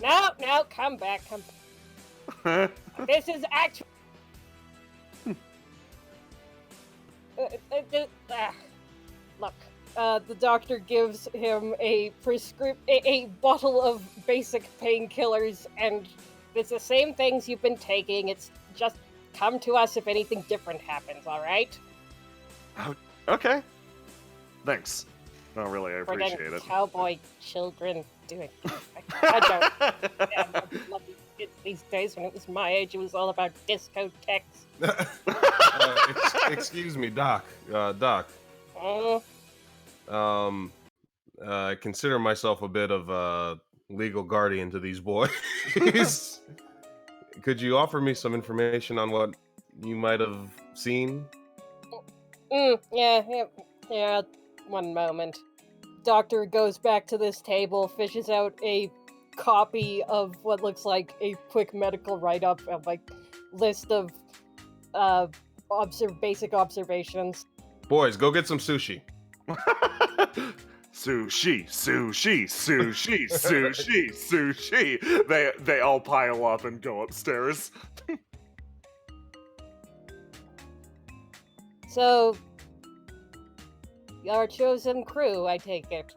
D: No, come back. This is actually. Look, the doctor gives him a bottle of basic painkillers, and it's the same things you've been taking. It's just come to us if anything different happens, all right?
A: Oh, okay. Thanks. No, really, I appreciate it.
D: Cowboy children doing. I don't. Yeah, I love these kids these days. When it was my age, it was all about discotheques.
B: Excuse me, Doc. Doc.
D: Mm.
B: I consider myself a bit of a legal guardian to these boys. Could you offer me some information on what you might have seen?
D: Yeah. One moment. Doctor goes back to this table, fishes out a copy of what looks like a quick medical write-up of list of basic observations.
B: Boys, go get some sushi.
A: Sushi. They all pile up and go upstairs.
D: So, your chosen crew, I take it.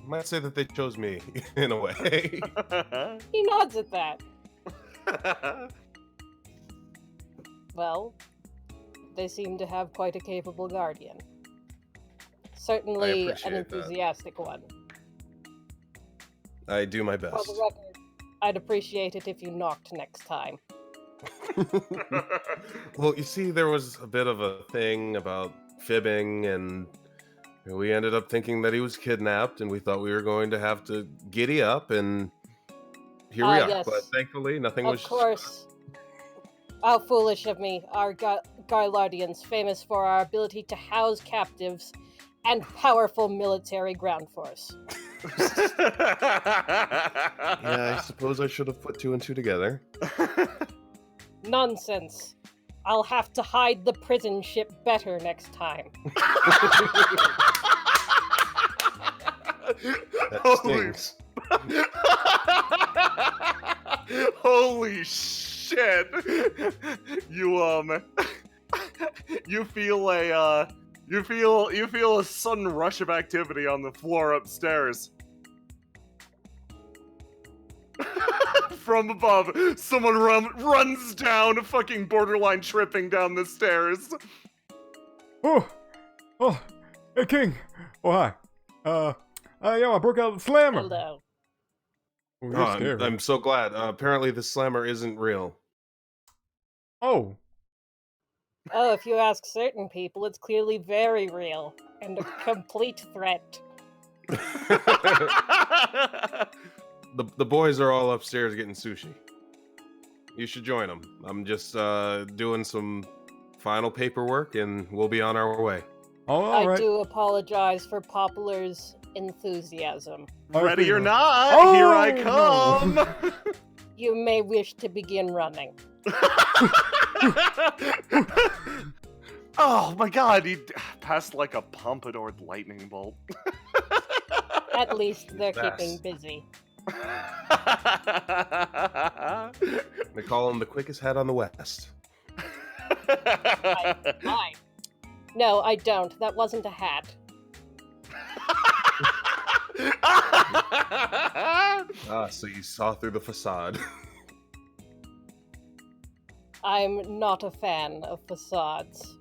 B: Might say that they chose me, in a way.
D: He nods at that. Well, they seem to have quite a capable guardian. Certainly an enthusiastic one.
B: I do my
D: For
B: best.
D: the record, I'd appreciate it if you knocked next time.
B: Well, you see, there was a bit of a thing about fibbing, and we ended up thinking that he was kidnapped, and we thought we were going to have to giddy up, and here we are.
D: Yes.
B: But thankfully, nothing was...
D: Of course. How foolish of me. Our Gylardians, famous for our ability to house captives and powerful military ground force.
B: Yeah, I suppose I should have put two and two together.
D: Nonsense. I'll have to hide the prison ship better next time.
B: That stings.
A: Holy shit! You feel a sudden rush of activity on the floor upstairs. From above, someone runs down, fucking borderline tripping down the stairs.
E: Oh, hey King. Oh hi. Yeah, I broke out the slammer.
D: Hello.
E: Oh, you're scary.
B: I'm so glad. Apparently, the slammer isn't real.
E: Oh.
D: Oh, if you ask certain people, it's clearly very real and a complete threat.
B: The boys are all upstairs getting sushi. You should join them. I'm just doing some final paperwork, and we'll be on our way.
E: Oh, all right.
D: I do apologize for Poplar's enthusiasm.
A: Ready or not,
E: Oh,
A: here I come!
E: no.
D: You may wish to begin running.
A: Oh my god, he passed like a pompadour lightning bolt.
D: At least they're keeping busy.
B: They call him the quickest head on the West.
D: No, I don't. That wasn't a hat.
B: So you saw through the facade.
D: I'm not a fan of facades.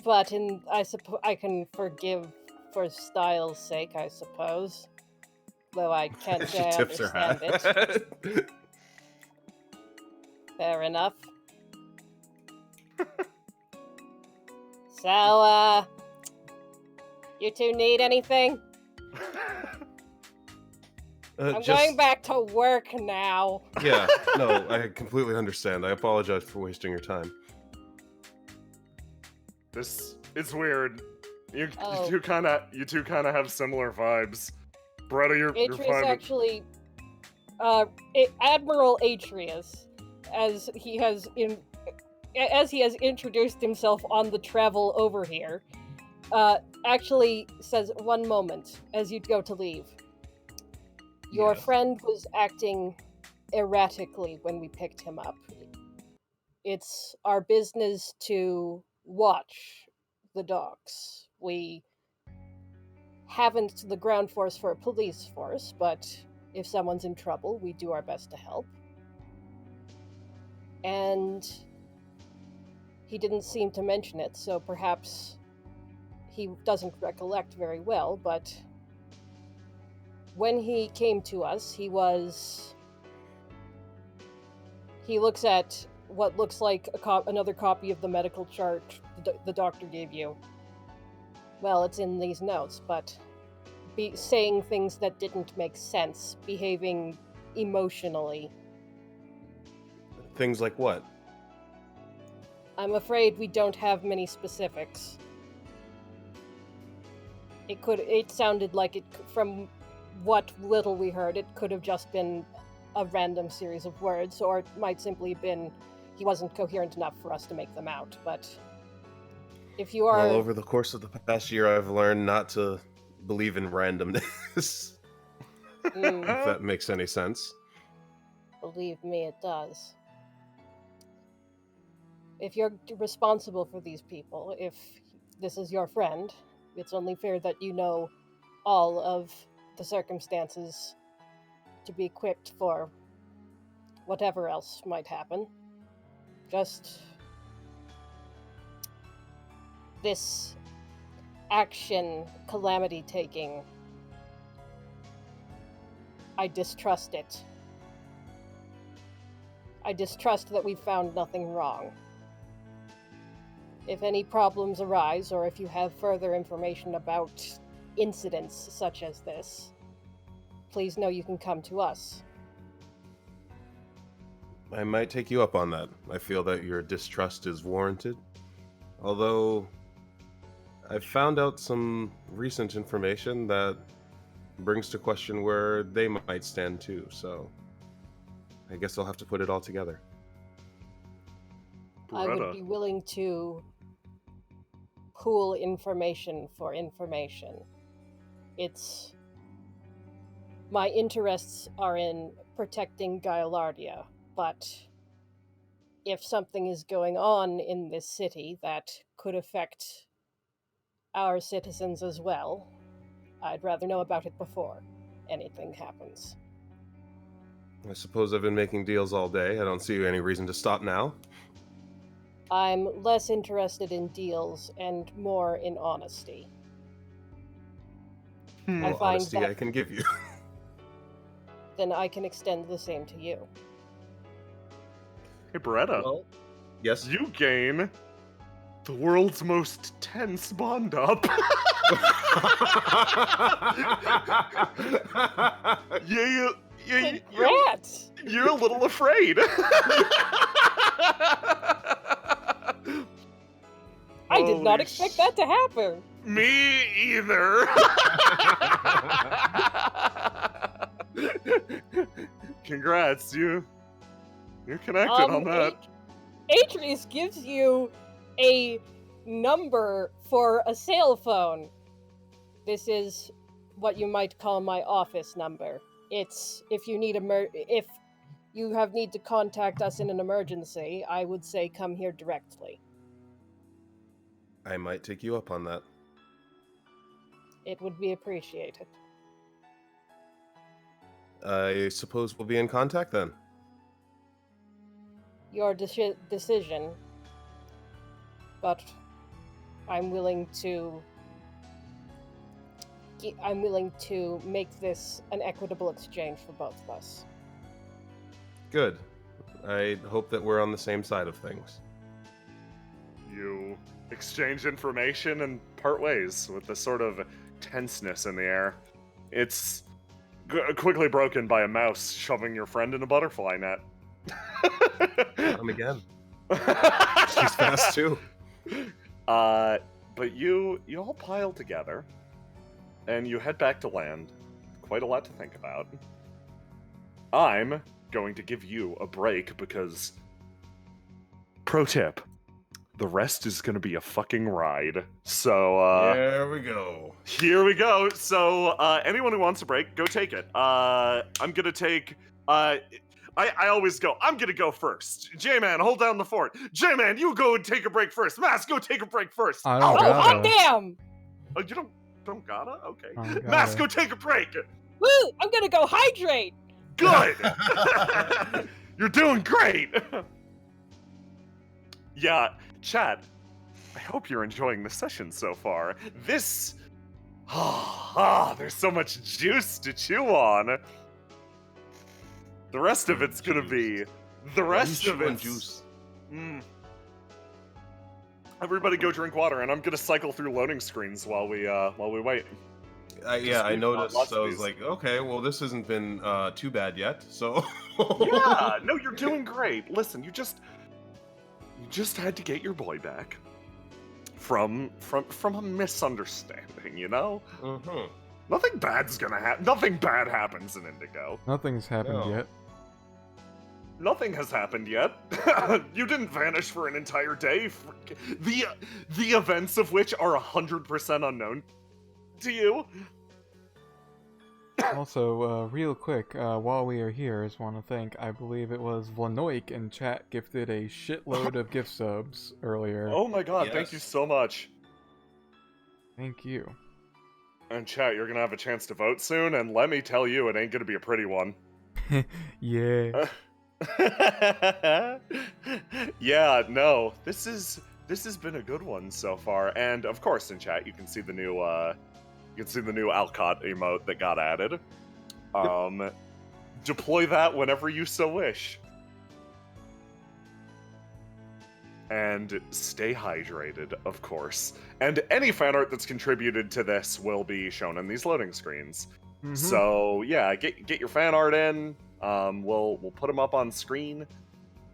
D: But I can forgive for style's sake, I suppose. Though I can't say I understand it. Fair enough. So, you two need anything? I'm going back to work now.
B: Yeah, no, I completely understand. I apologize for wasting your time.
A: It's weird. You two kind of have similar vibes. Beretta, you're fine.
D: Actually, Admiral Atreus, as he has introduced himself on the travel over here, actually says, "One moment," as you'd go to leave. Your friend was acting erratically when we picked him up. It's our business to watch the dogs. We haven't the ground force for a police force, but if someone's in trouble, we do our best to help. And he didn't seem to mention it, so perhaps he doesn't recollect very well, but when he came to us, he looks at what looks like another copy of the medical chart the doctor gave you. Well, it's in these notes, but saying things that didn't make sense, behaving emotionally.
B: Things like what?
D: I'm afraid we don't have many specifics. It sounded like from what little we heard, it could have just been a random series of words, or it might simply have been he wasn't coherent enough for us to make them out. But if you are...
B: Well, over the course of the past year, I've learned not to believe in randomness. If that makes any sense.
D: Believe me, it does. If you're responsible for these people, if this is your friend, it's only fair that you know all of the circumstances to be equipped for whatever else might happen. Just this action, calamity taking, I distrust it. I distrust that we've found nothing wrong. If any problems arise, or if you have further information about incidents such as this, please know you can come to us.
B: I might take you up on that. I feel that your distrust is warranted. Although, I've found out some recent information that brings to question where they might stand too, so I guess I'll have to put it all together.
D: I would be willing to pool information for information. My interests are in protecting Gaillardia, but if something is going on in this city that could affect our citizens as well, I'd rather know about it before anything happens.
B: I suppose I've been making deals all day. I don't see any reason to stop now.
D: I'm less interested in deals and more in honesty.
B: I find honesty I can give you.
D: Then I can extend the same to you.
A: Hey, Beretta.
B: Well, yes?
A: You gain the world's most tense bond up.
D: Congrats!
A: You're a little afraid.
D: I did not expect that to happen.
A: Me either. Congrats, you're connected on that.
D: Atreus gives you a number for a cell phone. This is what you might call my office number. It's if you need if you need to contact us in an emergency, I would say come here directly.
B: I might take you up on that.
D: It would be appreciated.
B: I suppose we'll be in contact then.
D: Your decision, but I'm willing to make this an equitable exchange for both of us.
B: Good. I hope that we're on the same side of things.
A: You exchange information and part ways with this sort of tenseness in the air. It's quickly broken by a mouse shoving your friend in a butterfly net.
B: Come again. She's fast too.
A: But you all pile together, and you head back to land. Quite a lot to think about. I'm going to give you a break because, pro tip, the rest is going to be a fucking ride. So,
B: there we go.
A: Here we go. So, anyone who wants a break, go take it. I'm going to take, I always go. I'm gonna go first. J-Man, hold down the fort. J-Man, you go and take a break first. Mask, go take a break first.
E: I don't gotta.
D: Hot damn!
A: Oh, you don't gotta? Okay.
E: Gotta.
A: Mask, go take a break.
D: Woo! I'm gonna go hydrate.
A: Good. You're doing great. Yeah, chat. I hope you're enjoying the session so far. This, there's so much juice to chew on. The rest of it's gonna be. The rest of it's
B: juice.
A: Everybody go drink water, and I'm gonna cycle through loading screens while we wait.
B: Yeah, I noticed. So I was like, okay, well, this hasn't been too bad yet. So.
A: Yeah, no, you're doing great. Listen, you just had to get your boy back from a misunderstanding, you know.
B: Mm-hmm.
A: Nothing bad's gonna happen. Nothing bad happens in Indigo.
E: Nothing's happened yet.
A: Nothing has happened yet. You didn't vanish for an entire day. The events of which are 100% unknown to you.
E: Also, real quick, while we are here, I just want to thank, I believe it was Vlanoik in chat gifted a shitload of gift subs earlier.
A: Oh my god,
B: Yes.
A: Thank you so much.
E: Thank you.
A: And chat, you're gonna have a chance to vote soon, and let me tell you, it ain't gonna be a pretty one.
E: Yeah.
A: Yeah, no, this has been a good one so far, and of course in chat you can see the new Alcott emote that got added. Deploy that whenever you so wish. And stay hydrated, of course. And any fan art that's contributed to this will be shown in these loading screens.
E: Mm-hmm.
A: So yeah, get your fan art in. We'll put them up on screen.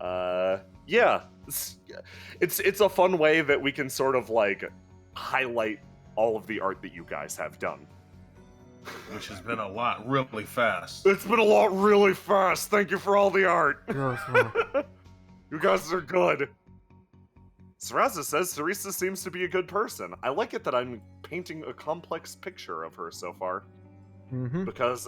A: Yeah, it's a fun way that we can sort of like highlight all of the art that you guys have done.
B: Which has been a lot really fast.
A: It's been a lot really fast. Thank you for all the art. You guys are good. Saraza says Teresa seems to be a good person. I like it that I'm painting a complex picture of her so far.
E: Mm-hmm.
A: Because,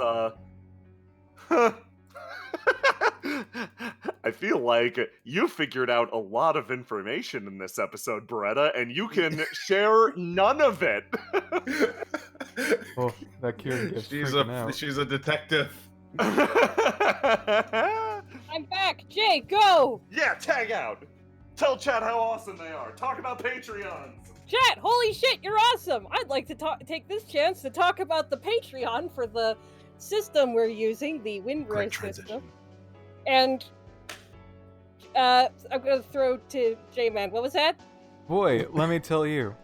A: I feel like you figured out a lot of information in this episode, Beretta, and you can share none of it.
E: Well, that Kieran gets
B: She's
E: freaking out.
B: a detective.
D: I'm back. Jay, go.
A: Yeah, tag out. Tell chat how awesome they are. Talk about Patreons.
D: Chat, holy shit, you're awesome. I'd like to take this chance to talk about the Patreon for the system we're using, the Windrose system. And I'm gonna throw to J-Man. What was that?
E: Boy, let me tell you.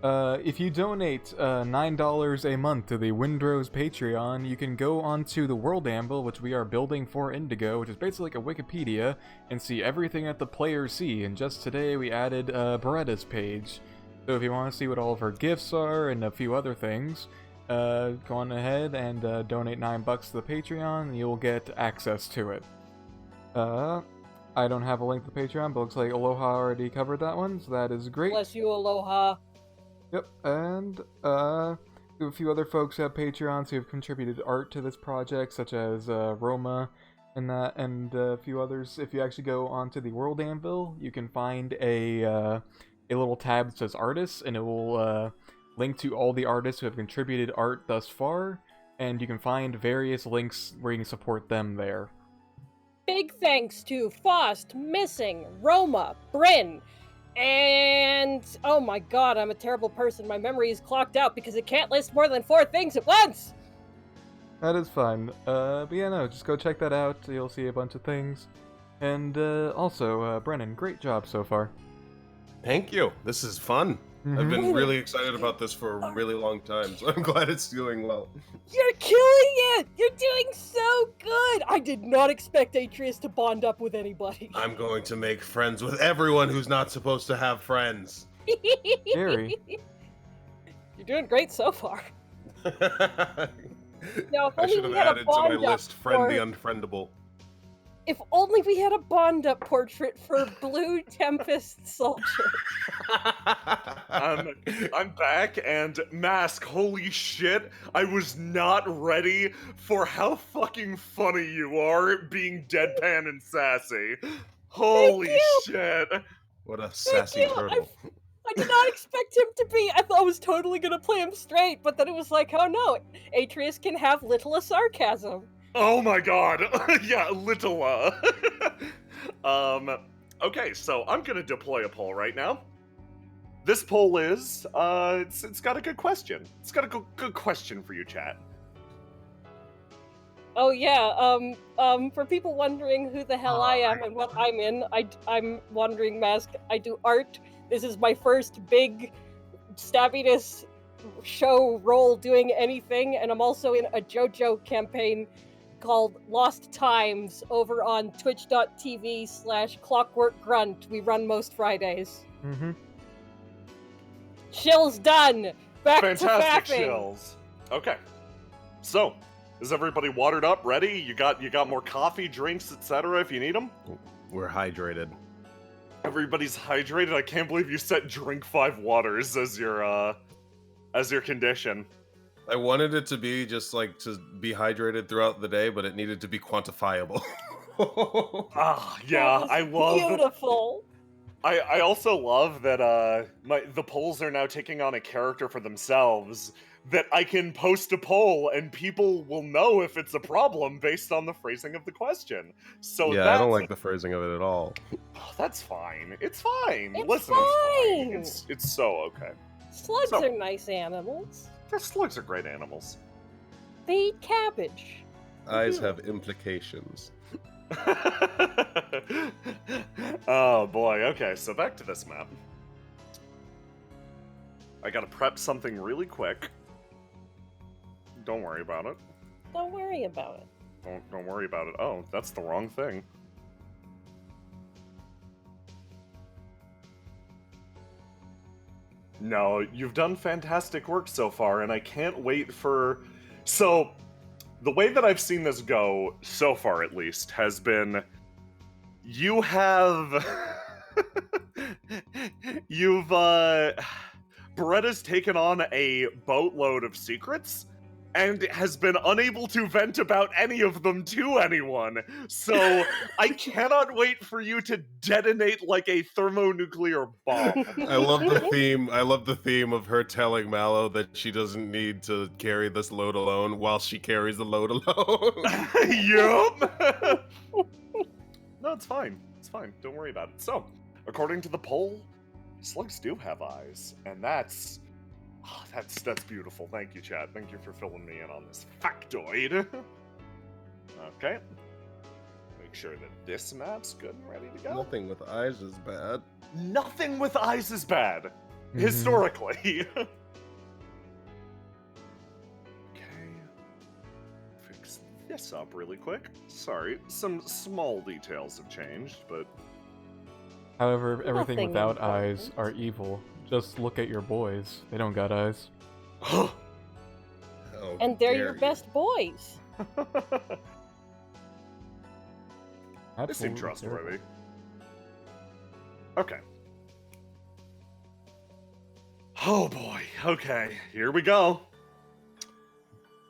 E: If you donate $9 a month to the Windrose Patreon, you can go onto the World Amble, which we are building for Indigo, which is basically like a Wikipedia, and see everything that the players see. And just today we added Beretta's page. So if you want to see what all of her gifts are and a few other things, go on ahead and donate $9 to the Patreon, and you'll get access to it. I don't have a link to Patreon, but looks like Aloha already covered that one, so that is great.
D: Bless you, Aloha.
E: Yep, and a few other folks who have Patreons who have contributed art to this project, such as Roma and that, and a few others. If you actually go onto the World Anvil, you can find a little tab that says Artists, and it will link to all the artists who have contributed art thus far, and you can find various links where you can support them there.
D: Big thanks to Faust, Missing, Roma, Bryn, and oh my god, I'm a terrible person. My memory is clocked out because it can't list more than 4 things at once!
E: That is fine. But yeah, no, just go check that out. You'll see a bunch of things. And also, Brennan, great job so far.
B: Thank you. This is fun. I've been really excited about this for a really long time, so I'm glad it's doing well.
D: You're killing it! You're doing so good! I did not expect Atreus to bond up with anybody.
B: I'm going to make friends with everyone who's not supposed to have friends.
E: Gary.
D: You're doing great so far. Now,
B: I should have added to my list, Friend the Unfriendable.
D: If only we had a bond-up portrait for Blue Tempest Soldier.
A: I'm back, and Mask, holy shit, I was not ready for how fucking funny you are being deadpan and sassy. Holy shit.
B: What a sassy turtle.
D: I did not expect him to be. I thought I was totally gonna play him straight, but then it was like, oh no, Atreus can have little a sarcasm.
A: Oh my god. Yeah, little. Okay, so I'm gonna deploy a poll right now. This poll is, it's got a good question. It's got a good question for you, chat.
D: Oh yeah, for people wondering who the hell I am and what I'm in, I'm Wandering Mask. I do art. This is my first big stabbiness show role doing anything, and I'm also in a JoJo campaign called Lost Times over on twitch.tv/clockworkgrunt. We run most Fridays. Shill's done! Back
A: Fantastic
D: to fapping.
A: shills. Okay. So, is everybody watered up, ready? You got more coffee, drinks, etc. if you need them?
B: We're hydrated.
A: Everybody's hydrated. I can't believe you set drink 5 waters as your condition.
B: I wanted it to be just like to be hydrated throughout the day, but it needed to be quantifiable.
A: Yeah, I love
D: beautiful.
A: I also love that the polls are now taking on a character for themselves, that I can post a poll and people will know if it's a problem based on the phrasing of the question. So
B: yeah, I don't like the phrasing of it at all.
A: Oh, that's fine. It's fine.
D: It's fine.
A: It's so okay.
D: Slugs are nice animals.
A: The slugs are great animals.
D: They eat cabbage.
B: Eyes have implications.
A: Oh boy, okay, so back to this map. I gotta prep something really quick. Don't worry about it.
D: Don't worry about it.
A: Don't worry about it. Oh, that's the wrong thing. No, you've done fantastic work so far, and I can't wait for... So, the way that I've seen this go, so far at least, has been... You have... Beretta's taken on a boatload of secrets, and has been unable to vent about any of them to anyone. So I cannot wait for you to detonate like a thermonuclear bomb.
B: I love the theme. I love the theme of her telling Mallow that she doesn't need to carry this load alone while she carries the load alone.
A: Yup. No, it's fine. It's fine. Don't worry about it. So, according to the poll, slugs do have eyes, and that's beautiful. Thank you, chat. Thank you for filling me in on this factoid. Okay. Make sure that this map's good and ready to go.
B: Nothing with eyes is bad.
A: Nothing with eyes is bad. Historically. Okay. Fix this up really quick. Sorry, some small details have changed, but...
E: However, everything
D: Nothing
E: without
D: important.
E: eyes are evil. Just look at your boys. They don't got eyes.
B: How
D: And they're
B: dare
D: your
B: you.
D: best boys.
A: They seem trustworthy. Okay. Oh boy. Okay, here we go.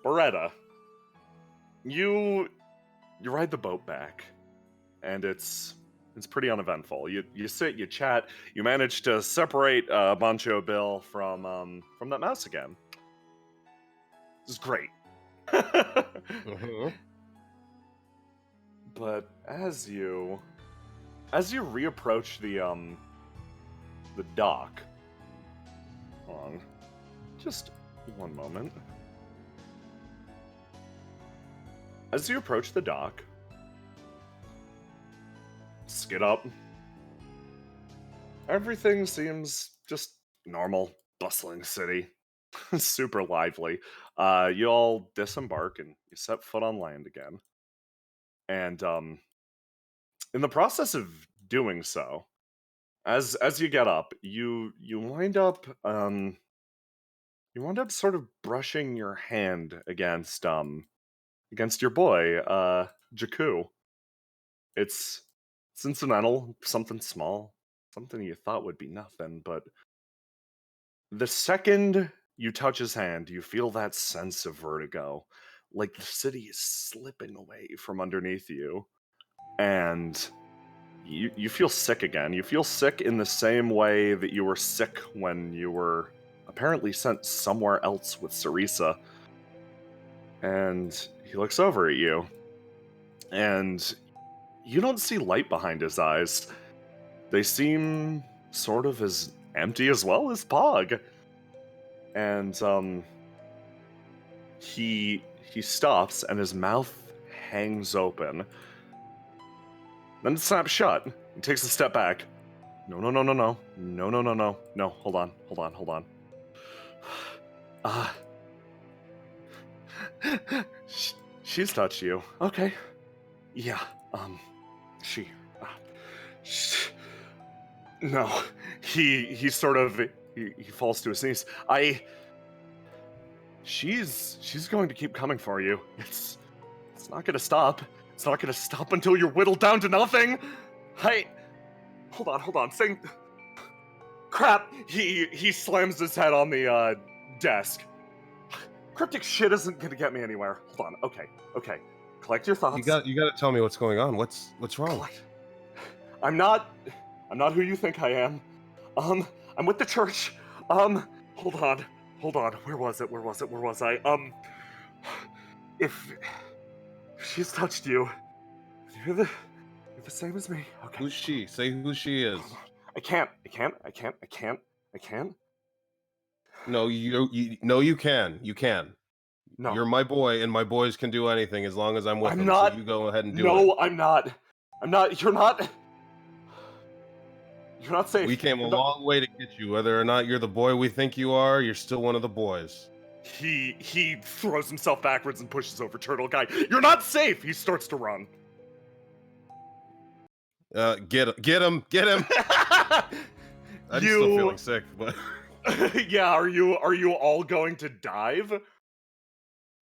A: Beretta, you ride the boat back, and it's pretty uneventful. You sit, you chat, you manage to separate Bancho Bill from that mouse again. This is great. But as you reapproach the dock, hold on, just one moment. As you approach the dock, skid up. Everything seems just normal, bustling city. Super lively. You all disembark and you set foot on land again. And in the process of doing so, as you get up, you wind up sort of brushing your hand against your boy, Jakku. It's incidental, something small, something you thought would be nothing, but the second you touch his hand, you feel that sense of vertigo, like the city is slipping away from underneath you, and you feel sick again. You feel sick in the same way that you were sick when you were apparently sent somewhere else with Sarisa. And he looks over at you, and you don't see light behind his eyes. They seem sort of as empty as well as Pog. And he stops, and his mouth hangs open. Then it snaps shut. He takes a step back. No, hold on. She's touched you. Okay. Yeah, no. He sort of, he falls to his knees. She's going to keep coming for you. It's not gonna stop. It's not gonna stop until you're whittled down to nothing. Hold on. Crap. He slams his head on the desk. Cryptic shit isn't gonna get me anywhere. Hold on. Okay. Collect your thoughts.
B: You got to tell me what's going on. What's wrong?
A: I'm not who you think I am. I'm with the church. Hold on. Where was I? If she's touched you, you're the same as me. Okay.
B: Who's she? Say who she is.
A: I can't.
B: No, you can. You can.
A: No.
B: You're my boy, and my boys can do anything as long as I'm with them.
A: Not.
B: So you go ahead and do it.
A: No, I'm not. You're not. You're not safe.
B: We came a long way to get you. Whether or not you're the boy we think you are, you're still one of the boys.
A: He throws himself backwards and pushes over Turtle Guy. You're not safe. He starts to run.
B: Get him. I'm still feeling sick, but
A: yeah. Are you all going to dive?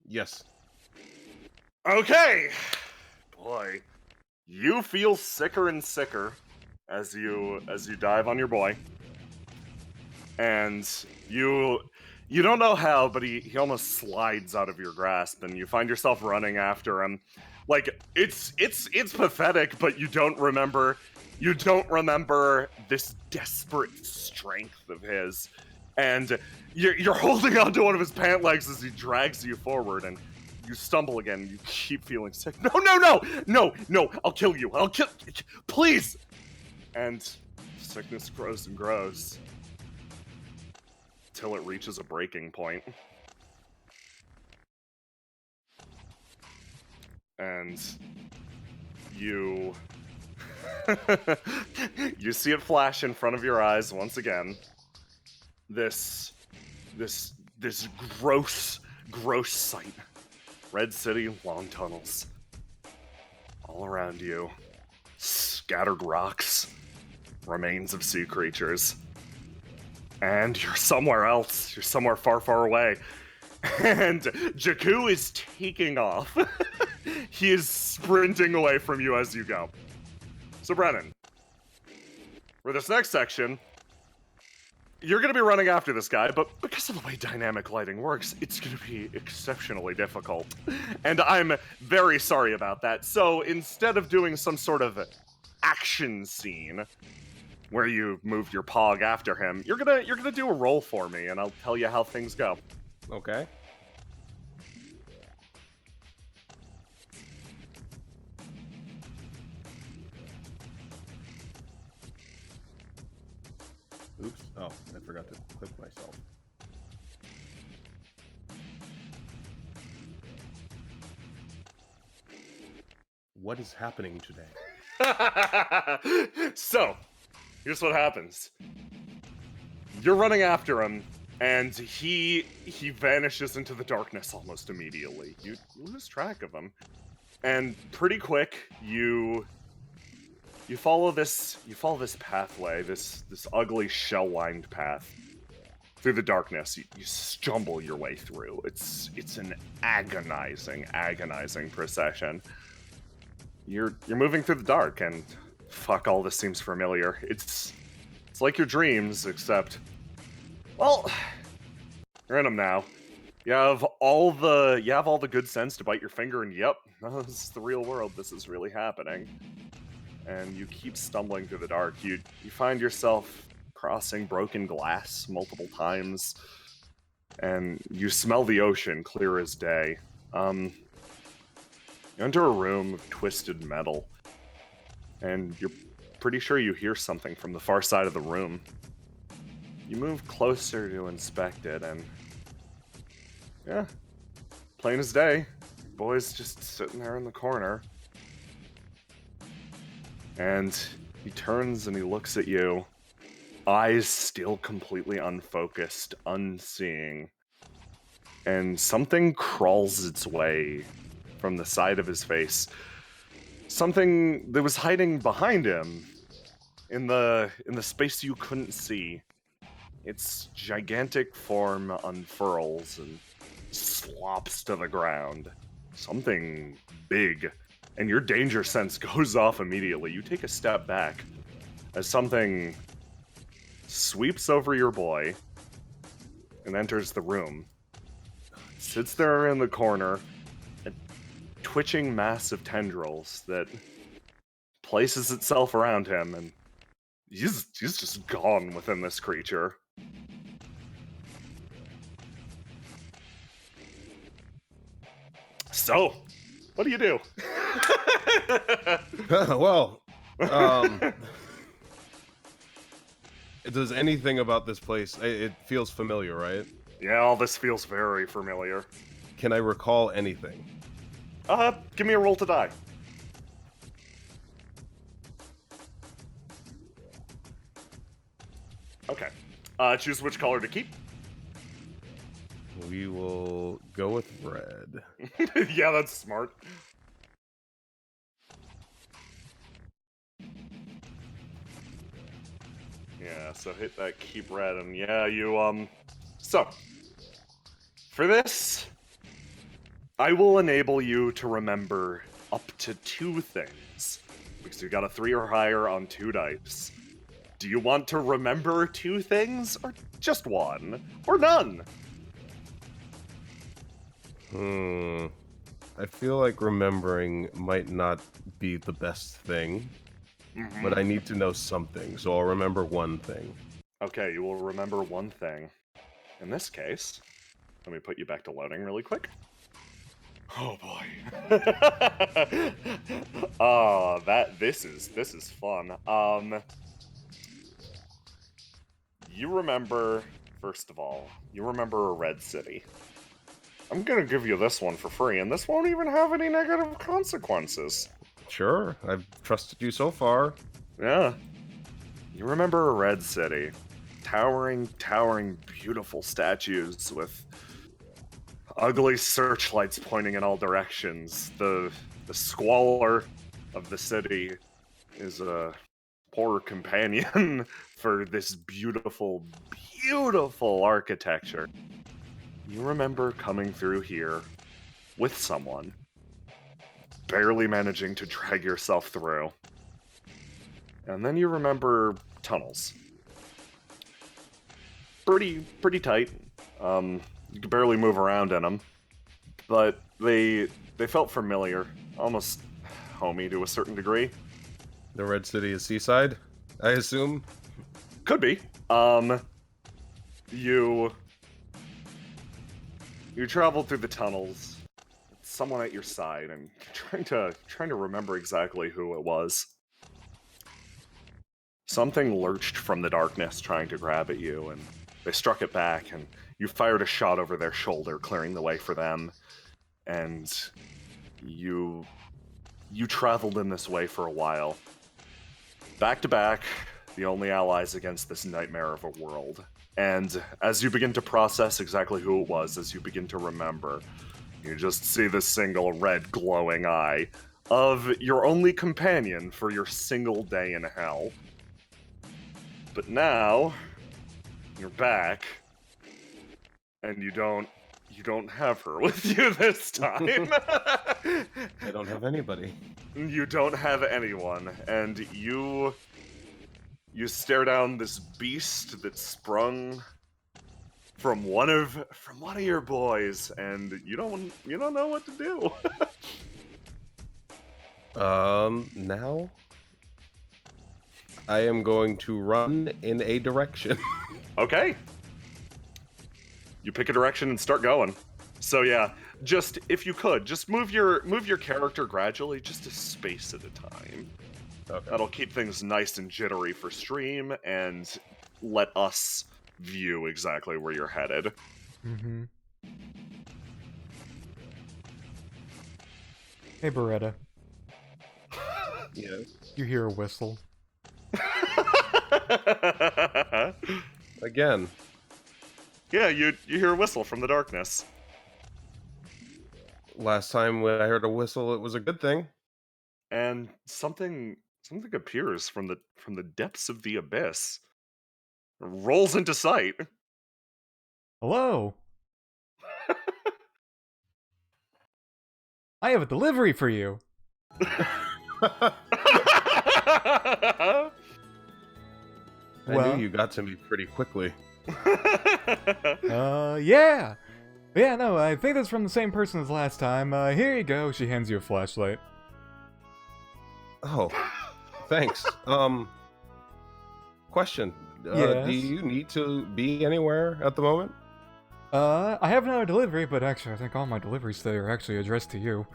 B: Yes.
A: Okay. Boy, you feel sicker and sicker as you dive on your boy, and you don't know how, but he almost slides out of your grasp, and you find yourself running after him. Like it's pathetic, but you don't remember this desperate strength of his, and you're holding onto one of his pant legs as he drags you forward, and you stumble again. You keep feeling sick. No! I'll kill you. Please. And sickness grows and grows till it reaches a breaking point. And you see it flash in front of your eyes once again. This gross sight. Red City, long tunnels. All around you, scattered rocks, remains of sea creatures. And you're somewhere else. You're somewhere far, far away. And Jakku is taking off. He is sprinting away from you as you go. So Brennan, for this next section, you're going to be running after this guy, but because of the way dynamic lighting works, it's going to be exceptionally difficult. And I'm very sorry about that. So instead of doing some sort of action scene where you move your pog after him, you're gonna do a roll for me, and I'll tell you how things go.
B: Okay. Oops. Oh, I forgot to click myself. What is happening today?
A: So, here's what happens. You're running after him, and he vanishes into the darkness almost immediately. You lose track of him. And pretty quick, you follow this pathway, this ugly shell-lined path through the darkness. You stumble your way through. It's an agonizing procession. You're moving through the dark, and fuck, all this seems familiar. It's like your dreams, except, well, you're in them now. You have all the good sense to bite your finger, and yep, this is the real world. This is really happening. And you keep stumbling through the dark. You find yourself crossing broken glass multiple times, and you smell the ocean clear as day. You enter a room of twisted metal, and you're pretty sure you hear something from the far side of the room. You move closer to inspect it, and yeah, plain as day. Boy's just sitting there in the corner. And he turns and he looks at you, eyes still completely unfocused, unseeing. And something crawls its way from the side of his face. Something that was hiding behind him in the space you couldn't see. Its gigantic form unfurls and slops to the ground. Something big. And your danger sense goes off immediately. You take a step back as something sweeps over your boy and enters the room. Sits there in the corner, a twitching mass of tendrils that places itself around him, and he's just gone within this creature. So, what do you do?
B: Well, does anything about this place, it feels familiar, right?
A: Yeah, all this feels very familiar.
B: Can I recall anything?
A: Give me a roll to die. Okay. Choose which color to keep.
B: We will go with red.
A: Yeah, that's smart. Yeah, so hit that keep red, and yeah, you, so, for this, I will enable you to remember up to 2 things, because you got a 3 or higher on 2 dice. Do you want to remember 2 things, or just 1, or none?
B: I feel like remembering might not be the best thing, but I need to know something, so I'll remember 1 thing.
A: Okay, you will remember 1 thing. In this case, let me put you back to loading really quick. Oh boy. Oh, this is fun. You remember, first of all, you remember a red city. I'm gonna give you this one for free, and this won't even have any negative consequences.
B: Sure, I've trusted you so far.
A: Yeah. You remember a red city. Towering, beautiful statues with ugly searchlights pointing in all directions. The squalor of the city is a poor companion for this beautiful architecture. You remember coming through here with someone, barely managing to drag yourself through. And then you remember tunnels. Pretty tight. You could barely move around in them, but they felt familiar, almost homey to a certain degree.
B: The Red City is seaside, I assume?
A: Could be. You travel through the tunnels, someone at your side, and trying to remember exactly who it was. Something lurched from the darkness, trying to grab at you, and they struck it back, and you fired a shot over their shoulder, clearing the way for them. And you traveled in this way for a while. Back to back, the only allies against this nightmare of a world. And as you begin to process exactly who it was, as you begin to remember, you just see this single red glowing eye of your only companion for your single day in hell. But now, you're back, and you don't have her with you this time.
B: I don't have anybody.
A: You don't have anyone, and you stare down this beast that sprung from one of your boys, and you don't know what to do.
B: Now I am going to run in a direction.
A: Okay. You pick a direction and start going. So yeah, just if you could, just move your character gradually, just a space at a time.
B: Okay.
A: That'll keep things nice and jittery for stream and let us view exactly where you're headed.
E: Mm-hmm. Hey, Beretta.
B: Yes.
E: You hear a whistle.
B: Again.
A: Yeah, you hear a whistle from the darkness.
B: Last time when I heard a whistle, it was a good thing.
A: And something appears from the depths of the abyss. Rolls into sight.
E: Hello. I have a delivery for you.
B: I knew you got to me pretty quickly.
E: Yeah. Yeah, no, I think that's from the same person as last time. Here you go. She hands you a flashlight.
B: Oh, thanks. Question.
E: Yes?
B: Do you need to be anywhere at the moment?
E: I have another delivery, but actually I think all my deliveries today are actually addressed to you.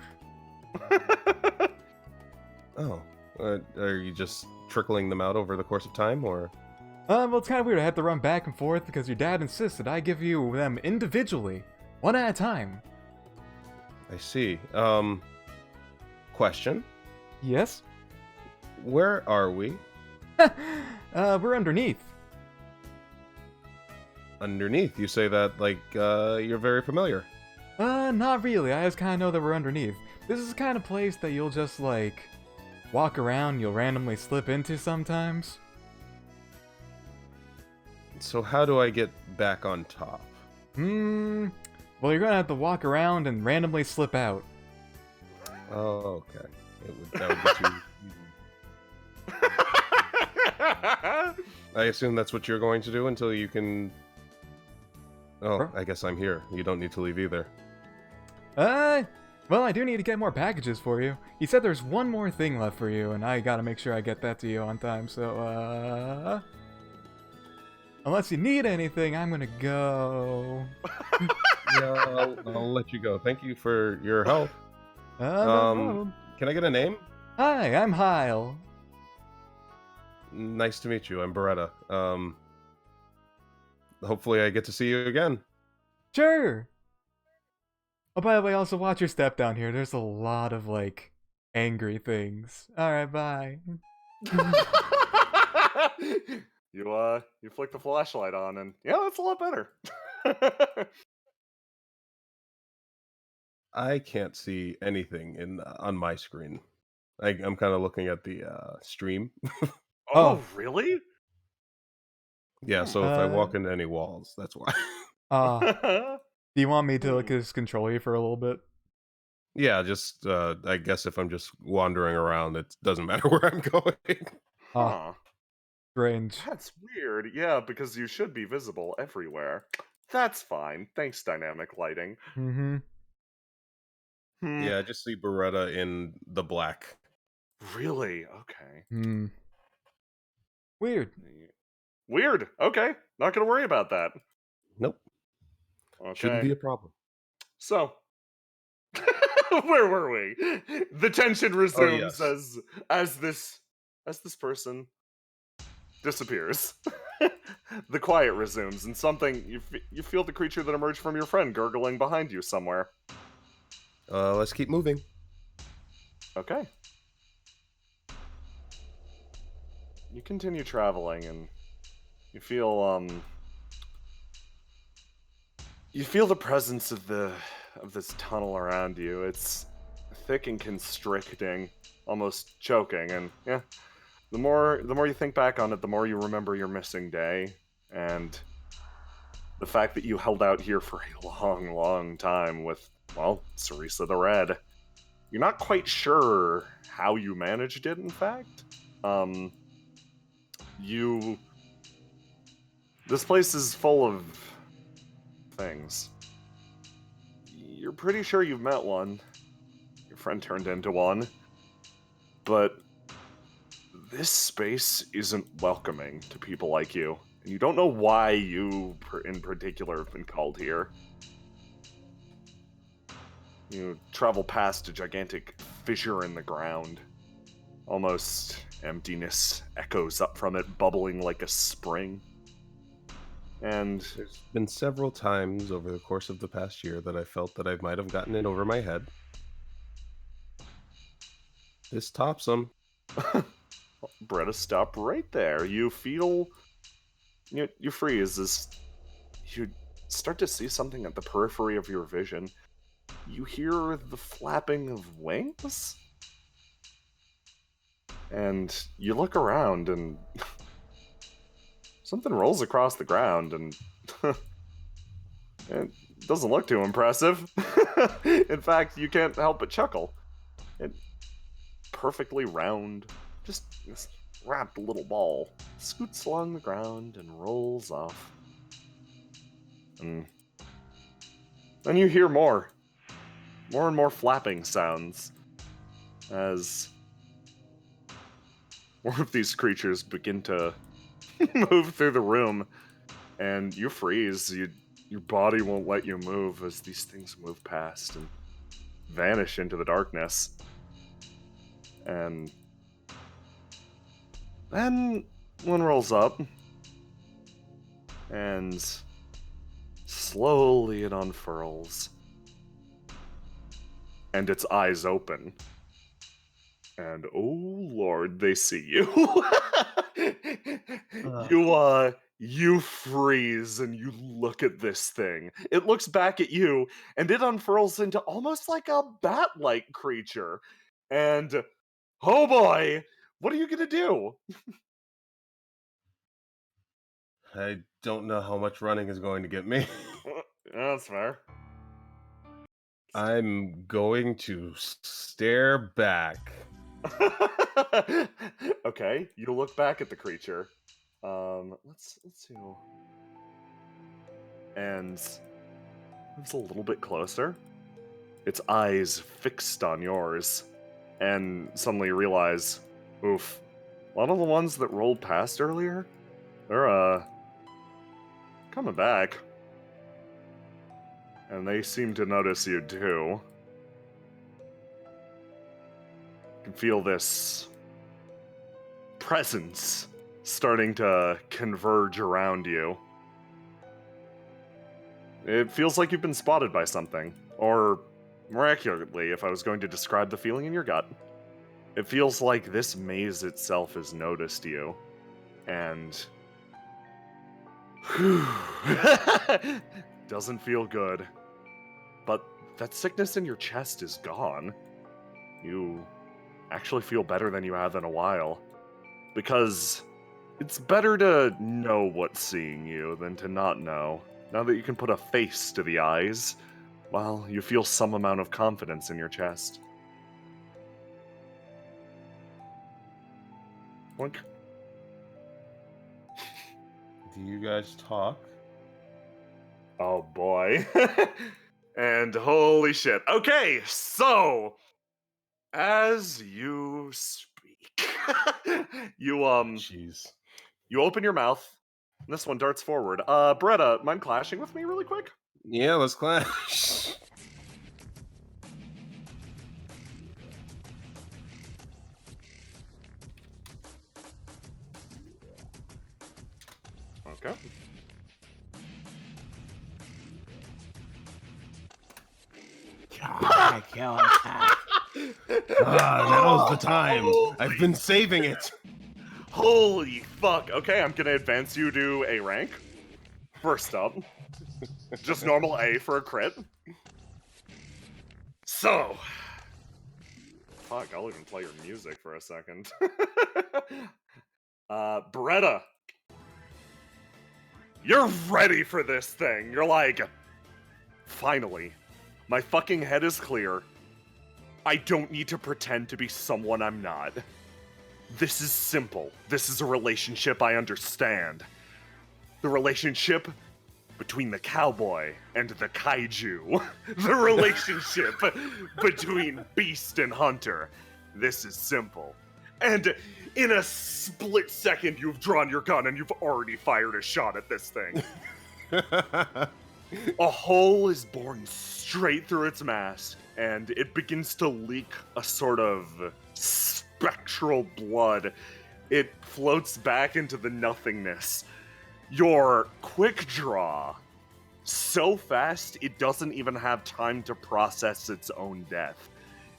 B: Oh. Are you just trickling them out over the course of time, or...?
E: Well, it's kind of weird. I had to run back and forth because your dad insisted I give you them individually, one at a time.
B: I see. Question?
E: Yes?
B: Where are we?
E: We're underneath.
B: Underneath? You say that like, you're very familiar.
E: Not really. I just kind of know that we're underneath. This is the kind of place that you'll just, like, walk around, you'll randomly slip into sometimes.
B: So how do I get back on top?
E: Well, you're gonna have to walk around and randomly slip out.
B: Oh, okay. That would be too easy. I assume that's what you're going to do until you can... Oh, I guess I'm here. You don't need to leave either.
E: Well, I do need to get more packages for you. He said there's one more thing left for you, and I gotta make sure I get that to you on time, so, unless you need anything, I'm gonna go.
B: Yeah, I'll let you go. Thank you for your help.
E: No problem.
B: Can I get a name?
E: Hi, I'm Heil.
B: Nice to meet you. I'm Beretta. Hopefully I get to see you again.
E: Sure. Oh, by the way, also watch your step down here. There's a lot of, like, angry things. Alright, bye.
A: You flick the flashlight on, and yeah, that's a lot better.
B: I can't see anything on my screen. I'm kind of looking at the stream.
A: Oh, really?
B: Yeah, so if I walk into any walls, that's why.
E: Do you want me to like just control you for a little bit?
B: Yeah, just I guess if I'm just wandering around, it doesn't matter where I'm going.
A: Huh.
E: Strange.
A: That's weird. Yeah, because you should be visible everywhere. That's fine. Thanks, dynamic lighting.
E: Mm-hmm.
B: Yeah, I just see Beretta in the black.
A: Really? Okay.
E: Hmm. Weird.
A: Weird. Okay. Not gonna worry about that.
B: Nope.
A: Okay.
B: Shouldn't be a problem.
A: So, where were we? The tension resumes as this person disappears. The quiet resumes, and something you feel the creature that emerged from your friend gurgling behind you somewhere.
B: Let's keep moving.
A: Okay. You continue traveling, and you feel the presence of this tunnel around you. It's thick and constricting, almost choking, and yeah. The more you think back on it, the more you remember your missing day, and the fact that you held out here for a long, long time with, well, Cerisa the Red. You're not quite sure how you managed it, in fact. This place is full of things. You're pretty sure you've met one. Your friend turned into one. But this space isn't welcoming to people like you. And you don't know why you, in particular, have been called here. You travel past a gigantic fissure in the ground. Almost emptiness echoes up from it, bubbling like a spring. And
B: there's been several times over the course of the past year that I felt that I might have gotten in over my head. This tops them.
A: Bretta, stop right there. You feel... You freeze as you start to see something at the periphery of your vision. You hear the flapping of wings? And you look around and... something rolls across the ground and... it doesn't look too impressive. In fact, you can't help but chuckle. It perfectly round, just this wrapped little ball scoots along the ground and rolls off. And then you hear more and more flapping sounds as more of these creatures begin to move through the room, and you freeze. Your body won't let you move as these things move past and vanish into the darkness. And then one rolls up, and slowly it unfurls, and its eyes open. And oh lord, they see you. You freeze and you look at this thing. It looks back at you, and it unfurls into almost like a bat-like creature. And oh boy, what are you gonna do?
B: I don't know how much running is going to get me.
A: That's fair.
B: I'm going to stare back.
A: Okay, you look back at the creature. Let's see. And it's a little bit closer. Its eyes fixed on yours, and suddenly you realize, oof, a lot of the ones that rolled past earlier, they're coming back. And they seem to notice you too. You can feel this presence starting to converge around you. It feels like you've been spotted by something, or more accurately, if I was going to describe the feeling in your gut, it feels like this maze itself has noticed you, and doesn't feel good. But that sickness in your chest is gone. You actually feel better than you have in a while, because it's better to know what's seeing you than to not know. Now that you can put a face to the eyes, well, you feel some amount of confidence in your chest.
B: Do you guys talk?
A: Oh boy. And holy shit. Okay, so as you speak, you
B: Jeez.
A: you open your mouth. And this one darts forward. Beretta, mind clashing with me really quick?
B: Yeah, let's clash.
A: Okay.
B: Now's the time. I've been saving it.
A: Holy fuck. Okay, I'm gonna advance you to A rank. First up. Just normal A for a crit. So. Fuck, I'll even play your music for a second. Beretta. You're ready for this thing. You're like, finally, my fucking head is clear. I don't need to pretend to be someone I'm not. This is simple. This is a relationship I understand. The relationship between the cowboy and the kaiju. The relationship between beast and hunter. This is simple. And in a split second, you've drawn your gun and you've already fired a shot at this thing. A hole is born straight through its mask, and it begins to leak a sort of spectral blood. It floats back into the nothingness. Your quick draw, so fast it doesn't even have time to process its own death.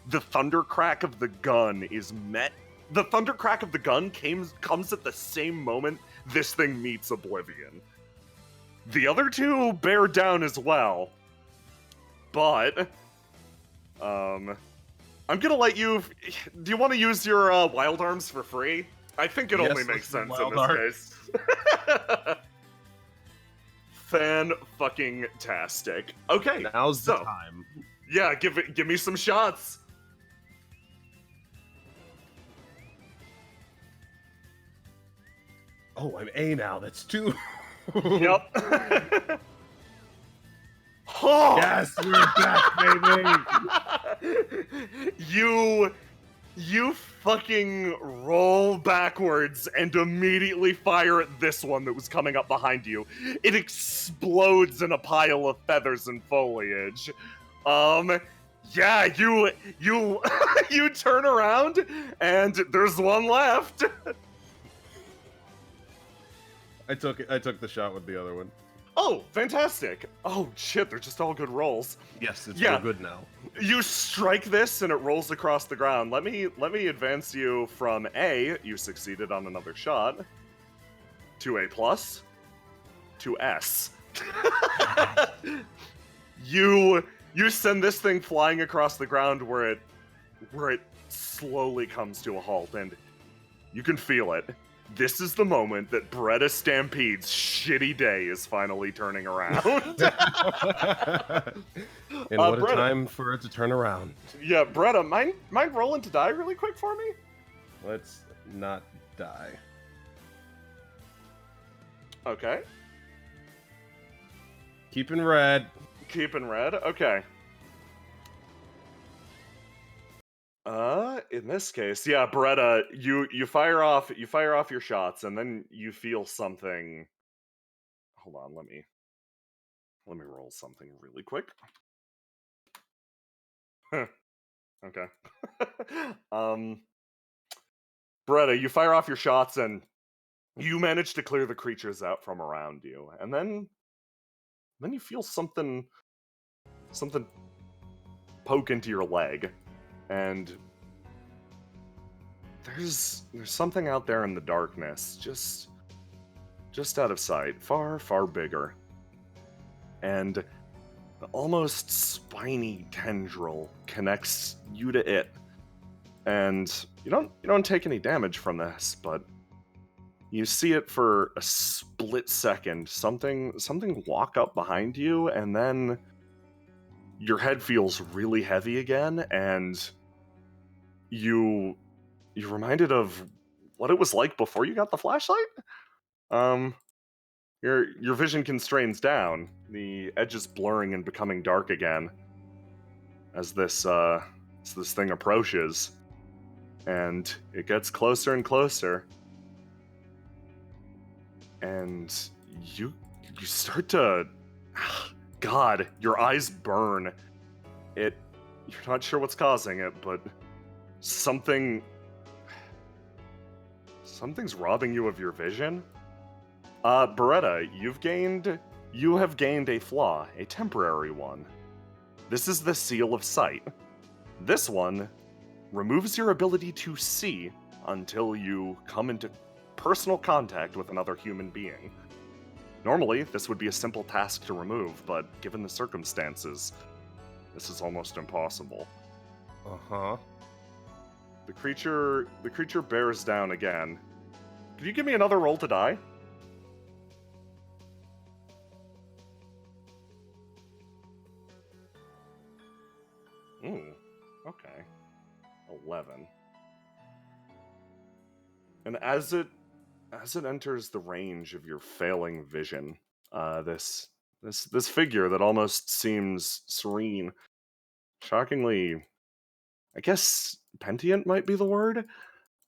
A: The thundercrack of the gun is met. The thundercrack of the gun comes at the same moment this thing meets oblivion. The other two bear down as well, but I'm gonna let you. Do you want to use your wild arms for free? I think it only makes sense in this case. Fan-fucking-tastic. Okay,
B: now's the time.
A: Yeah, give me some shots.
B: Oh, I'm A now. That's 2.
A: Yep. Oh!
B: Yes, we're back, baby.
A: You fucking roll backwards and immediately fire at this one that was coming up behind you. It explodes in a pile of feathers and foliage. Yeah, you you turn around and there's one left.
B: I took the shot with the other one.
A: Oh, fantastic. Oh, shit, they're just all good rolls.
B: Yes, it's real good now.
A: You strike this and it rolls across the ground. Let me advance you from A, you succeeded on another shot, to A+, to S. You send this thing flying across the ground where it slowly comes to a halt, and you can feel it. This is the moment that Beretta Stampede's shitty day is finally turning around.
B: And what a time for it to turn around.
A: Yeah, Beretta, mind rolling to die really quick for me?
B: Let's not die.
A: Okay.
B: Keeping red.
A: Keeping red, okay. In this case, yeah, Beretta, you fire off your shots, and then you feel something. Hold on, let me roll something really quick. Okay. Beretta, you fire off your shots, and you manage to clear the creatures out from around you, and then you feel something poke into your leg, and there's something out there in the darkness, just out of sight, far, far bigger. And an almost spiny tendril connects you to it. And you don't take any damage from this, but you see it for a split second. Something walk up behind you, and then your head feels really heavy again, and you're reminded of what it was like before you got the flashlight. Your vision constrains down. The edges blurring and becoming dark again as this thing approaches, and it gets closer and closer. And you start to, God, your eyes burn. You're not sure what's causing it, but something's robbing you of your vision. Beretta, you have gained a flaw, a temporary one. This is the Seal of Sight. This one removes your ability to see until you come into personal contact with another human being. Normally, this would be a simple task to remove, but given the circumstances, this is almost impossible.
B: Uh-huh.
A: The creature bears down again. Could you give me another roll to die? Okay. 11. And as it enters the range of your failing vision, this figure that almost seems serene, shockingly, I guess pentient might be the word.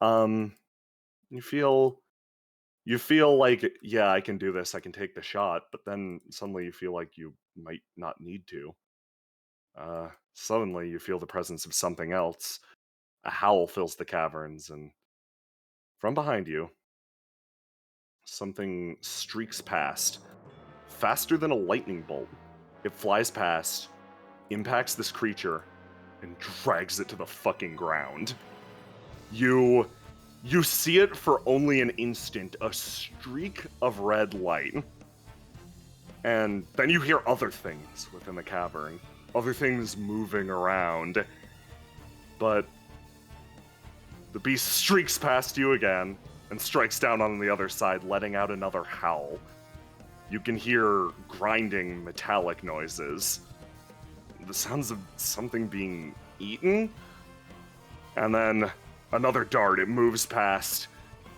A: You feel like, yeah, I can do this, I can take the shot, but then suddenly you feel like you might not need to. Suddenly you feel the presence of something else. A howl fills the caverns, and from behind you, something streaks past, faster than a lightning bolt. It flies past, impacts this creature, and drags it to the fucking ground. You see it for only an instant, a streak of red light. And then you hear other things within the cavern, other things moving around. But the beast streaks past you again and strikes down on the other side, letting out another howl. You can hear grinding metallic noises, the sounds of something being eaten, and then another dart. It moves past,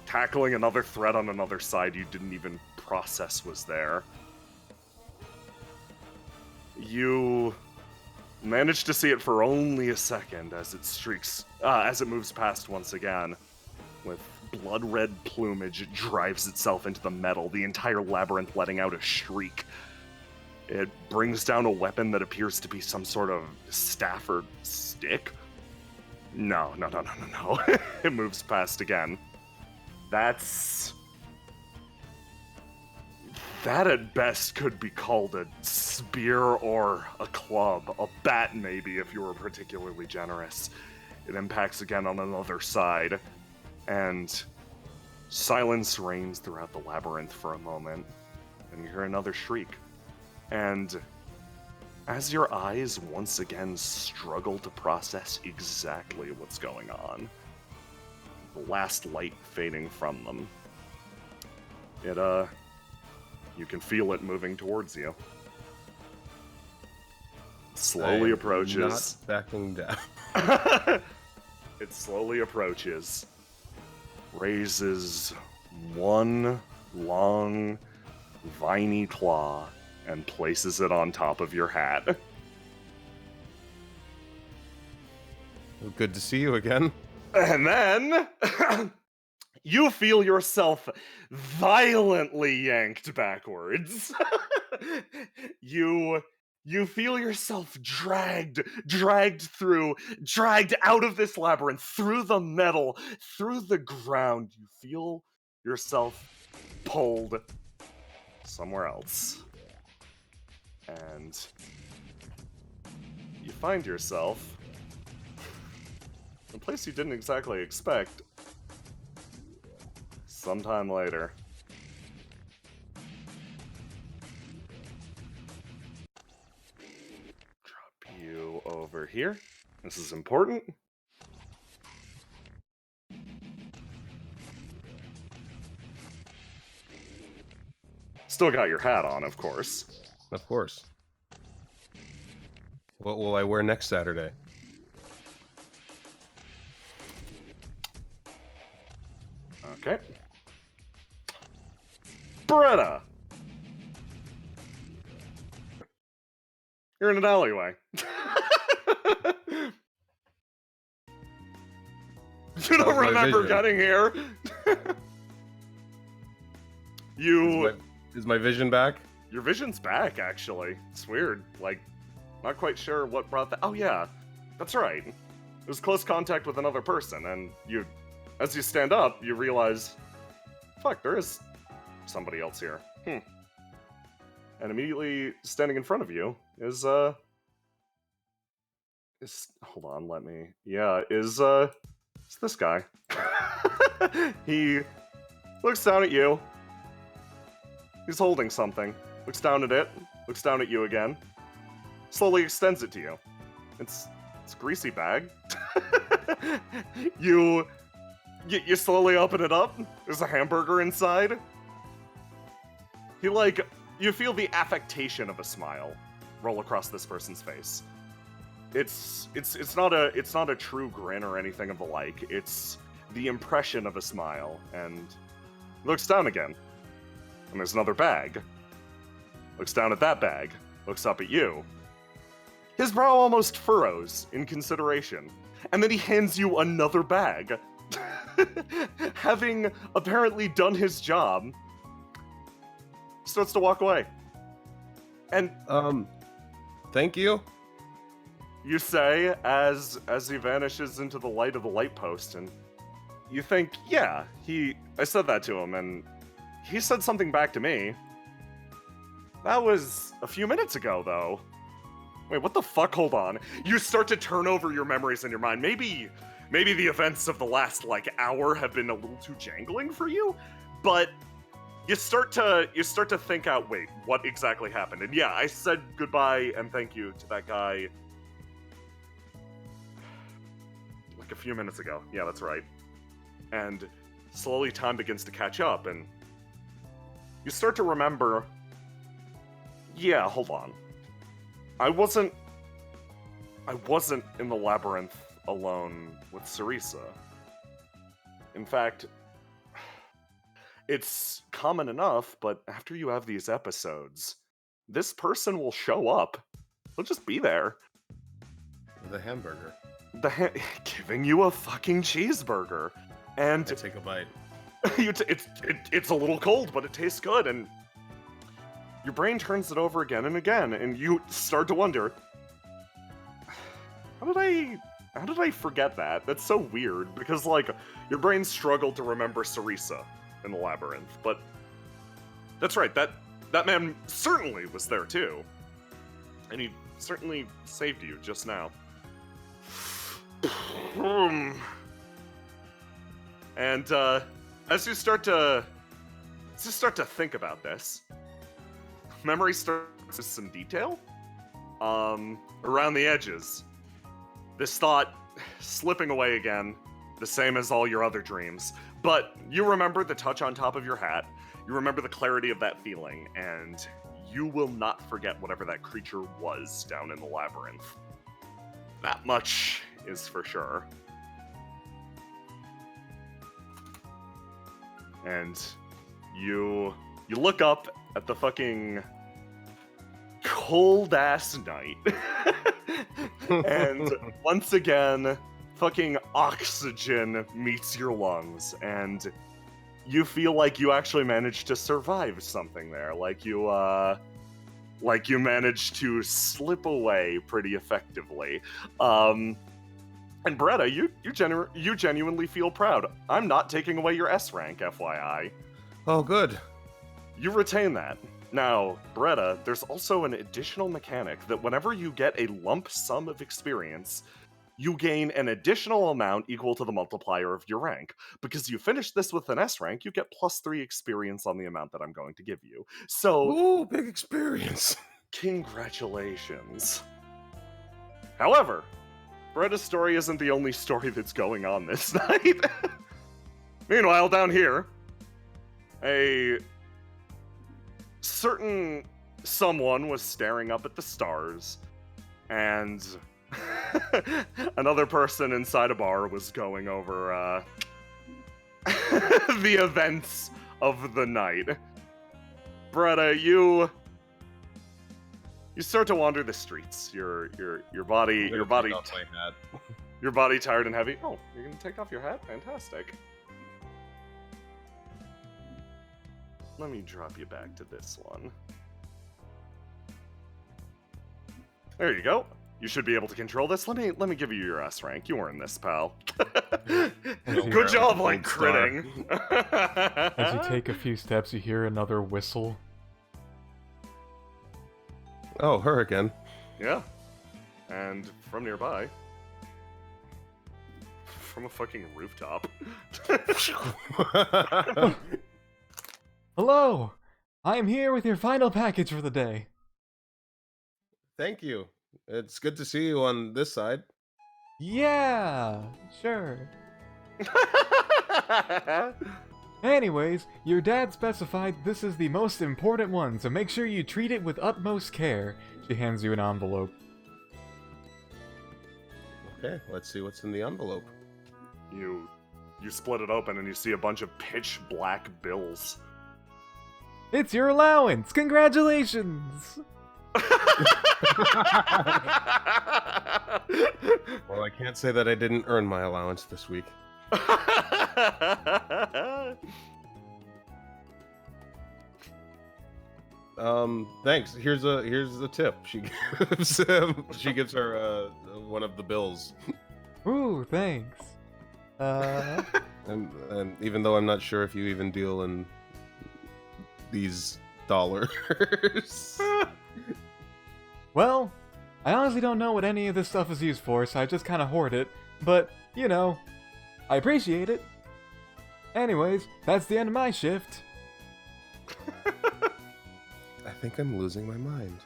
A: tackling another threat on another side you didn't even process was there. You manage to see it for only a second as it moves past once again. With blood-red plumage, it drives itself into the metal, the entire labyrinth letting out a shriek. It brings down a weapon that appears to be some sort of staff or stick. No. It moves past again. That at best could be called a spear or a club, a bat maybe if you were particularly generous. It impacts again on another side, and silence reigns throughout the labyrinth for a moment, and you hear another shriek. And as your eyes once again struggle to process exactly what's going on, the last light fading from them, you can feel it moving towards you. It slowly approaches.
B: Not backing down.
A: It slowly approaches, raises one long, viney claw, and places it on top of your hat.
B: Well, good to see you again.
A: And then you feel yourself violently yanked backwards. You feel yourself dragged out of this labyrinth, through the metal, through the ground. You feel yourself pulled somewhere else. And you find yourself in a place you didn't exactly expect. Sometime later. Drop you over here. This is important. Still got your hat on, of course.
B: Of course. What will I wear next Saturday?
A: Okay. Beretta, You're in an alleyway. You don't remember getting here.
B: Is my vision back?
A: Your vision's back, actually. It's weird. Like, not quite sure what brought that. Oh yeah, that's right. It was close contact with another person, and as you stand up, you realize, fuck, there is somebody else here. And immediately standing in front of you is hold on, is this guy. He looks down at you. He's holding something. Looks down at it. Looks down at you again. Slowly extends it to you. It's a greasy bag. You slowly open it up. There's a hamburger inside. You feel the affectation of a smile roll across this person's face. It's not a true grin or anything of the like. It's the impression of a smile, and looks down again. And there's another bag. Looks down at that bag. Looks up at you. His brow almost furrows in consideration, and then he hands you another bag. Having apparently done his job, starts to walk away. And
B: thank you.
A: You say as he vanishes into the light of the light post, and you think, yeah, I said that to him, and he said something back to me. That was a few minutes ago, though. Wait, what the fuck? Hold on. You start to turn over your memories in your mind. Maybe the events of the last, hour have been a little too jangling for you, but you start to think out, wait, what exactly happened? And yeah, I said goodbye and thank you to that guy a few minutes ago. Yeah, that's right. And slowly time begins to catch up, and you start to remember, yeah, hold on. I wasn't in the labyrinth alone with Sarisa. In fact, it's common enough, but after you have these episodes, this person will show up. They'll just be there.
B: With a hamburger.
A: Giving you a fucking cheeseburger. And
B: I take a bite.
A: It's a little cold, but it tastes good, and your brain turns it over again and again, and you start to wonder, how did I forget that? That's so weird, because, your brain struggled to remember Sarisa in the labyrinth, but that's right, that man certainly was there too. And he certainly saved you just now. And as you start to think about this, memory starts with some detail around the edges. This thought slipping away again, the same as all your other dreams. But you remember the touch on top of your hat, you remember the clarity of that feeling, and you will not forget whatever that creature was down in the labyrinth. That much is for sure. And you look up at the fucking cold-ass night. And once again, fucking oxygen meets your lungs, and you feel like you actually managed to survive something there. Like you managed to slip away pretty effectively. And Bretta, you genuinely feel proud. I'm not taking away your S rank, FYI.
B: Oh, good.
A: You retain that. Now, Bretta, there's also an additional mechanic that whenever you get a lump sum of experience, you gain an additional amount equal to the multiplier of your rank. Because you finish this with an S rank, you get +3 experience on the amount that I'm going to give you. So,
B: ooh, big experience.
A: Congratulations. However, Bretta's story isn't the only story that's going on this night. Meanwhile, down here, a certain someone was staring up at the stars, and another person inside a bar was going over the events of the night. Bretta, You start to wander the streets. Your body your body tired and heavy. Oh, you're gonna take off your hat? Fantastic. Let me drop you back to this one. There you go. You should be able to control this. Let me give you your S rank. You earned this, pal. Good job, like critting.
E: As you take a few steps, you hear another whistle.
B: Oh, her again.
A: Yeah. And from nearby. From a fucking rooftop.
E: Hello! I am here with your final package for the day.
B: Thank you. It's good to see you on this side.
E: Yeah, sure. Anyways, your dad specified this is the most important one, so make sure you treat it with utmost care. She hands you an envelope.
B: Okay, let's see what's in the envelope.
A: You split it open and you see a bunch of pitch black bills.
E: It's your allowance! Congratulations!
B: Well, I can't say that I didn't earn my allowance this week. Thanks. Here's a tip. She gives her one of the bills.
E: Ooh, thanks.
B: And even though I'm not sure if you even deal in these dollars.
E: Well, I honestly don't know what any of this stuff is used for, so I just kind of hoard it. But, you know, I appreciate it. Anyways, that's the end of my shift.
B: I think I'm losing my mind.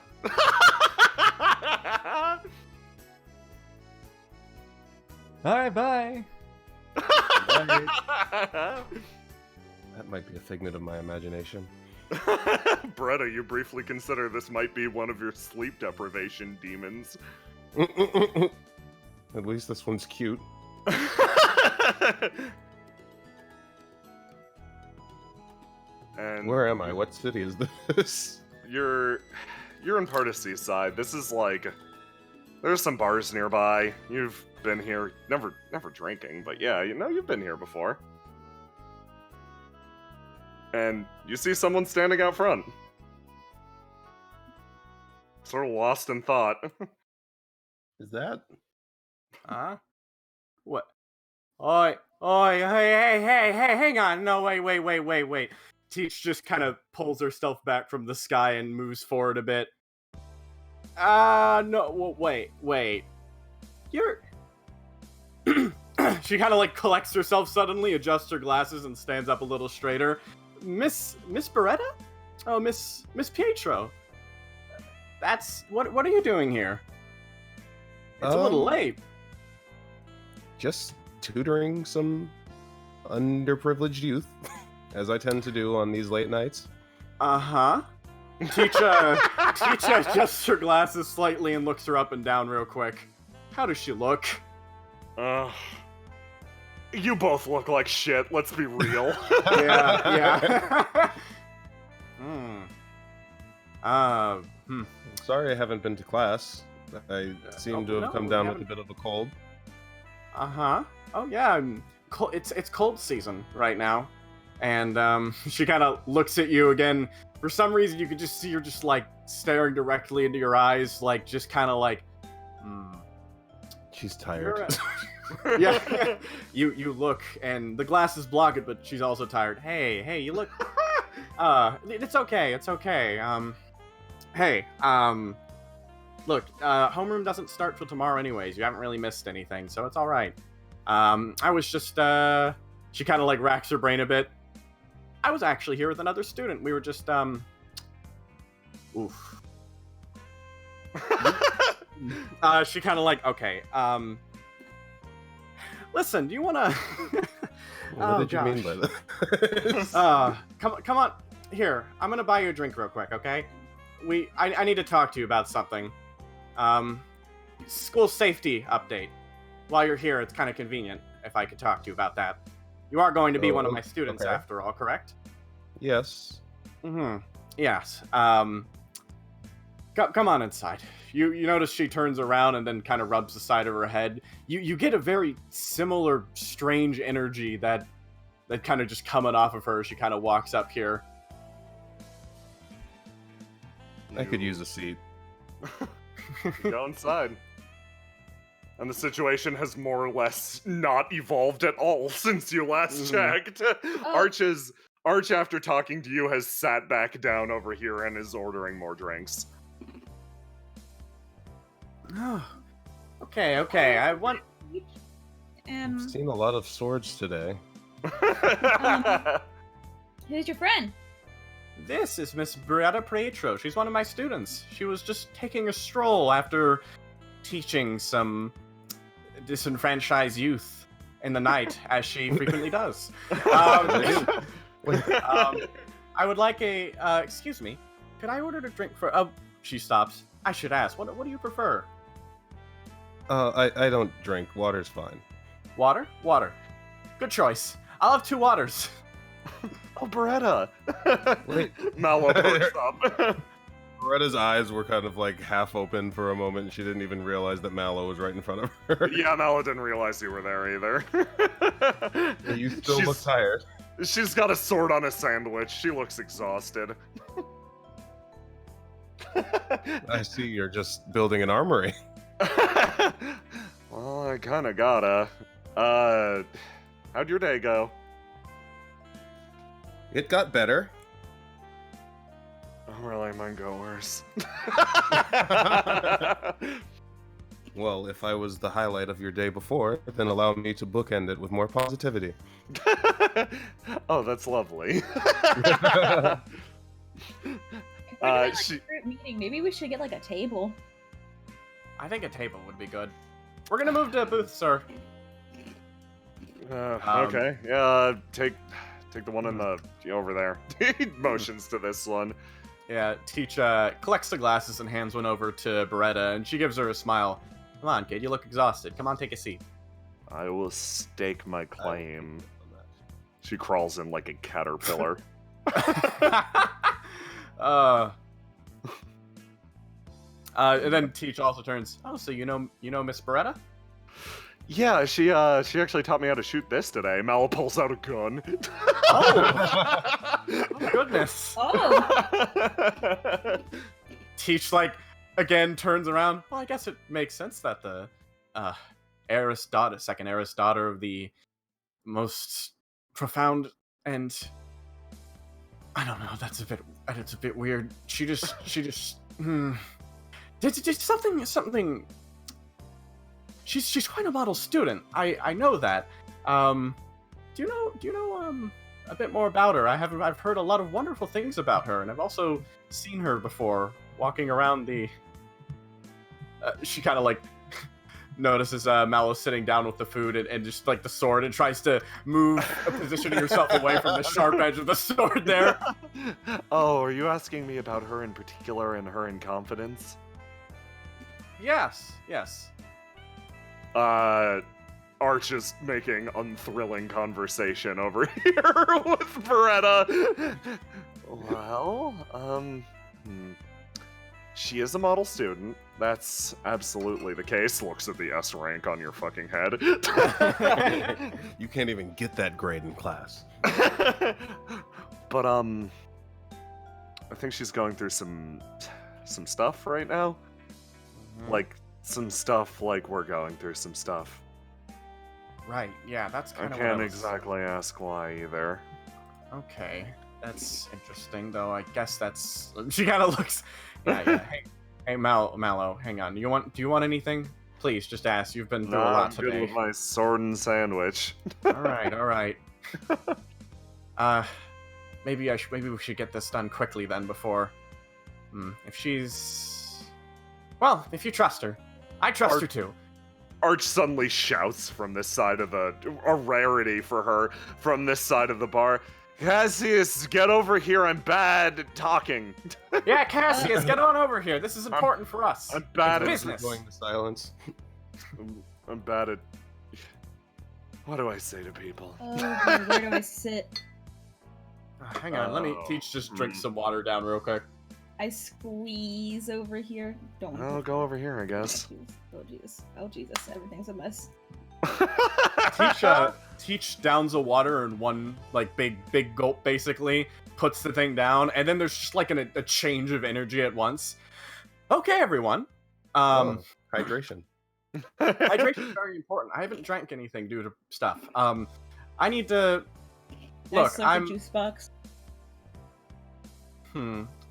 E: Alright, bye.
B: Bye. That might be a figment of my imagination.
A: Bretta, you briefly consider this might be one of your sleep deprivation demons.
B: At least this one's cute.
A: And
B: where am I? What city is this?
A: You're in part of Seaside. This is like, there's some bars nearby. You've been here, never drinking, but yeah, you know you've been here before. And you see someone standing out front. Sort of lost in thought.
B: Is that?
G: Huh? What? Oi, hey, hang on. No, wait. Teach just kind of pulls herself back from the sky and moves forward a bit. No, wait. You're... She kind of like collects herself suddenly, adjusts her glasses, and stands up a little straighter. Miss Beretta? Oh, Miss Pietro. That's... What are you doing here? It's a little late.
B: Just tutoring some underprivileged youth, as I tend to do on these late nights.
G: Uh-huh. Teacher adjusts her glasses slightly and looks her up and down real quick. How does she look?
A: You both look like shit, let's be real.
G: Yeah.
B: Sorry I haven't been to class. I seem to have come down with a bit of a cold.
G: Uh-huh. Oh, yeah. It's cold season right now. And she kind of looks at you again. For some reason, you can just see her just, like, staring directly into your eyes, like, just kind of like,
B: She's tired.
G: Yeah. You look, and the glasses block it, but she's also tired. Hey, you look... It's okay. Hey, look, homeroom doesn't start till tomorrow anyways. You haven't really missed anything, so it's alright. I was just, she kind of, like, racks her brain a bit. I was actually here with another student. We were just, oof. She kind of like, okay, listen, do you want to...
B: What did you mean by
G: that? Come on. Here, I'm going to buy you a drink real quick, okay? I need to talk to you about something. School safety update. While you're here, it's kind of convenient if I could talk to you about that. You are going to be one of my students after all, correct?
B: Yes.
G: Mm-hmm. Yes. Come on inside. You notice she turns around and then kind of rubs the side of her head. You get a very similar strange energy that kind of just coming off of her. She kind of walks up here.
B: I could use a seat.
A: Go inside. And the situation has more or less not evolved at all since you last checked. Arch, after talking to you, has sat back down over here and is ordering more drinks.
G: Oh, okay. I want.
B: I've seen a lot of swords today.
C: Who's your friend?
G: This is Miss Brietta Pietro. She's one of my students. She was just taking a stroll after teaching some disenfranchised youth in the night, as she frequently does. I would like a. Excuse me. Could I order a drink for? Oh, she stops. I should ask. What do you prefer?
B: I don't drink. Water's fine.
G: Water? Water. Good choice. I'll have 2 waters.
A: Oh, Beretta!
B: Wait.
A: Mallow perks up.
B: Beretta's eyes were kind of like half open for a moment, and she didn't even realize that Mallow was right in front of her.
A: Yeah, Mallow didn't realize you were there either.
B: You still look tired.
A: She's got a sword on a sandwich. She looks exhausted.
B: I see you're just building an armory.
A: Well, I kinda gotta. How'd your day go?
B: It got better.
A: Oh, really? Mine go worse.
B: Well, if I was the highlight of your day before, then allow me to bookend it with more positivity.
A: Oh, that's lovely.
C: We're doing group meeting. Maybe we should get like a table.
G: I think a table would be good. We're gonna move to a booth, sir.
A: Okay. Yeah. Take the one in the over there. He motions to this one.
G: Yeah. Teach collects the glasses and hands one over to Beretta, and she gives her a smile. Come on, kid. You look exhausted. Come on, take a seat.
A: I will stake my claim. She crawls in like a caterpillar.
G: And then Teach also turns. Oh, so you know Miss Beretta?
A: Yeah, she actually taught me how to shoot this today. Mallow pulls out a gun.
G: Oh, goodness.
C: Oh.
G: Teach again turns around. Well, I guess it makes sense that the second heiress daughter of the most profound and I don't know. It's a bit weird. She just did something. She's quite a model student. I know that. Do you know a bit more about her? I've heard a lot of wonderful things about her, and I've also seen her before walking around the. She kind of notices Mallow sitting down with the food and just the sword and tries to move, positioning herself away from the sharp edge of the sword there.
A: Oh, are you asking me about her in particular and her in confidence?
G: Yes.
A: Arch is making unthrilling conversation over here with Beretta. Well, she is a model student. That's absolutely the case. Looks at the S rank on your fucking head.
B: You can't even get that grade in class.
A: But I think she's going through some stuff right now. Some stuff we're going through some stuff.
G: Right, yeah, that's kind
A: I
G: of
A: can't exactly ask why either.
G: Okay, that's interesting, though. I guess that's... She kind of looks... Yeah. Hey, Mallow, hang on. Do you want anything? Please, just ask. You've been through a lot today.
A: I'm good with my sword and sandwich.
G: All right. Maybe we should get this done quickly then before... if you trust her. I trust her too.
A: Arch suddenly shouts from this side of a rarity for her, from this side of the bar. Cassius, get over here, I'm bad at talking.
G: Yeah, Cassius, get on over here. This is important for us.
A: I'm bad
G: at
B: business. Going to silence.
A: I'm bad at... What do I say to people?
C: Oh, God, where do I sit?
G: Hang on, let me just drink some water down real quick.
C: I squeeze over here. Don't.
A: I'll go over here, I guess.
C: Oh Jesus! Oh Jesus! Everything's a mess.
G: Teach downs the water in one like big gulp, basically puts the thing down, and then there's just like a change of energy at once. Okay, everyone.
B: Hydration.
G: Hydration is very important. I haven't drank anything due to stuff. I need to look. I'm
C: juice box.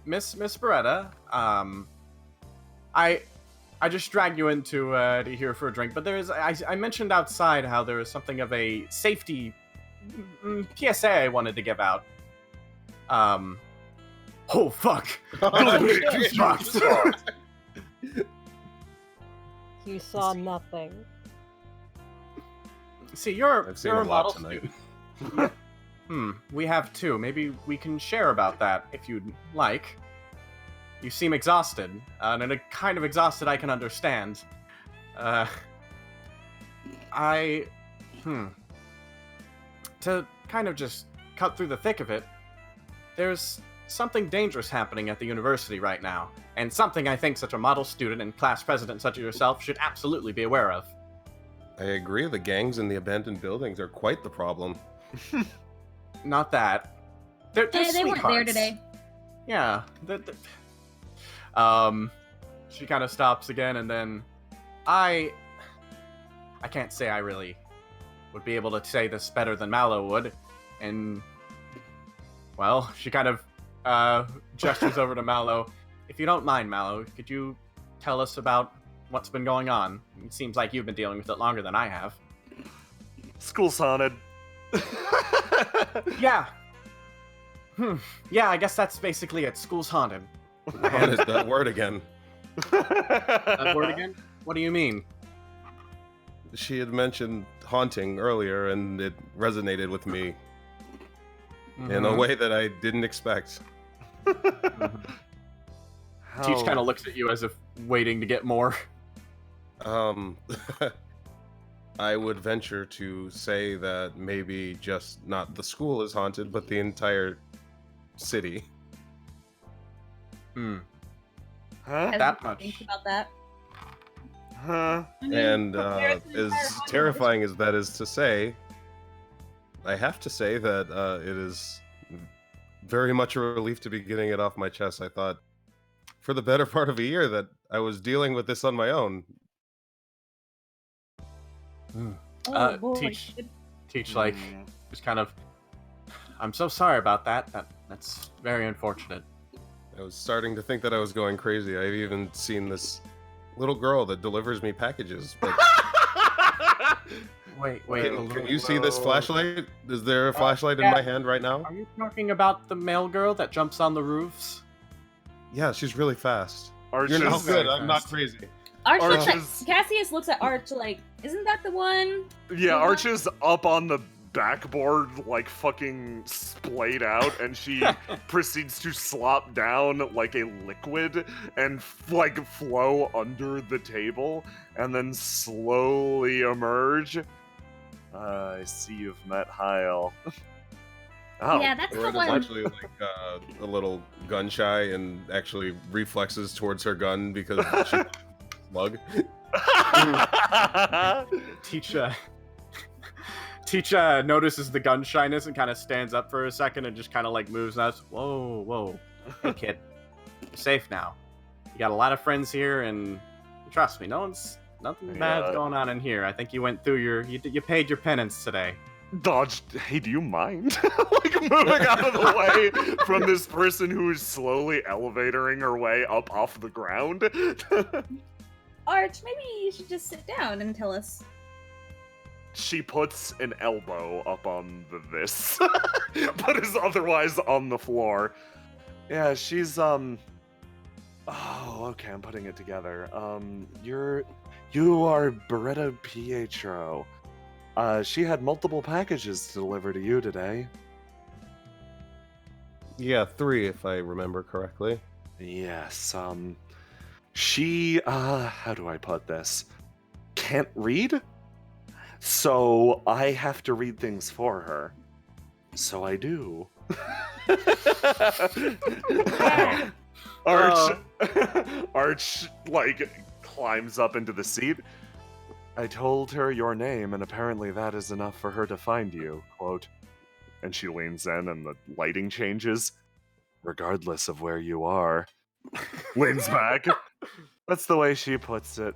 G: Miss Beretta. I just dragged you into to here for a drink, but I mentioned outside how there is something of a safety PSA I wanted to give out. Oh fuck!
D: You saw nothing.
G: See, you're
B: a
G: a
B: lot
G: model
B: tonight.
G: student. We have two. Maybe we can share about that if you'd like. You seem exhausted, and a kind of exhausted I can understand. To kind of just cut through the thick of it, there's something dangerous happening at the university right now, and something I think such a model student and class president such as yourself should absolutely be aware of.
B: I agree, the gangs in the abandoned buildings are quite the problem.
G: Not that. They're
C: they weren't there today.
G: Yeah. She kind of stops again, and then I can't say I really would be able to say this better than Mallow would, and well, she kind of gestures over to Mallow. If you don't mind, Mallow, could you tell us about what's been going on? It seems like you've been dealing with it longer than I have.
A: School's haunted.
G: Yeah. Yeah, I guess that's basically it. School's haunted.
B: What is that word again?
G: That word again? What do you mean?
B: She had mentioned haunting earlier, and it resonated with me in a way that I didn't expect.
G: Teach kind of looks at you as if waiting to get more.
B: I would venture to say that maybe just not the school is haunted, but the entire city.
A: Huh?
G: That much.
C: Think about that.
A: Huh?
B: And as terrifying as that is to say, I have to say that it is very much a relief to be getting it off my chest. I thought for the better part of a year that I was dealing with this on my own.
G: Teach like just kind of, I'm so sorry about that. That's very unfortunate.
B: I was starting to think that I was going crazy. I've even seen this little girl that delivers me packages. But
G: wait.
B: Can you see this flashlight? Is there a flashlight in my hand right now?
G: Are you talking about the male girl that jumps on the roofs?
B: Yeah, she's really fast.
A: Arch
B: You're not
A: is-
B: good. I'm not crazy.
C: Arch looks
A: Arch
C: at
A: is-
C: Cassius looks at Arch like, isn't that the one?
A: Yeah, Arch is up on the backboard, like fucking splayed out, and she proceeds to slop down like a liquid and like flow under the table, and then slowly emerge. I see you've met Heil. Oh,
C: Yeah, that's the
B: Loretta's
C: one.
B: actually like a little gun shy and actually reflexes towards her gun because she's slug.
G: Teach notices the gun shyness and kind of stands up for a second and just kind of like moves us. Whoa. Hey, kid. You're safe now. You got a lot of friends here, and trust me, nothing bad's going on in here. I think you went through you paid your penance today.
A: Dodge, hey, do you mind? Like moving out of the way from this person who is slowly elevatoring her way up off the ground.
C: Arch, maybe you should just sit down and tell us.
A: She puts an elbow up on this, but is otherwise on the floor. Yeah, she's, oh, okay, I'm putting it together. You are Beretta Pietro. She had multiple packages to deliver to you today.
B: Yeah, 3 if I remember correctly.
A: Yes, she, how do I put this? Can't read? So I have to read things for her. So I do. Arch, Arch, like, climbs up into the seat. I told her your name, and apparently that is enough for her to find you, quote. And she leans in, and the lighting changes. Regardless of where you are. Leans back. That's the way she puts it.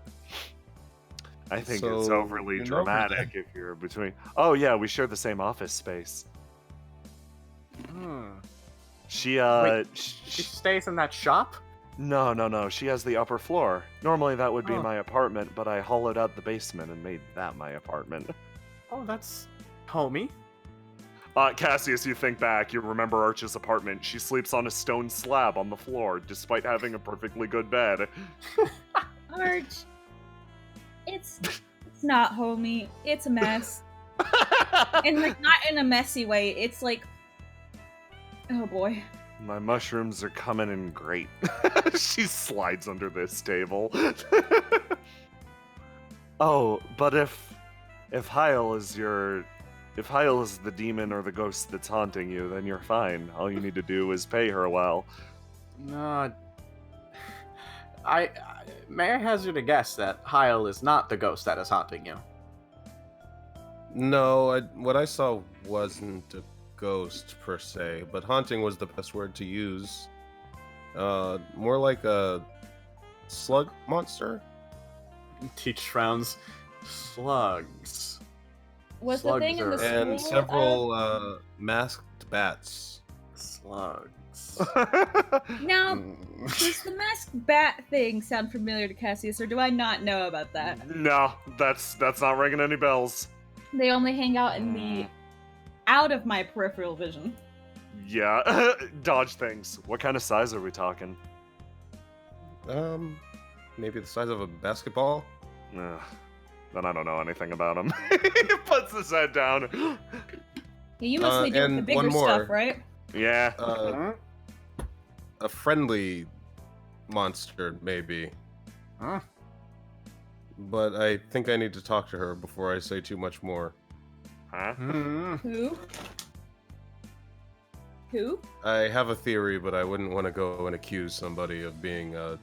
A: I think it's overly dramatic if you're between... Oh, yeah, we share the same office space. She,
G: Wait, she stays in that shop?
A: No. She has the upper floor. Normally that would be my apartment, but I hollowed out the basement and made that my apartment.
G: Oh, that's homey.
A: Cassius, you think back, you remember Arch's apartment. She sleeps on a stone slab on the floor, despite having a perfectly good bed.
C: Arch, it's not homey. It's a mess. And, like, not in a messy way. It's like... Oh, boy.
A: My mushrooms are coming in great. She slides under this table. Oh, but if Heil is the demon or the ghost that's haunting you, then you're fine. All you need to do is pay her well.
G: No, may I hazard a guess that Heil is not the ghost that is haunting you?
B: No, what I saw wasn't a ghost per se, but haunting was the best word to use. More like a slug monster.
G: Teach frowns. Slugs.
C: Was the thing in the school?
B: And several masked bats.
G: Slugs.
C: Now, does the masked bat thing sound familiar to Cassius, or do I not know about that?
A: No, that's not ringing any bells.
C: They only hang out in the out of my peripheral vision.
A: Yeah, dodge things. What kind of size are we talking?
B: Maybe the size of a basketball?
A: Then I don't know anything about him. He puts his head down.
C: Yeah, you mostly do with the bigger stuff, right?
A: Yeah.
B: A friendly monster, maybe.
G: Huh?
B: But I think I need to talk to her before I say too much more.
A: Huh?
C: Who?
B: I have a theory, but I wouldn't want to go and accuse somebody of being a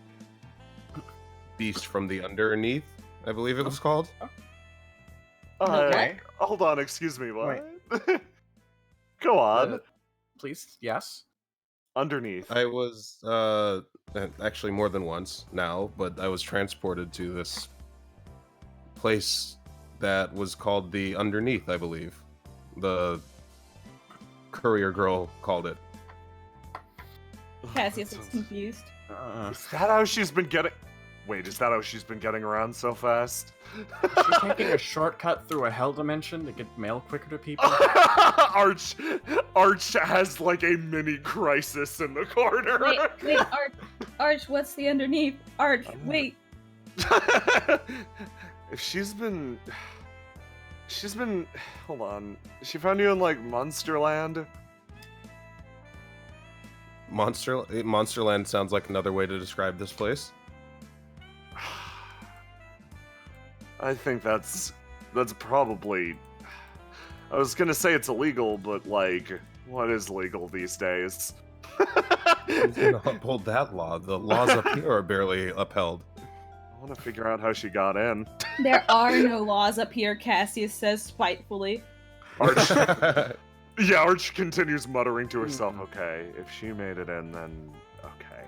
B: beast from the underneath, I believe it was called.
C: Okay.
A: Hold on, excuse me, what? Go on.
G: Please, yes.
A: Underneath.
B: I was, actually more than once now, but I was transported to this place that was called the Underneath, I believe. The courier girl called it.
C: Cassius is confused.
A: Is that how she's been getting... Wait, is that how she's been getting around so fast?
G: She's taking a shortcut through a hell dimension to get mail quicker to people?
A: Arch has like a mini crisis in the corner.
C: Wait, Arch, what's the underneath? Arch, wait.
A: If she's been, hold on. She found you in like Monsterland?
B: Monsterland sounds like another way to describe this place.
A: I think that's probably... I was gonna say it's illegal, but like, what is legal these days?
B: Who's gonna uphold that law? The laws up here are barely upheld.
A: I want to figure out how she got in.
C: There are no laws up here, Cassius says spitefully.
A: Arch continues muttering to herself, okay, if she made it in, then okay.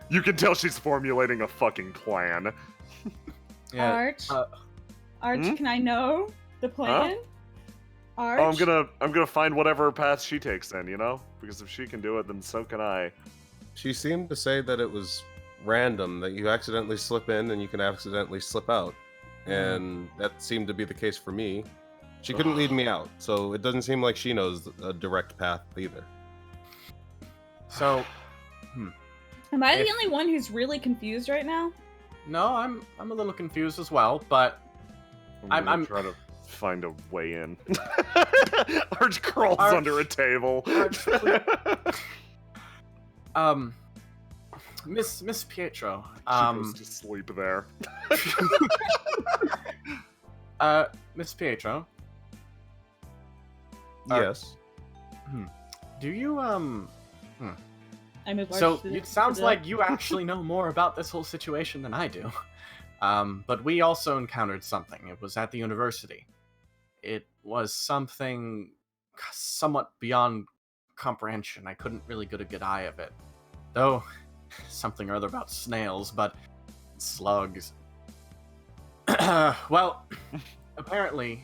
A: You can tell she's formulating a fucking plan.
G: Yeah.
C: Arch, can I know the plan?
A: Huh?
C: Arch?
A: Oh, I'm gonna find whatever path she takes then, you know? Because if she can do it, then so can I.
B: She seemed to say that it was random, that you accidentally slip in and you can accidentally slip out. And that seemed to be the case for me. She couldn't lead me out, so it doesn't seem like she knows a direct path either.
G: So,
C: Am I the only one who's really confused right now?
G: No, I'm a little confused as well, but
A: I'm trying to find a way in. Arch crawls under a table.
G: Miss Pietro.
A: She goes to sleep there.
G: Miss Pietro.
B: Yes.
G: Do you
C: I move Arch
G: So
C: to the-
G: it sounds
C: to the-
G: like you actually know more about this whole situation than I do. But we also encountered something. It was at the university. It was something somewhat beyond comprehension. I couldn't really get a good eye of it. Though, something or other about snails, but slugs. Well, apparently,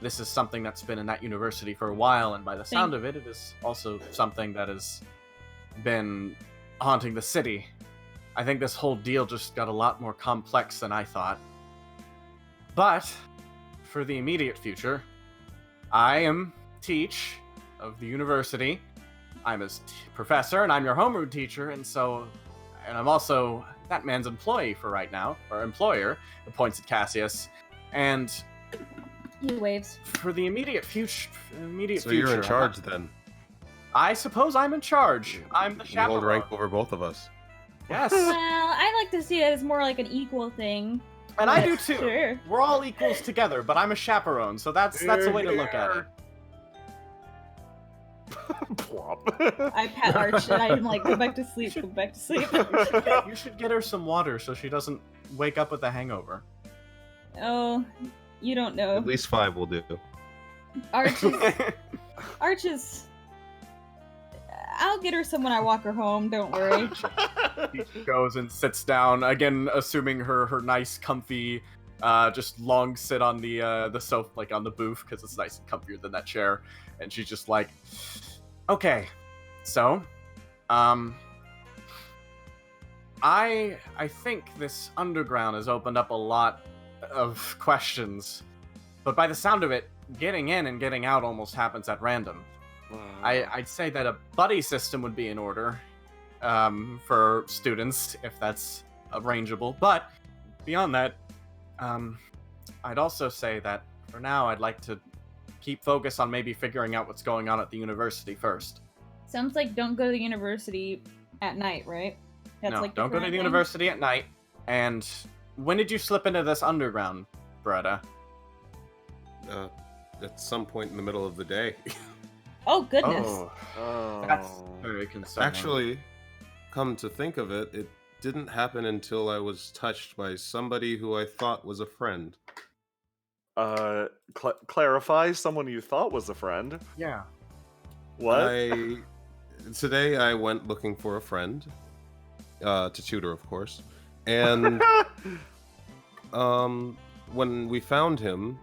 G: this is something that's been in that university for a while, and by the sound of it, it is also something that has been haunting the city. I think this whole deal just got a lot more complex than I thought. But, for the immediate future, I am Teach of the university. I'm his professor, and I'm your homeroom teacher, and I'm also that man's employee for right now, or employer, points at Cassius, and
C: he waves.
G: For the immediate future,
B: so you're in charge then?
G: I suppose I'm in charge. I'm the chaperone.
B: You hold rank over both of us.
G: Yes.
C: Well, I like to see it as more like an equal thing.
G: And I do too.
C: Sure.
G: We're all equals together, but I'm a chaperone, so that's a way to look at it.
A: Plop.
C: I pat Arch and I'm like, go back to sleep, go back to sleep.
G: You should get her some water so she doesn't wake up with a hangover.
C: Oh, you don't know.
B: At least 5 will do.
C: Arch is... I'll get her some when I walk her home, don't worry.
G: She goes and sits down, again assuming her nice, comfy, just long sit on the sofa, like on the booth, because it's nice and comfier than that chair. And she's just like, okay, so, I think this underground has opened up a lot of questions, but by the sound of it, getting in and getting out almost happens at random. I'd say that a buddy system would be in order for students, if that's arrangeable. But beyond that, I'd also say that for now, I'd like to keep focus on maybe figuring out what's going on at the university first.
C: Sounds like don't go to the university at night, right? That's
G: no,
C: like
G: don't go to the university at night. And when did you slip into this underground, Beretta?
B: At some point in the middle of the day.
C: Oh, goodness.
G: Oh, that's very concerning.
B: Actually, come to think of it, it didn't happen until I was touched by somebody who I thought was a friend.
A: Clarify, someone you thought was a friend?
G: Yeah.
A: What?
B: Today I went looking for a friend, to tutor, of course, and when we found him,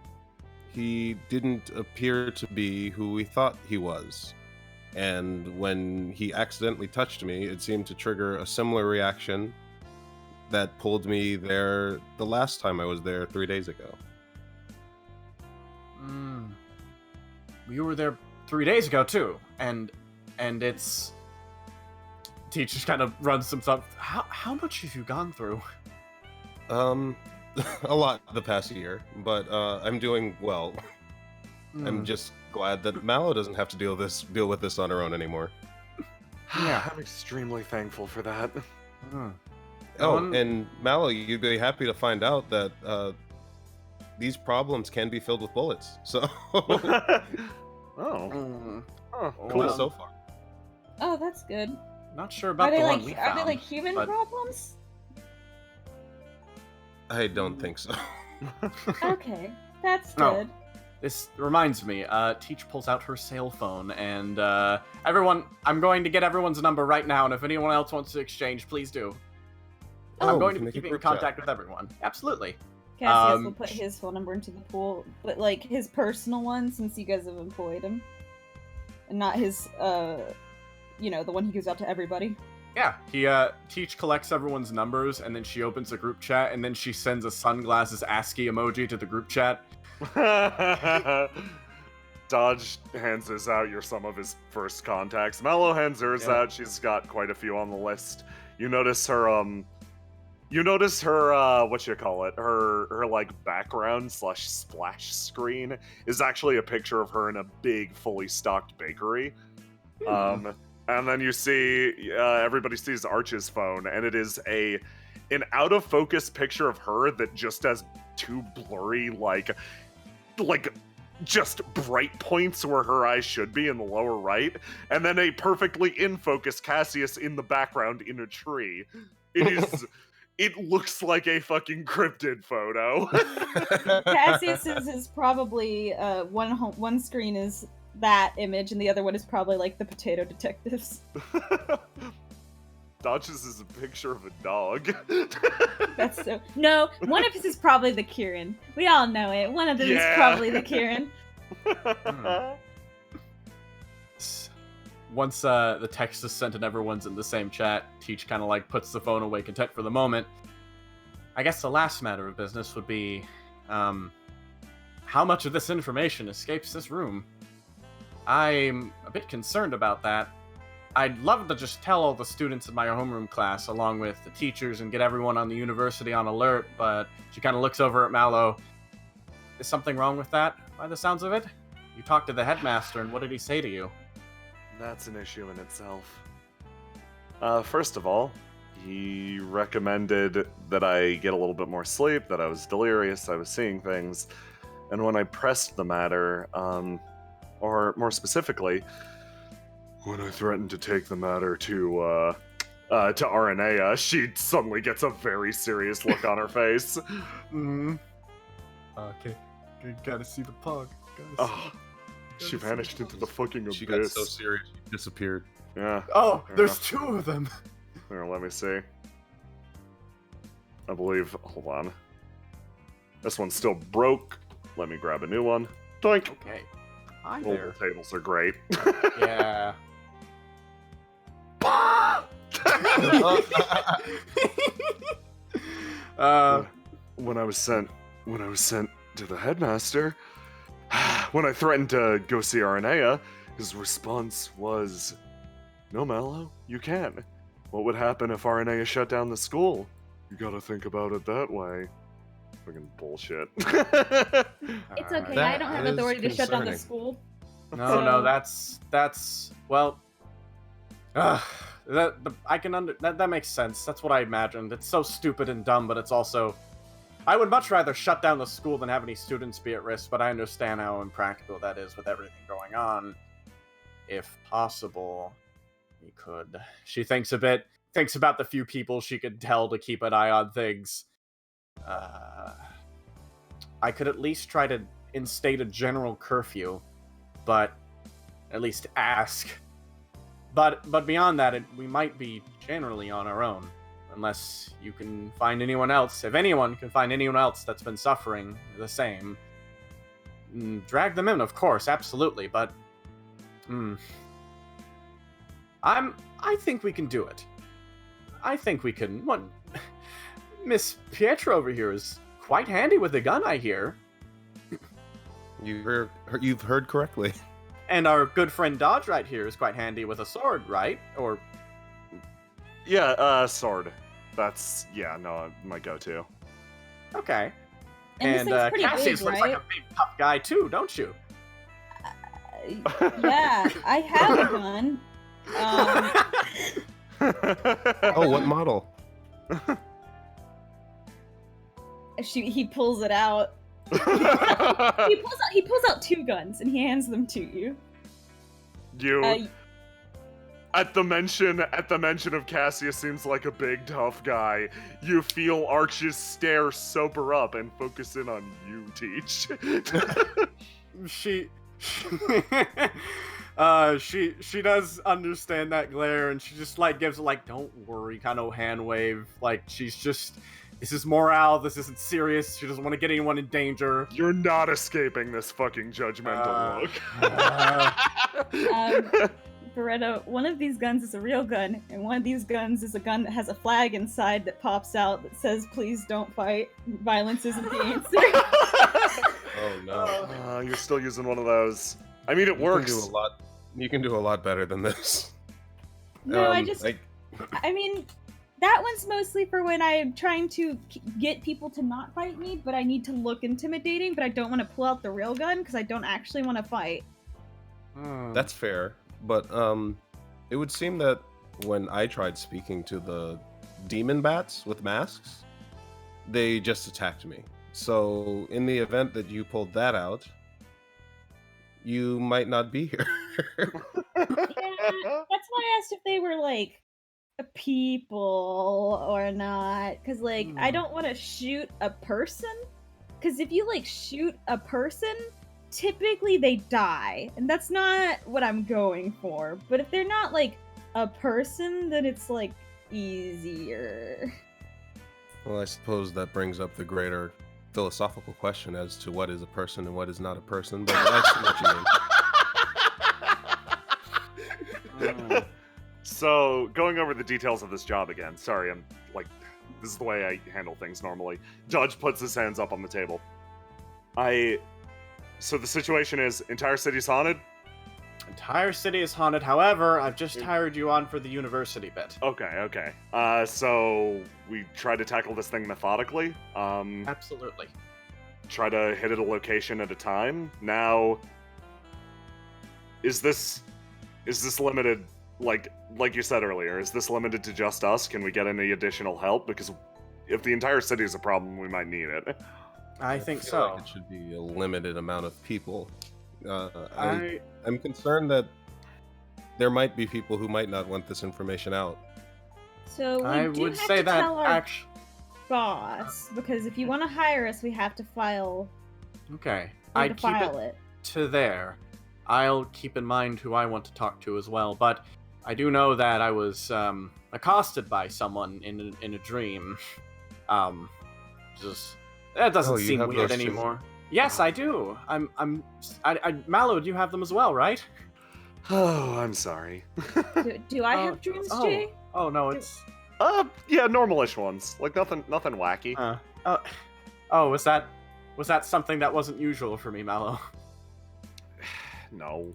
B: he didn't appear to be who we thought he was. And when he accidentally touched me, it seemed to trigger a similar reaction that pulled me there the last time I was there 3 days ago.
G: You were there 3 days ago, too. And it's... Teach just kind of runs some stuff. How much have you gone through?
B: A lot the past year, but I'm doing well. I'm just glad that Mallow doesn't have to deal with this on her own anymore.
A: Yeah, I'm extremely thankful for that.
B: Oh, and Mallow, you'd be happy to find out that these problems can be filled with bullets. So, cool so far.
C: Oh, that's good.
G: Not sure about the one we found.
C: Are they like human problems?
B: I don't think so.
C: Okay, that's good.
G: This reminds me, Teach pulls out her cell phone, and everyone, I'm going to get everyone's number right now, and if anyone else wants to exchange, please do. I'm going to be keeping in contact with everyone. Absolutely.
C: Cassius will put his phone number into the pool, but like his personal one, since you guys have employed him, and not his, the one he gives out to everybody.
G: Yeah, Teach collects everyone's numbers, and then she opens a group chat, and then she sends a sunglasses ASCII emoji to the group chat.
A: Dodge hands this out. You're some of his first contacts. Mallow hands hers out. She's got quite a few on the list. You notice her, what you call it? Her like background / splash screen is actually a picture of her in a big, fully stocked bakery. And then you see, everybody sees Arch's phone, and it is an out-of-focus picture of her that just has two blurry, like just bright points where her eyes should be in the lower right, and then a perfectly in focus Cassius in the background in a tree. It looks like a fucking cryptid photo.
C: Cassius's is probably one screen is that image, and the other one is probably like the Potato Detectives.
A: Dodge's is a picture of a dog.
C: That's so. No, one of his is probably the Kieran. We all know it. One of them is probably the Kieran.
G: Once the text is sent and everyone's in the same chat, Teach kind of like puts the phone away content for the moment. I guess the last matter of business would be, how much of this information escapes this room? I'm a bit concerned about that. I'd love to just tell all the students in my homeroom class, along with the teachers, and get everyone on the university on alert, but she kind of looks over at Mallow. Is something wrong with that, by the sounds of it? You talked to the headmaster, and what did he say to you?
A: That's an issue in itself. First of all, he recommended that I get a little bit more sleep, that I was delirious, I was seeing things, and when I pressed the matter, or more specifically, when I threatened to take the matter to Aranea, she suddenly gets a very serious look on her face.
G: Okay, gotta see the pug.
A: She vanished into the fucking abyss.
B: She got so serious, she disappeared.
A: Yeah.
G: Oh, there's two of them.
A: Here, let me see. I believe. Hold on. This one's still broke. Let me grab a new one. Doink.
G: Okay. Hi
A: Oval
G: there.
A: tables are great.
G: Yeah.
A: When I was sent to the headmaster, when I threatened to go see Aranea, his response was, "No, Mallow, you can. What would happen if Aranea shut down the school? You gotta think about it that way." Fucking bullshit.
C: It's okay. I don't have authority to shut down the school.
G: No, that's well. That makes sense. That's what I imagined. It's so stupid and dumb, but it's also. I would much rather shut down the school than have any students be at risk, but I understand how impractical that is with everything going on. If possible, we could. She thinks a bit. Thinks about the few people she could tell to keep an eye on things. I could at least try to instate a general curfew, but at least ask. But beyond that, we might be generally on our own, unless you can find anyone else. If anyone can find anyone else that's been suffering the same, drag them in, of course, absolutely. But I think we can do it. I think we can. What? Miss Pietra over here is quite handy with a gun, I hear.
B: You've heard correctly.
G: And our good friend Dodge right here is quite handy with a sword, right? Or
A: sword. That's my go-to.
G: Okay.
C: And
G: Cassius looks like a big tough guy too, don't you?
C: Yeah, I have a gun.
B: Oh, what model?
C: He pulls it out. He pulls out two guns and he hands them to you.
A: At the mention of Cassius seems like a big tough guy, you feel Arch's stare sober up and focus in on you, Teach.
G: She does understand that glare, and she just like gives like don't worry kind of hand wave, like she's just, this is morale, this isn't serious, she doesn't want to get anyone in danger.
A: You're not escaping this fucking judgmental look.
C: Beretta, one of these guns is a real gun, and one of these guns is a gun that has a flag inside that pops out that says, "Please don't fight. Violence isn't the answer."
B: Oh no.
A: You're still using one of those. I mean, it works.
B: You can do a lot better than this.
C: No, I mean, that one's mostly for when I'm trying to get people to not fight me, but I need to look intimidating, but I don't want to pull out the real gun because I don't actually want to fight.
B: That's fair. But it would seem that when I tried speaking to the demon bats with masks, they just attacked me. So in the event that you pulled that out, you might not be here.
C: Yeah, that's why I asked if they were like a people or not, because like I don't want to shoot a person, because if you like shoot a person, typically they die, and that's not what I'm going for. But if they're not like a person, then it's like easier.
B: Well, I suppose that brings up the greater philosophical question as to what is a person and what is not a person, but I see what you mean.
A: So, going over the details of this job again. Sorry, I'm like, this is the way I handle things normally. Judge puts his hands up on the table. So the situation is, entire city's haunted?
G: Entire city is haunted. However, I've just hired you on for the university bit.
A: Okay. So we try to tackle this thing methodically.
G: Absolutely.
A: Try to hit it a location at a time. Now, is this limited? Like you said earlier, is this limited to just us? Can we get any additional help? Because if the entire city is a problem, we might need it.
G: I think
B: feel
G: so.
B: Like it should be a limited amount of people. I'm concerned that there might be people who might not want this information out.
C: So we
G: I
C: do
G: would
C: have
G: say
C: to
G: that
C: tell our boss, because if you want to hire us, we have to file.
G: Okay,
C: I'd
G: keep
C: file it
G: to there. I'll keep in mind who I want to talk to as well, but I do know that I was accosted by someone in a dream. Just that doesn't seem weird anymore. Yes, I do. Mallow, do you have them as well, right?
A: Oh, I'm sorry.
C: Do I have dreams, Jay?
G: Oh no, it's
A: yeah, normalish ones. Like nothing wacky.
G: Was that something that wasn't usual for me, Mallow?
A: No,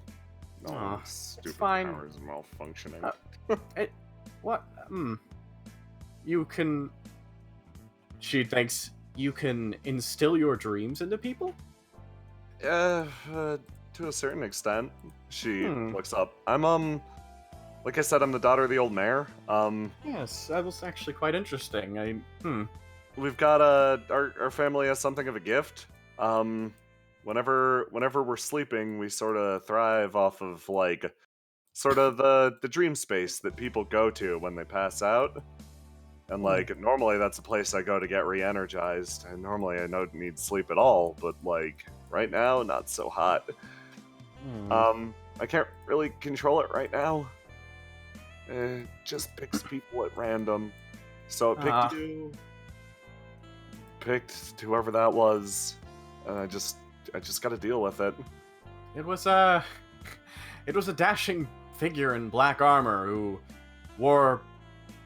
A: stupid
G: fine.
A: powers malfunctioning.
G: What? You can. She thinks you can instill your dreams into people?
A: To a certain extent. She looks up. I'm like I said, I'm the daughter of the old mayor.
G: Yes, that was actually quite interesting.
A: We've got our family has something of a gift. Whenever we're sleeping, we sort of thrive off of like sort of the dream space that people go to when they pass out. And like normally that's a place I go to get re-energized, and normally I don't need sleep at all, but like right now not so hot. I can't really control it right now. It just picks people at random. So it picked you, picked whoever that was, and I just got to deal with it.
G: It was a dashing figure in black armor who wore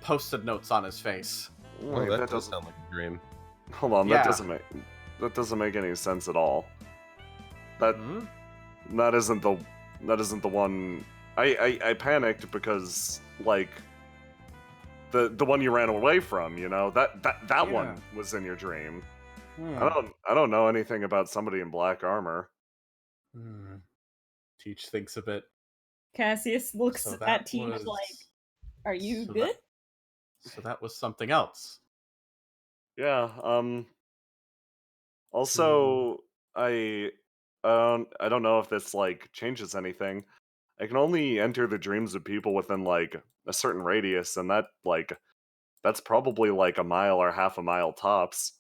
G: Post-it notes on his face.
B: Oh, that does sound like a dream.
A: Hold on, that doesn't make any sense at all. That isn't the one. I panicked because like the one you ran away from, you know, that one was in your dream. I don't know anything about somebody in black armor.
G: Teach thinks a bit.
C: Cassius looks at Teach like, "Are you good?"
G: So that was something else.
A: Yeah. Also, I don't know if this like changes anything. I can only enter the dreams of people within like a certain radius, and that's probably like a mile or half a mile tops.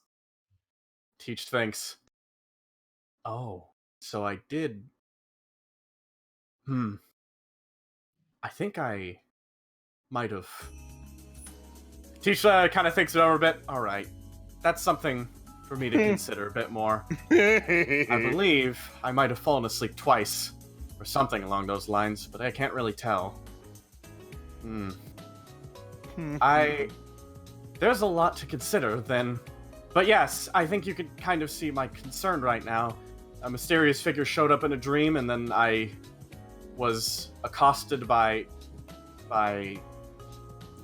G: Teach thinks. Oh, so I did. I think I might have. Teach kind of thinks it over a bit. All right, that's something for me to consider a bit more. I believe I might have fallen asleep twice, or something along those lines, but I can't really tell. There's a lot to consider then. But yes, I think you could kind of see my concern right now. A mysterious figure showed up in a dream, and then I was accosted by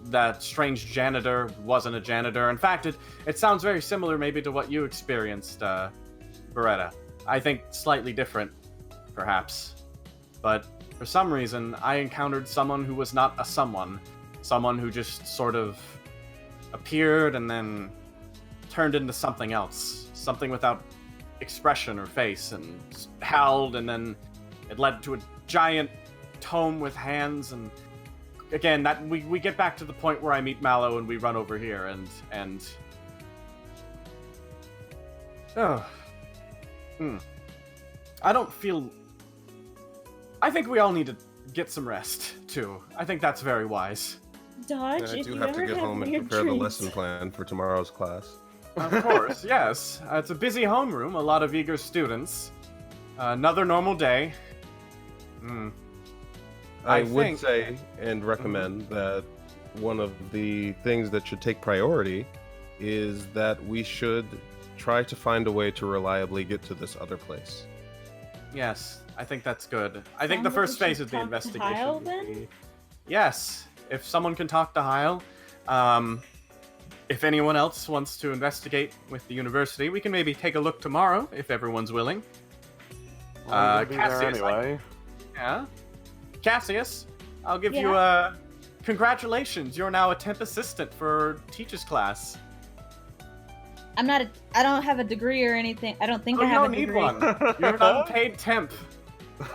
G: that strange janitor. Wasn't a janitor. In fact, it sounds very similar maybe to what you experienced, Beretta. I think slightly different, perhaps. But for some reason, I encountered someone who was not a someone. Someone who just sort of appeared and then turned into something else. Something without expression or face, and howled and then It led to a giant tome with hands, and again, that we get back to the point where I meet Mallow and we run over here, and I don't feel. I think we all need to get some rest too. I think that's very wise.
C: Dodge,
B: I do have to get home and prepare the lesson plan for tomorrow's class.
G: Of course, yes. It's a busy homeroom, a lot of eager students. Another normal day.
B: I would say and recommend that one of the things that should take priority is that we should try to find a way to reliably get to this other place.
G: Yes, I think that's good. I think the first phase of the investigation.
C: Heil, then?
G: Yes, if someone can talk to Heil. If anyone else wants to investigate with the university, we can maybe take a look tomorrow if everyone's willing.
A: Well, be there
G: Cassius,
A: anyway.
G: Yeah. Cassius, I'll give you congratulations. You're now a temp assistant for teacher's class.
C: I don't have a degree or anything. I don't think I have a degree.
G: You don't need one. You're an unpaid temp.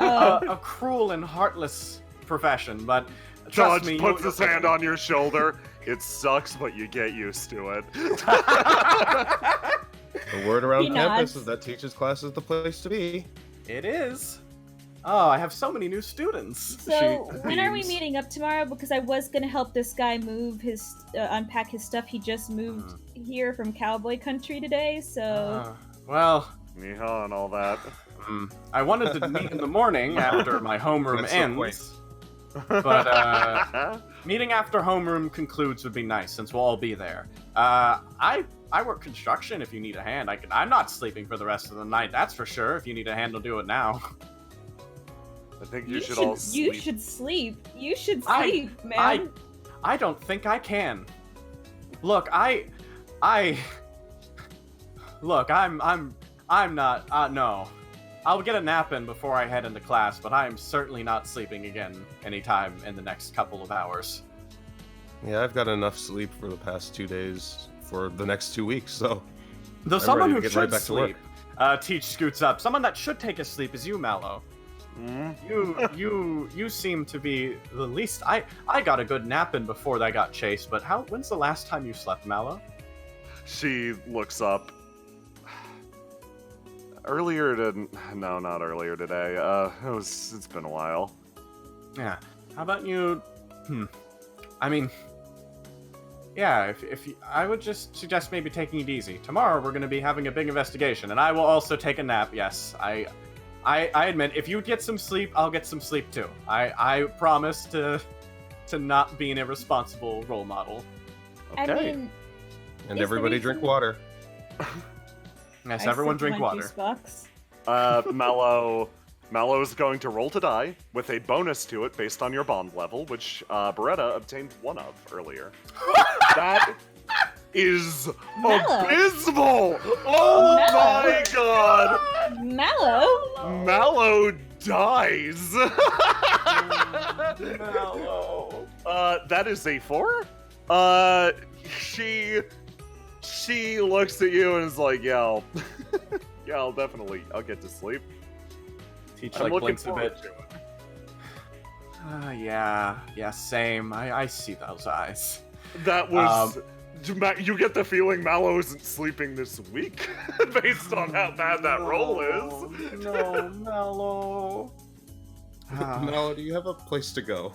G: A cruel and heartless profession, but trust me.
A: Puts his hand on your shoulder. It sucks, but you get used to it.
B: The word around campus is that teacher's class is the place to be.
G: It is. Oh, I have so many new students.
C: So, when are we meeting up tomorrow? Because I was going to help this guy move unpack his stuff. He just moved here from cowboy country today, so...
G: well...
A: Yeehaw and all that.
G: I wanted to meet in the morning after my homeroom ends. But, meeting after homeroom concludes would be nice, since we'll all be there. I work construction if you need a hand. I'm not sleeping for the rest of the night, that's for sure. If you need a hand, I'll do it now.
A: I think you should all sleep.
C: You should sleep. You should sleep, man.
G: I don't think I can. Look, Look, I'm not, no. I'll get a nap in before I head into class, but I am certainly not sleeping again anytime in the next couple of hours.
B: Yeah, I've got enough sleep for the past 2 days for the next 2 weeks, so...
G: Though someone who should sleep, Teach scoots up. Someone that should take a sleep is you, Mallow. You seem to be the least. I got a good nap in before I got chased, but when's the last time you slept, Mallow?
A: She looks up. No, not earlier today. It's been a while.
G: Yeah. How about you? I mean, yeah. If I would just suggest maybe taking it easy. Tomorrow we're going to be having a big investigation, and I will also take a nap. Yes, I admit, if you get some sleep, I'll get some sleep too. I promise to not be an irresponsible role model.
A: Okay.
C: I mean,
B: and everybody drink water.
G: Yes, everyone drink water.
A: Mallow's going to roll to die with a bonus to it based on your bond level, which Beretta obtained 1 of earlier. That is abysmal! Oh my god! Mallow dies!
G: Mallow.
A: That is a 4? She looks at you and is like, yeah, I'll get to sleep.
G: Teach like blinks a bit. Yeah, same. I see those eyes.
A: That was... you get the feeling Mallow isn't sleeping this week, based on how bad that roll is.
G: No, Mallow.
B: Mallow, do you have a place to go?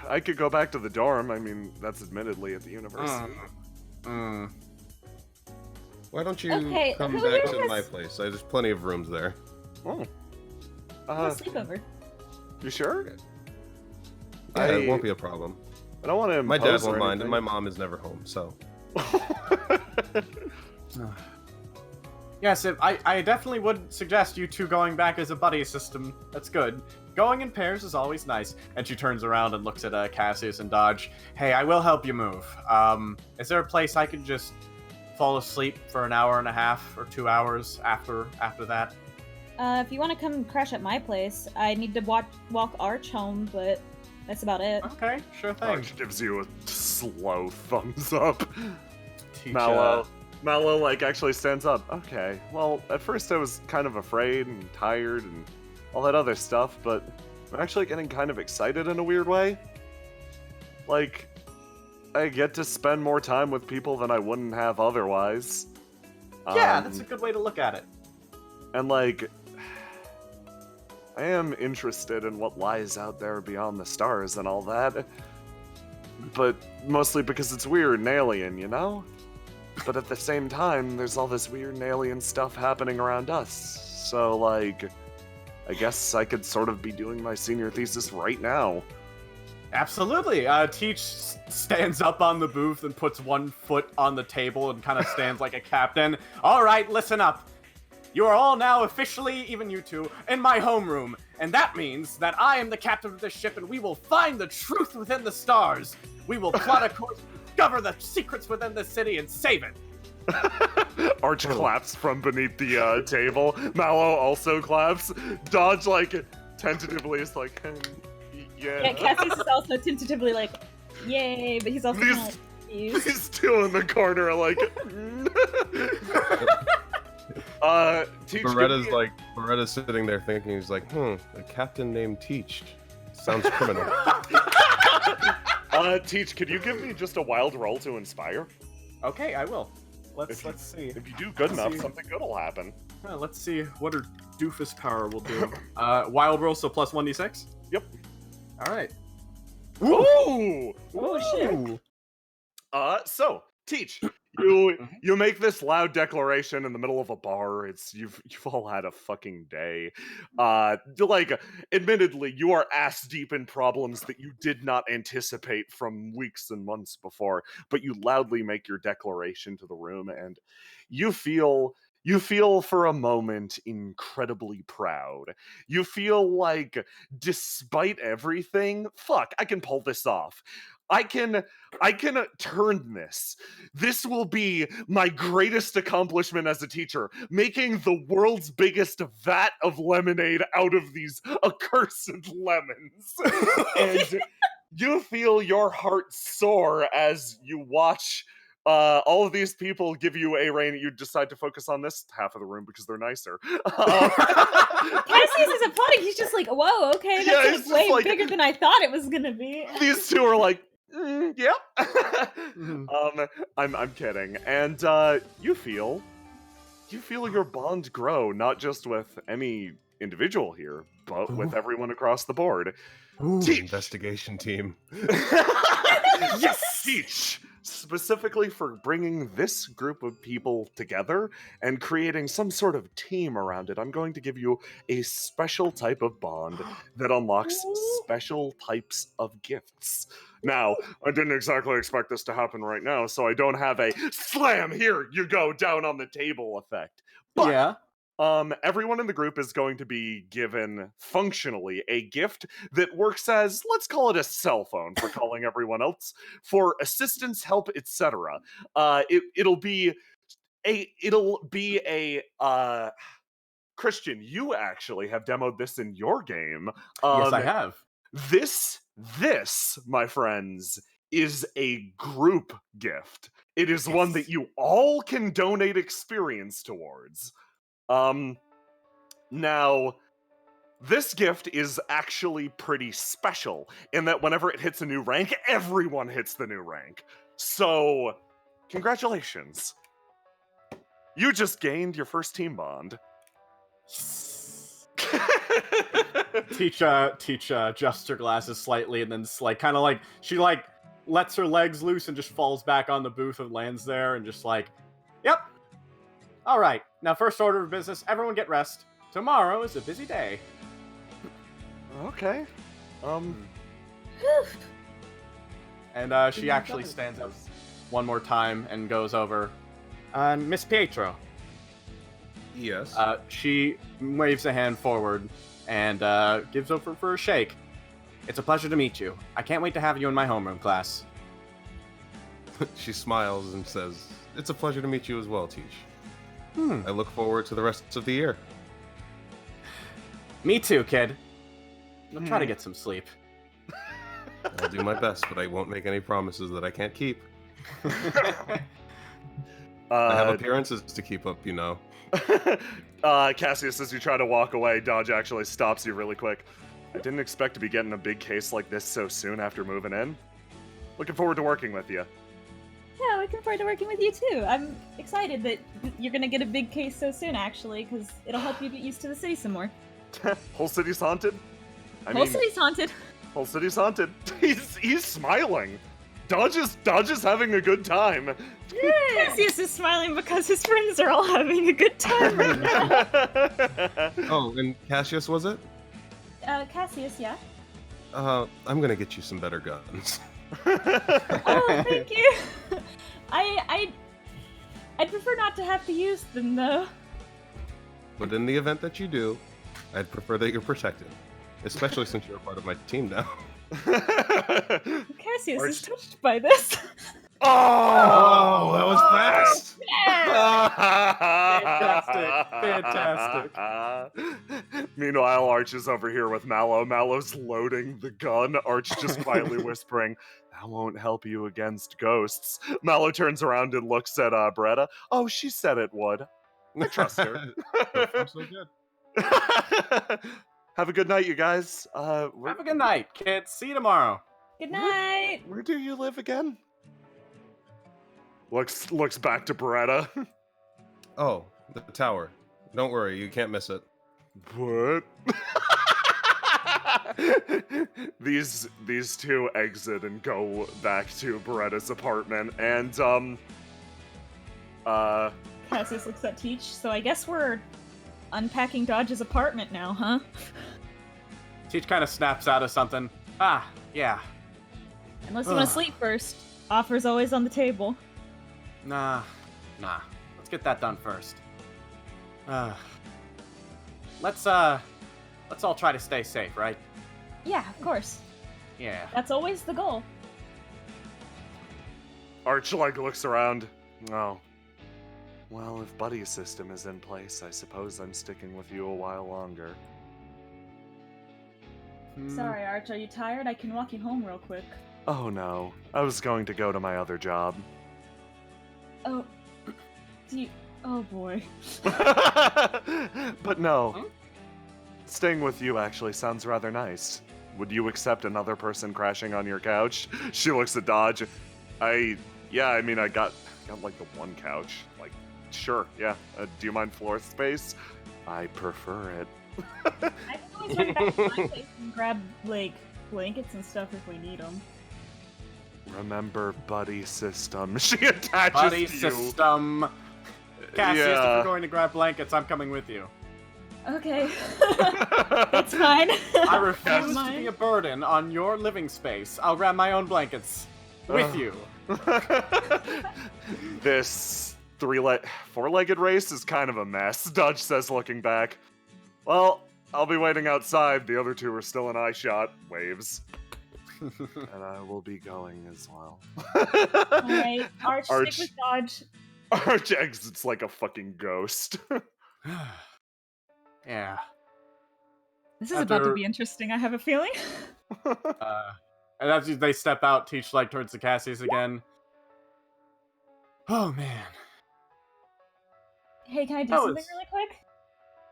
A: I could go back to the dorm. I mean, that's admittedly at the university.
B: Why don't you come back to my place? There's plenty of rooms there.
A: Oh.
C: Sleepover.
A: You sure?
B: Yeah, it won't be a problem.
A: I don't want to
B: My dad won't mind, and my mom is never home, so...
G: Yes, I definitely would suggest you two going back as a buddy system. That's good. Going in pairs is always nice. And she turns around and looks at Cassius and Dodge. Hey, I will help you move. Is there a place I could just fall asleep for an hour and a half or 2 hours after that?
C: If you want to come crash at my place, I need to walk Arch home, but that's about it.
G: Okay, sure thing.
A: Arch gives you a slow thumbs up. Mallow, like, actually stands up. Okay, well, at first I was kind of afraid and tired, and all that other stuff, but I'm actually getting kind of excited in a weird way. Like, I get to spend more time with people than I wouldn't have otherwise.
G: Yeah, that's a good way to look at it.
A: And like, I am interested in what lies out there beyond the stars and all that. But mostly because it's weird and alien, you know? But at the same time, there's all this weird and alien stuff happening around us. So like, I guess I could sort of be doing my senior thesis right now.
G: Absolutely. Teach stands up on the booth and puts one foot on the table and kind of stands like a captain. All right, listen up. You are all now officially, even you two, in my homeroom. And that means that I am the captain of this ship and we will find the truth within the stars. We will plot a course, discover the secrets within the city, and save it.
A: Arch claps from beneath the table. Mallow also claps. Dodge, like, tentatively is like, yeah.
C: Yeah, Cassius is also tentatively like, yay, but he's also kind of confused.
A: He's still in the corner, like.
B: Beretta's sitting there thinking, he's like, a captain named Teach. Sounds criminal.
A: Teach, could you give me just a wild roll to inspire?
G: Okay, I will. Let's see.
A: If you do good enough, something good will happen.
G: Let's see what her doofus power will do. Wild roll, so plus 1d6?
A: Yep.
G: Alright.
A: Ooh!
C: Oh, shit.
A: So, Teach, you make this loud declaration in the middle of a bar. You've all had a fucking day. Like, admittedly, you are ass deep in problems that you did not anticipate from weeks and months before, but you loudly make your declaration to the room, and you feel for a moment incredibly proud. You feel like, despite everything, fuck, I can pull this off. I can turn this. This will be my greatest accomplishment as a teacher, making the world's biggest vat of lemonade out of these accursed lemons. And you feel your heart soar as you watch all of these people give you a rain. You decide to focus on this half of the room because they're nicer.
C: Cassius is applauding. He's just like, whoa, okay, that's way bigger than I thought it was gonna be.
A: These two are like, yep. I'm kidding. And you feel your bond grow, not just with any individual here, but with everyone across the board.
B: Teach. Investigation team.
A: Yes, Teach. Specifically for bringing this group of people together and creating some sort of team around it, I'm going to give you a special type of bond that unlocks special types of gifts. Now, I didn't exactly expect this to happen right now, so I don't have a slam, here you go, down on the table effect. But,
G: yeah.
A: Everyone in the group is going to be given, functionally, a gift that works as, let's call it a cell phone for calling everyone else, for assistance, help, etc. It'll be a Christian, you actually have demoed this in your game.
G: Yes, I have.
A: This, my friends, is a group gift. It is one that you all can donate experience towards. Now, this gift is actually pretty special in that whenever it hits a new rank, everyone hits the new rank. So, congratulations. You just gained your first team bond.
G: Teach adjusts her glasses slightly and then she lets her legs loose and just falls back on the booth and lands there and just like, yep. All right, now first order of business, everyone get rest. Tomorrow is a busy day.
A: Okay.
G: And she actually stands up one more time and goes over. Miss Pietro.
B: Yes.
G: She waves a hand forward and gives over for a shake. It's a pleasure to meet you. I can't wait to have you in my homeroom class.
B: She smiles and says, "It's a pleasure to meet you as well, Teach. I look forward to the rest of the year."
G: Me too, kid. I'll try to get some sleep.
B: I'll do my best, but I won't make any promises that I can't keep. I have appearances to keep up, you know.
A: Cassius, as you try to walk away, Dodge actually stops you really quick. I didn't expect to be getting a big case like this so soon after moving in. Looking forward to working with you.
C: Yeah, looking forward to working with you too. I'm excited that you're gonna get a big case so soon, actually, because it'll help you get used to the city some more.
A: Whole city's haunted?
C: Whole city's haunted.
A: Whole city's haunted. He's smiling. Dodge is having a good time.
C: Cassius is smiling because his friends are all having a good time right now.
B: Oh, and Cassius, was it?
C: Cassius, yeah.
B: I'm gonna get you some better guns.
C: Oh, thank you. I'd prefer not to have to use them, though.
B: But in the event that you do, I'd prefer that you're protected. Especially since you're a part of my team now.
C: Cassius is touched by this.
A: Oh,
B: that was fast!
G: Fantastic.
A: Meanwhile, Arch is over here with Mallow. Mallow's loading the gun. Arch just quietly whispering, "That won't help you against ghosts." Mallow turns around and looks at Beretta. Oh, she said it would. I trust her.
B: I'm so good.
A: Have a good night, you guys.
G: Have a good night, kids. See you tomorrow.
C: Good night.
A: Where do you live again? Looks back to Beretta.
B: Oh, the tower. Don't worry, you can't miss it.
A: What? These two exit and go back to Beretta's apartment, and
C: Cassius looks at Teach. So I guess we're unpacking Dodge's apartment now, huh?
G: Teach kind of snaps out of something. Ah, yeah.
C: Unless you want to sleep first. Offer's always on the table.
G: Nah. Let's get that done first. Let's all try to stay safe, right?
C: Yeah, of course.
G: Yeah.
C: That's always the goal.
A: Arch looks around. Oh. Well, if Buddy's system is in place, I suppose I'm sticking with you a while longer.
C: Sorry, Arch, are you tired? I can walk you home real quick.
A: Oh no, I was going to go to my other job.
C: Oh, oh boy.
A: But no. Staying with you actually sounds rather nice. Would you accept another person crashing on your couch? She looks at Dodge. I got like the one couch. Like, sure, yeah. Do you mind floor space? I prefer it.
C: I can always run back to my place and grab, like, blankets and stuff if we need them.
A: Remember Buddy system. She attaches
G: Buddy
A: to you.
G: system. Cassius, if
A: Yeah.
G: you're going to grab blankets, I'm coming with you.
C: Okay. That's fine.
G: I refuse to be a burden on your living space. I'll grab my own blankets with you.
A: This four-legged race is kind of a mess, Dodge says, looking back. Well, I'll be waiting outside. The other two are still in eye shot. Waves. And I will be going as well.
C: Alright, Arch, stick with Dodge.
A: Arch exits like a fucking ghost.
G: Yeah.
C: This is about to be interesting, I have a feeling.
G: And as they step out, Teach turns to Cassius again. Oh man.
C: Hey, can I do something really quick?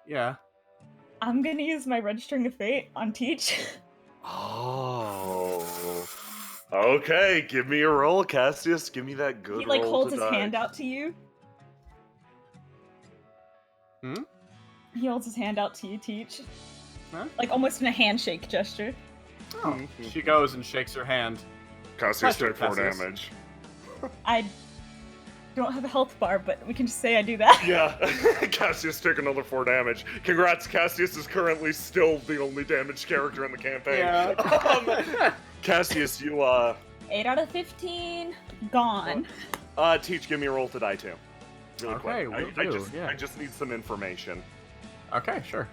G: Yeah.
C: I'm gonna use my Registering of Fate on Teach.
A: Oh. Okay, give me a roll, Cassius. Give me that good roll.
C: He holds his
A: die.
C: hand out to you.
G: Hmm?
C: He holds his hand out to you, Teach.
G: Huh?
C: Like almost in a handshake gesture.
G: Oh. She goes and shakes her hand.
A: Cassius
G: Pleasure,
A: take 4
G: Cassius.
A: damage.
C: I don't have a health bar, but we can just say I do that.
A: Yeah, Cassius took another 4 damage. Congrats, Cassius is currently still the only damaged character in the campaign.
G: Yeah.
A: Cassius, you
C: 8 out of 15, gone.
A: Teach, give me a roll to die too. Really
G: Okay,
A: quick. I just need some information.
G: Okay, sure.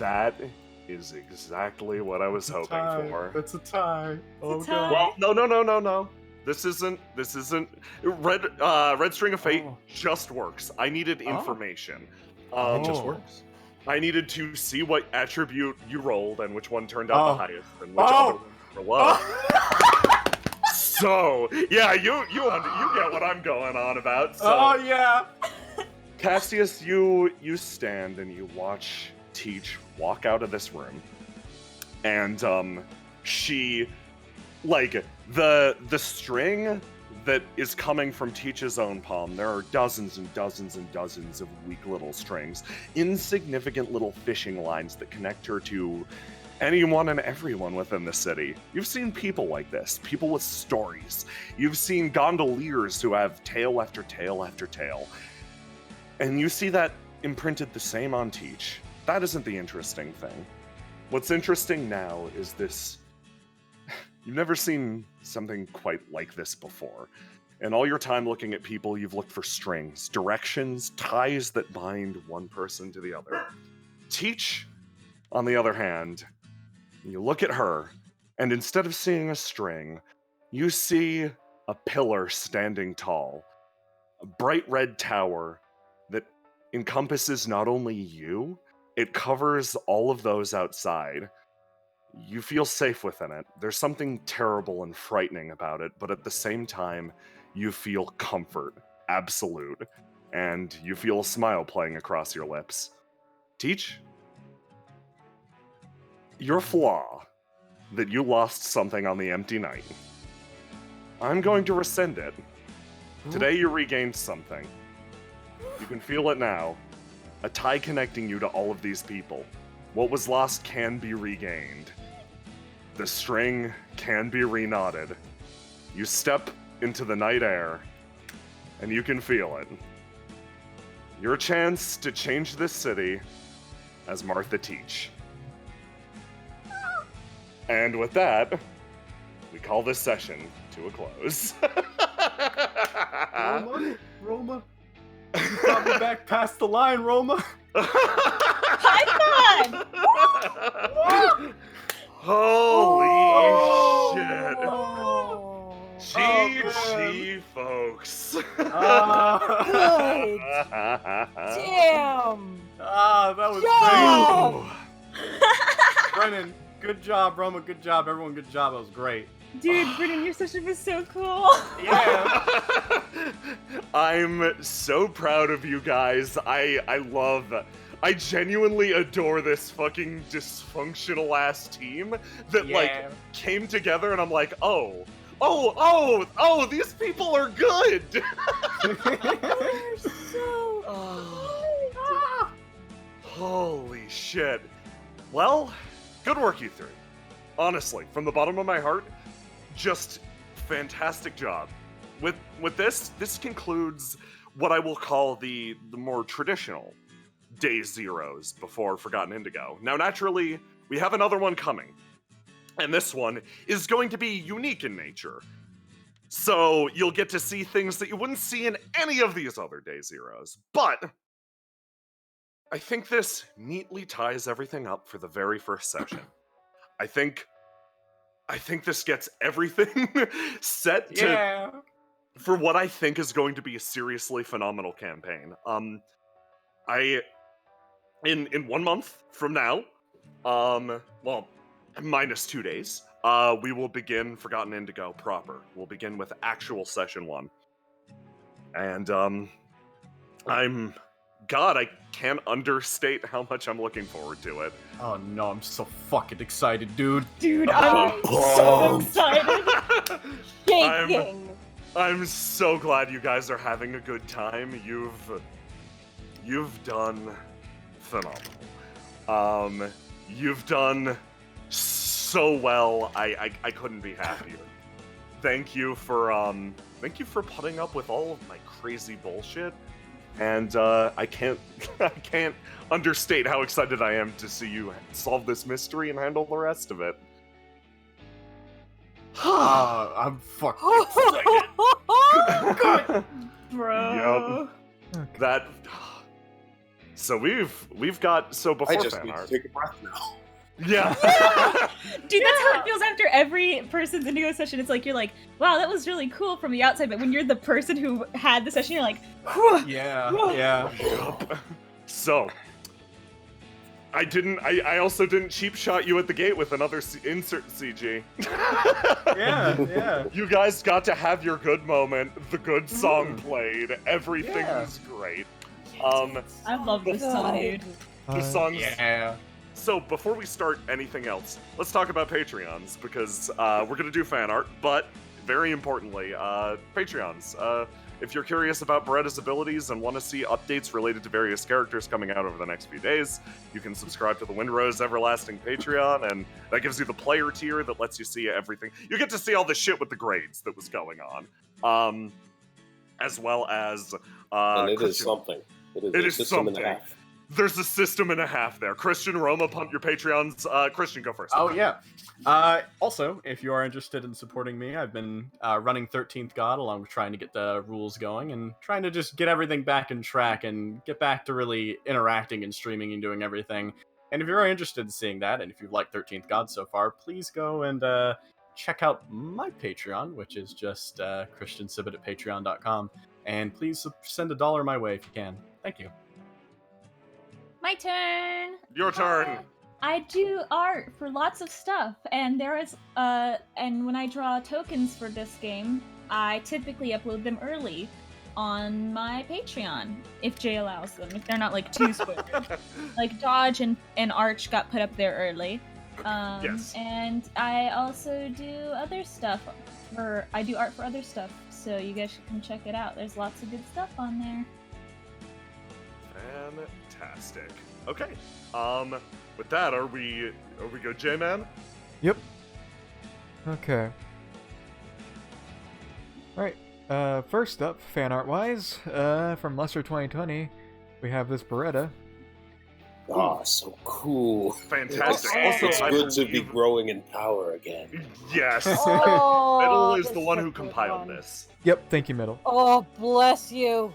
A: That is exactly what I was hoping for.
G: It's a tie.
C: It's a tie.
A: Well, no. This isn't Red String of Fate just works. I needed information.
B: It just works.
A: I needed to see what attribute you rolled and which one turned out the highest and which
G: Oh.
A: other ones were low. So yeah, you get what I'm going on about. So
G: Oh yeah.
A: Cassius, you stand and you watch Teach walk out of this room, and she, like, the string that is coming from Teach's own palm, there are dozens and dozens and dozens of weak little strings, insignificant little fishing lines that connect her to anyone and everyone within the city. You've seen people like this, people with stories. You've seen gondoliers who have tale after tale after tale. And you see that imprinted the same on Teach. That isn't the interesting thing. What's interesting now is this. You've never seen something quite like this before. In all your time looking at people, you've looked for strings, directions, ties that bind one person to the other. Teach, on the other hand, you look at her, and instead of seeing a string, you see a pillar standing tall. A bright red tower that encompasses not only you, it covers all of those outside. You feel safe within it. There's something terrible and frightening about it, but at the same time, you feel comfort, absolute, and you feel a smile playing across your lips. Teach? Your flaw, that you lost something on the empty night, I'm going to rescind it. Today you regained something. You can feel it now. A tie connecting you to all of these people. What was lost can be regained. The string can be reknotted. You step into the night air, and you can feel it. Your chance to change this city as Martha Teach. And with that, we call this session to a close.
G: Roma, you got me back past the line, Roma.
C: High five!
A: Holy shit! GG, folks.
D: Good. Damn.
G: That was great. Brennan, good job. Roma, good job. Everyone, good job. That was great.
C: Dude, Brennan, your session was so cool.
G: Yeah.
A: I'm so proud of you guys. I genuinely adore this fucking dysfunctional ass team that like came together, and I'm like, oh, these people are good.
C: They're so
A: Holy shit. Well, good work, you three. Honestly, from the bottom of my heart, just fantastic job. With this concludes what I will call the more traditional Day Zeros before Forgotten Indigo. Now, naturally, we have another one coming, and this one is going to be unique in nature. So you'll get to see things that you wouldn't see in any of these other Day Zeros. But I think this neatly ties everything up for the very first session. I think this gets everything set for what I think is going to be a seriously phenomenal campaign. In 1 month from now, well, minus 2 days, we will begin Forgotten Indigo proper. We'll begin with actual session 1. And, I can't understate how much I'm looking forward to it.
G: Oh no, I'm so fucking excited, dude.
C: Dude, I'm so excited.
A: I'm so glad you guys are having a good time. You've done phenomenal. You've done so well. I couldn't be happier. Thank you for putting up with all of my crazy bullshit. And I can't understate how excited I am to see you solve this mystery and handle the rest of it.
G: I'm fucking excited.
C: Good, bro.
A: Yep. That. So we've got before
H: I just
A: fan
H: need
A: art.
H: to take a breath now.
A: Yeah.
C: Dude, that's how it feels after every person's Indigo session. It's like, you're like, wow, that was really cool from the outside, but when you're the person who had the session, you're like, whew,
G: Yeah.
A: Yep. So, I also didn't cheap shot you at the gate with another insert CG.
G: Yeah.
A: You guys got to have your good moment. The good song played. Everything was great.
C: I love this song, dude.
A: The song's...
G: Yeah.
A: So before we start anything else, let's talk about Patreons, because we're going to do fan art, but very importantly, Patreons. If you're curious about Beretta's abilities and want to see updates related to various characters coming out over the next few days, you can subscribe to the Windrose Everlasting Patreon, and that gives you the player tier that lets you see everything. You get to see all the shit with the grades that was going on. As well as...
H: and it is something. It is something. And a half.
A: There's a system and a half there. Christian, Roma, pump your Patreons. Christian, go first.
G: Oh, yeah. Also, if you are interested in supporting me, I've been running 13th God along with trying to get the rules going and trying to just get everything back in track and get back to really interacting and streaming and doing everything. And if you're interested in seeing that, and if you've liked 13th God so far, please go and check out my Patreon, which is just christiansibit at patreon.com. And please send $1 my way if you can. Thank you.
I: My turn.
A: Your turn.
I: I do art for lots of stuff, and there is and when I draw tokens for this game, I typically upload them early on my Patreon if Jay allows them. If they're not like too spoiled. Like Dodge and Arch got put up there early.
A: Yes.
I: And I also do other stuff. I do art for other stuff, so you guys should come check it out. There's lots of good stuff on there.
A: Fantastic. Okay. With that, are we good, J-Man?
E: Yep. Okay. Alright, first up, fan art wise, from Lester 2020, we have this Beretta.
H: Ah, so cool.
A: Fantastic.
H: It's good to be growing in power again.
A: Yes.
D: Oh,
A: Middle is the
D: that's
A: one
D: such
A: who
D: a good
A: compiled
D: one.
A: this.
E: Yep, thank you, Middle.
D: Oh, bless you.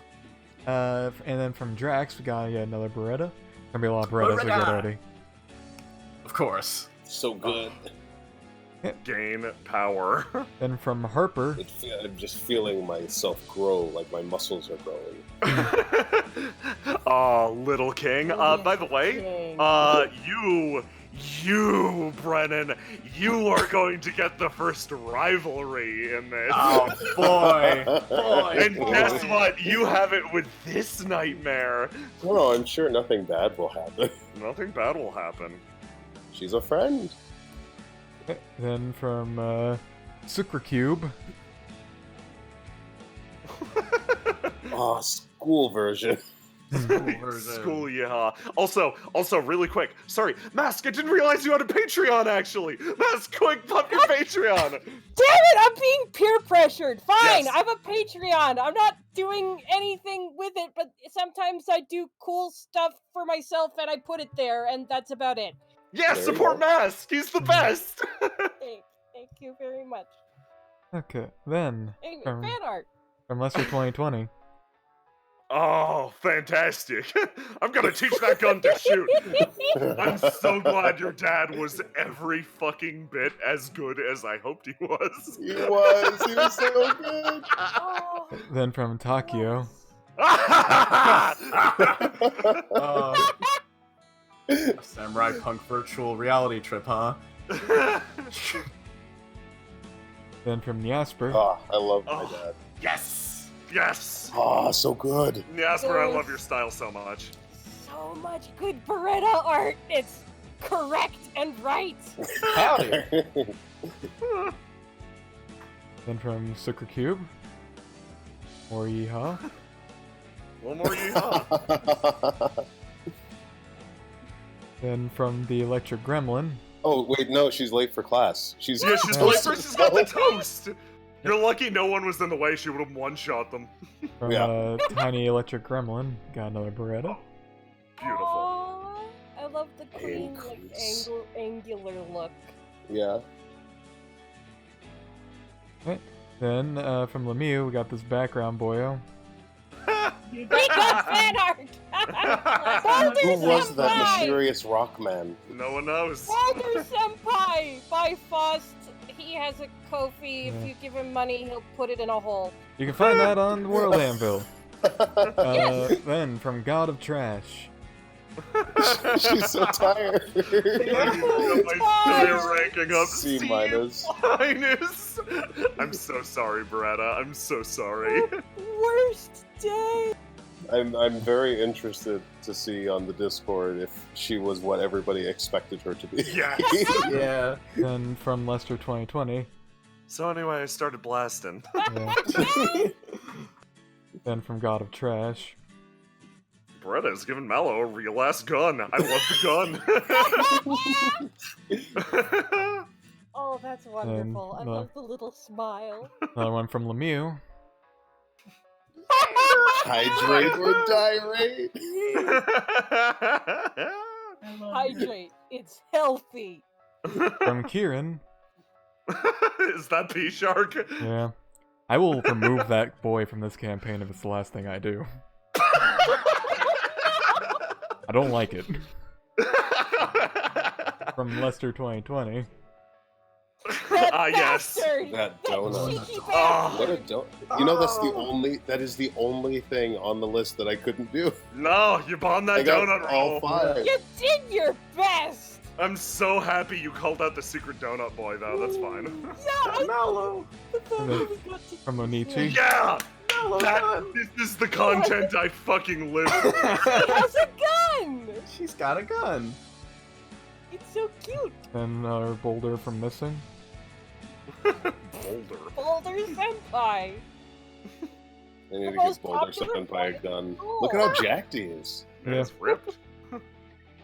E: And then from Drax, we got another Beretta. Gonna be a lot of Berettas, we got already.
G: Of course.
H: So good.
A: Gain power.
E: Then from Harper.
H: I'm just feeling myself grow, like my muscles are growing.
A: Oh, little king. By the way, you, Brennan, you are going to get the first rivalry in this.
G: Oh, boy.
A: And guess what? You have it with this nightmare.
H: Well, I'm sure nothing bad will happen.
A: Nothing bad will happen.
H: She's a friend.
E: Then from Sucre Cube.
H: Oh, school version.
A: School, yeah. Also, really quick. Sorry, Mask, I didn't realize you had a Patreon, actually. Mask, quick, pump your Patreon.
D: Damn it, I'm being peer pressured. Fine,
A: Yes.
D: I have a Patreon. I'm not doing anything with it, but sometimes I do cool stuff for myself and I put it there, and that's about it.
A: Yeah,
H: There you
A: support
H: go.
A: Mask. He's the best.
D: Thank you very much.
E: Okay, then
D: Anyway,
E: from
D: fan art.
E: Lester 2020.
A: Oh, fantastic. I'm gonna teach that gun to shoot. I'm so glad your dad was every fucking bit as good as I hoped he was.
H: He was so good.
D: Oh,
E: Then from Takio.
G: Samurai Punk virtual reality trip, huh?
E: Then from Jasper.
H: Oh, I love my
A: Oh.
H: dad.
A: Yes! Yes!
H: Oh, so good.
A: Jasper, I love your style so much.
D: so much good Beretta art. It's correct and right.
G: Howdy.
E: Then from Sucre Cube. Or Yeehaw.
A: One more yeehaw.
E: Then from the Electric Gremlin.
H: Oh, wait, no, she's late for class. She's
A: Yeah, she's late for she's got the toast. You're lucky no one was in the way. She would have one-shot them.
E: From
H: Yeah.
E: Tiny Electric Gremlin. Got another Beretta.
A: Beautiful.
D: Aw, I love the clean, like,
H: Increase.
D: angular look.
H: Yeah.
E: Then from Lemieux, we got this background boyo.
D: We got fan art! Boulder
H: Who was that
D: Senpai!
H: mysterious rock man?
A: No one knows.
D: Boulder Senpai by Faust. He has a Kofi. If
E: Yeah.
D: you give him money, he'll put it in a hole.
E: You can find that on World Anvil.
D: Yes.
E: Then from God of Trash.
H: She's so tired.
A: My ranking up
H: C minus.
A: minus. I'm so sorry, Beretta. I'm so sorry.
D: Worst day.
H: I'm very interested to see on the Discord if she was what everybody expected her to be.
A: Yes.
G: Yeah.
E: Then from Lester 2020.
A: So anyway, I started blasting.
E: Yeah. Then from God of Trash.
A: Bretta's giving Mallow a real ass gun. I love the gun.
D: Oh, that's wonderful. I love the little smile.
E: Another one from Lemieux.
H: Hydrate or dirate.
D: Hydrate. It's healthy.
E: From Kieran.
A: Is that P-Shark?
E: Yeah. I will remove that boy from this campaign if it's the last thing I do. I don't like it. From Lester 2020.
A: Yes.
H: That donut.
A: Oh.
H: What a donut. You know, that is the only thing on the list that I couldn't do.
A: No, you bombed that
H: I got
A: donut
H: all
A: roll.
H: 5.
D: You did your best.
A: I'm so happy you called out the secret donut boy, though. That's fine.
D: Yeah,
G: Mallow.
E: From Onichi.
A: Yeah!
G: Mallow.
A: This is the content I fucking live for.
D: She has a gun.
G: She's got a gun.
D: It's so cute.
E: Then our Boulder from Missing.
A: Boulder.
D: Boulder Senpai.
H: I need to
D: most
H: give Boulder
D: popular
H: something by a
D: boy.
H: gun.
D: Cool.
H: Look at how jacked he is.
E: Yeah.
A: It's ripped.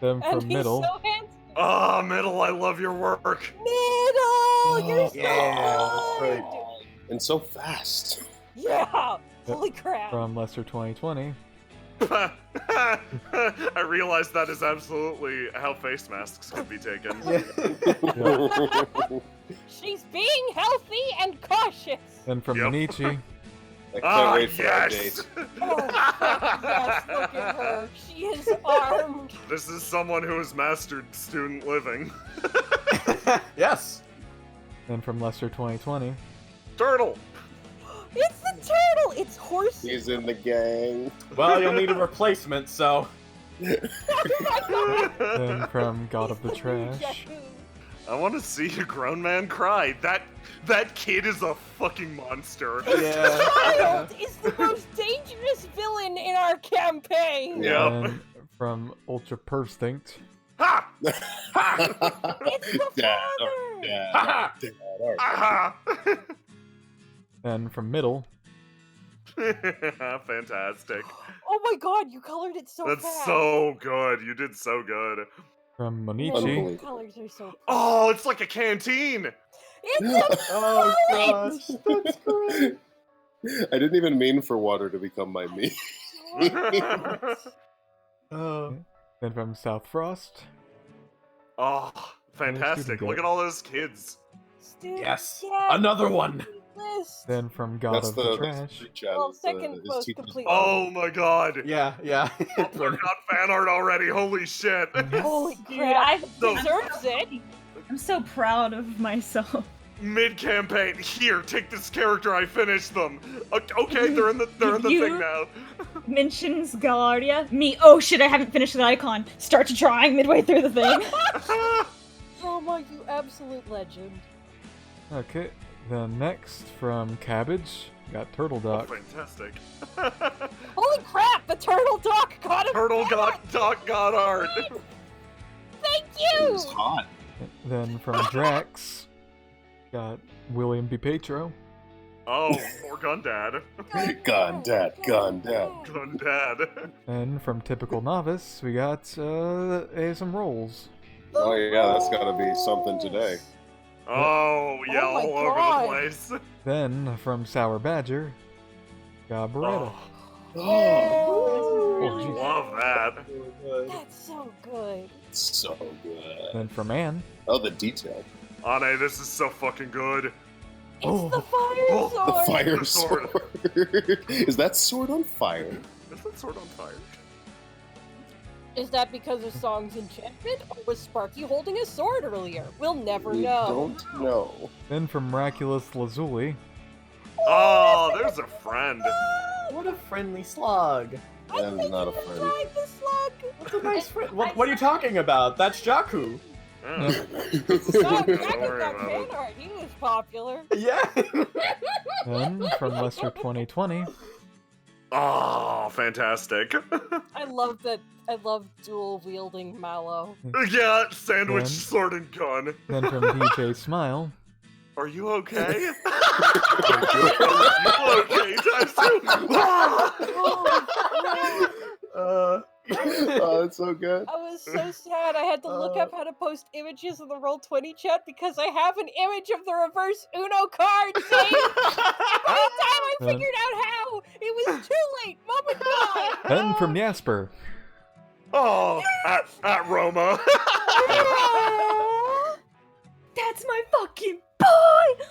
E: Then
D: And
E: from
D: he's
E: Middle.
D: so handsome.
A: Ah, Middle, I love your work.
D: Middle, you're so
G: Yeah,
D: good.
H: And so fast.
D: Yeah. Holy crap.
E: From Lester 2020.
A: I realize that is absolutely how face masks can be taken.
D: She's being healthy and cautious.
E: Then from
A: Yep.
E: Onichi.
H: I can't wait for our
A: yes!
H: date.
D: Oh, fuck yes, look at her. She is armed.
A: This is someone who has mastered student living.
G: Yes.
E: Then from Lester 2020.
A: Turtle!
D: It's the turtle. It's horsey.
H: He's in the gang.
G: Well, you'll need a replacement, so.
E: Then from God of the Trash.
D: Jakku.
A: I want to see a grown man cry. That kid is a fucking monster.
G: Yeah.
D: Child is the most dangerous villain in our campaign.
A: Yep.
E: And from Ultra Perstinct.
A: Ha!
D: It's the
H: Dad,
D: father.
H: Dad, Dad,
A: Aha!
E: Then from Middle.
A: Fantastic.
D: Oh my god, you colored it so
A: That's
D: fast.
A: so good. You did so good.
E: From
D: No,
E: Monichi.
H: Unbelievable.
D: the colors are so pretty.
A: Oh, it's like a canteen.
D: It's
G: Oh gosh, that's great.
H: I didn't even mean for water to become my me.
G: Oh.
E: Then from South Frost.
A: Oh, fantastic. Look at all those kids.
G: Yes.
D: Yeah,
G: Another one.
D: list.
E: Then from God
H: That's
E: of the
H: the
E: Trash.
H: street chat
D: Well,
H: is,
D: second
H: is
D: most
H: teachers'
D: complete.
A: Oh my god.
G: Yeah, yeah.
A: I got fan art already. Holy shit.
D: Holy
I: Dude,
D: crap.
A: So-
D: Deserves it.
I: I'm so proud of myself.
A: Mid-campaign, here, take this character. I finished them. Okay, they're in the
I: You-
A: thing now.
I: Mentions Galardia. Me. Oh shit! I haven't finished the icon. Start drawing midway through the thing.
D: Roma, you absolute legend.
E: Okay. Then next from Cabbage. Got Turtle
A: Oh,
E: Doc.
A: fantastic.
D: Holy crap! The turtle doc got him.
A: Turtle got art.
D: Thank
H: It
D: you.
H: was hot.
E: Then from Drax. Got William B. Petro.
A: Oh, poor Gundad.
H: Gun dad, gun dad.
A: Gundad.
E: And from Typical Novice, we got some rolls.
H: Oh yeah, that's gotta be something today.
A: Oh, yeah,
D: Oh my
A: all over
D: God.
A: the place.
E: Then from Sour Badger, got Beretta.
A: Oh,
E: Oh, geez.
A: love that.
D: That's so good.
H: So good.
E: Then from Anne.
H: Oh, the detail.
A: Ane, this is so fucking good.
D: It's
E: Oh.
D: the fire sword.
H: The fire
A: The sword.
H: sword. Is that sword on fire?
A: Is that sword on fire?
D: Is that because of Song's enchantment, or was Sparky holding a sword earlier? We'll never
H: We
D: know.
H: don't know.
E: Then from Miraculous Lazuli.
A: Oh, there's a friend.
G: What a friendly slug.
D: I
H: I'm
D: think
H: not a
D: you
H: friend.
D: enjoyed the slug.
G: That's a nice friend. What are you talking about? That's Jakku.
A: Yeah.
D: Song,
A: Don't
D: Jack
A: worry
D: got
A: about
D: fan
A: it.
D: art. He was popular.
G: Yeah.
E: Then from Lester 2020.
A: Oh, fantastic.
D: I love that. I love dual wielding Mallow.
A: Yeah, sandwich,
E: Then-
A: sword, and gun.
E: Then from DJ Smile.
A: Are you okay? Are you okay, times two?
H: Oh, it's so good.
D: I was so sad I had to look up how to post images in the Roll20 chat because I have an image of the reverse Uno card saved. By the time I figured out how, it was too late. Moment gone.
E: Then from Jasper.
A: Oh, at Roma.
C: That's my fucking boy!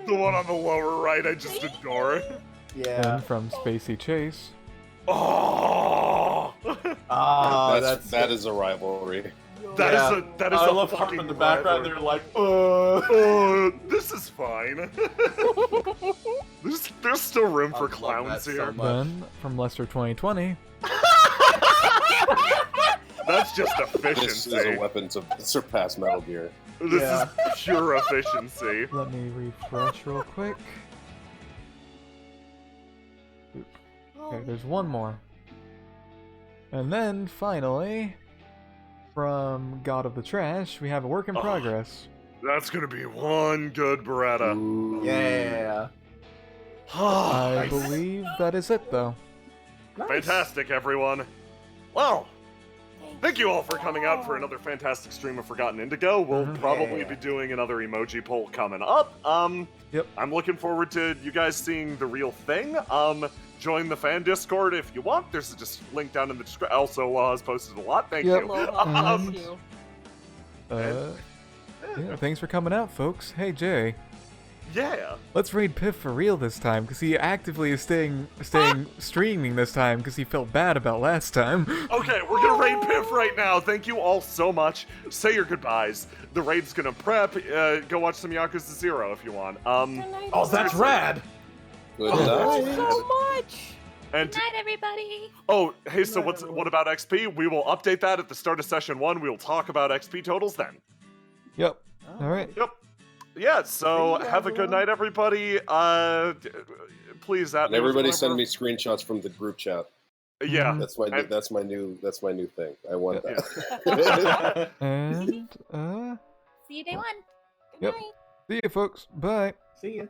A: The one on the lower right, I just adore.
G: Yeah.
E: Then from Spacey Chase.
A: Oh,
H: That is a rivalry.
A: that is
G: I
A: a
G: love Harp
A: fucking
G: in the background.
A: rivalry.
G: They're like,
A: This is fine. There's still room for
G: I love
A: clowns
G: that
A: here.
G: so much.
E: Then from Lester 2020.
A: That's just
H: This is a
A: efficiency.
H: weapon to surpass Metal Gear.
A: This
G: Yeah.
A: is pure efficiency.
E: Let me refresh real quick. Okay, there's one more. And then, finally, from God of the Trash, we have a work in
A: Oh.
E: progress.
A: That's gonna be one good Beretta.
G: yeah.
E: I
A: Nice.
E: believe that is it, though.
G: Nice.
A: Fantastic, everyone. Well, thank you all for coming out for another fantastic stream of Forgotten Indigo. We'll
E: Mhm.
A: probably
G: Yeah.
A: be doing another emoji poll coming up.
E: Yep.
A: I'm looking forward to you guys seeing the real thing. Join the fan Discord if you want. There's just a link down in the description. Also, has posted a lot. Thank
E: Yep.
A: you.
D: Aloha, thank you.
E: Yeah, thanks for coming out, folks. Hey, Jay.
A: Yeah.
E: Let's raid Piff for real this time, because he actively is staying streaming this time, because he felt bad about last time.
A: Okay, we're gonna raid Piff right now. Thank you all so much. Say your goodbyes. The raid's gonna prep. Go watch some Yakuza 0 if you want.
G: Oh, that's rad.
H: Good
A: Oh,
H: night.
D: Thank you so much.
A: And
F: Good night, everybody.
A: oh, hey, so what about XP? We will update that at the start of session 1. We will talk about XP totals then.
E: Yep. Alright.
A: Yep. Yeah, so
G: See you,
A: have a good
G: everyone.
A: night, everybody. Please
H: And everybody send me screenshots from the group chat.
A: Yeah.
H: That's my
A: And-
H: that's my new thing. I want that.
E: And,
F: See you day one. Good
E: Yep.
F: night.
E: see you, folks. Bye.
G: See ya.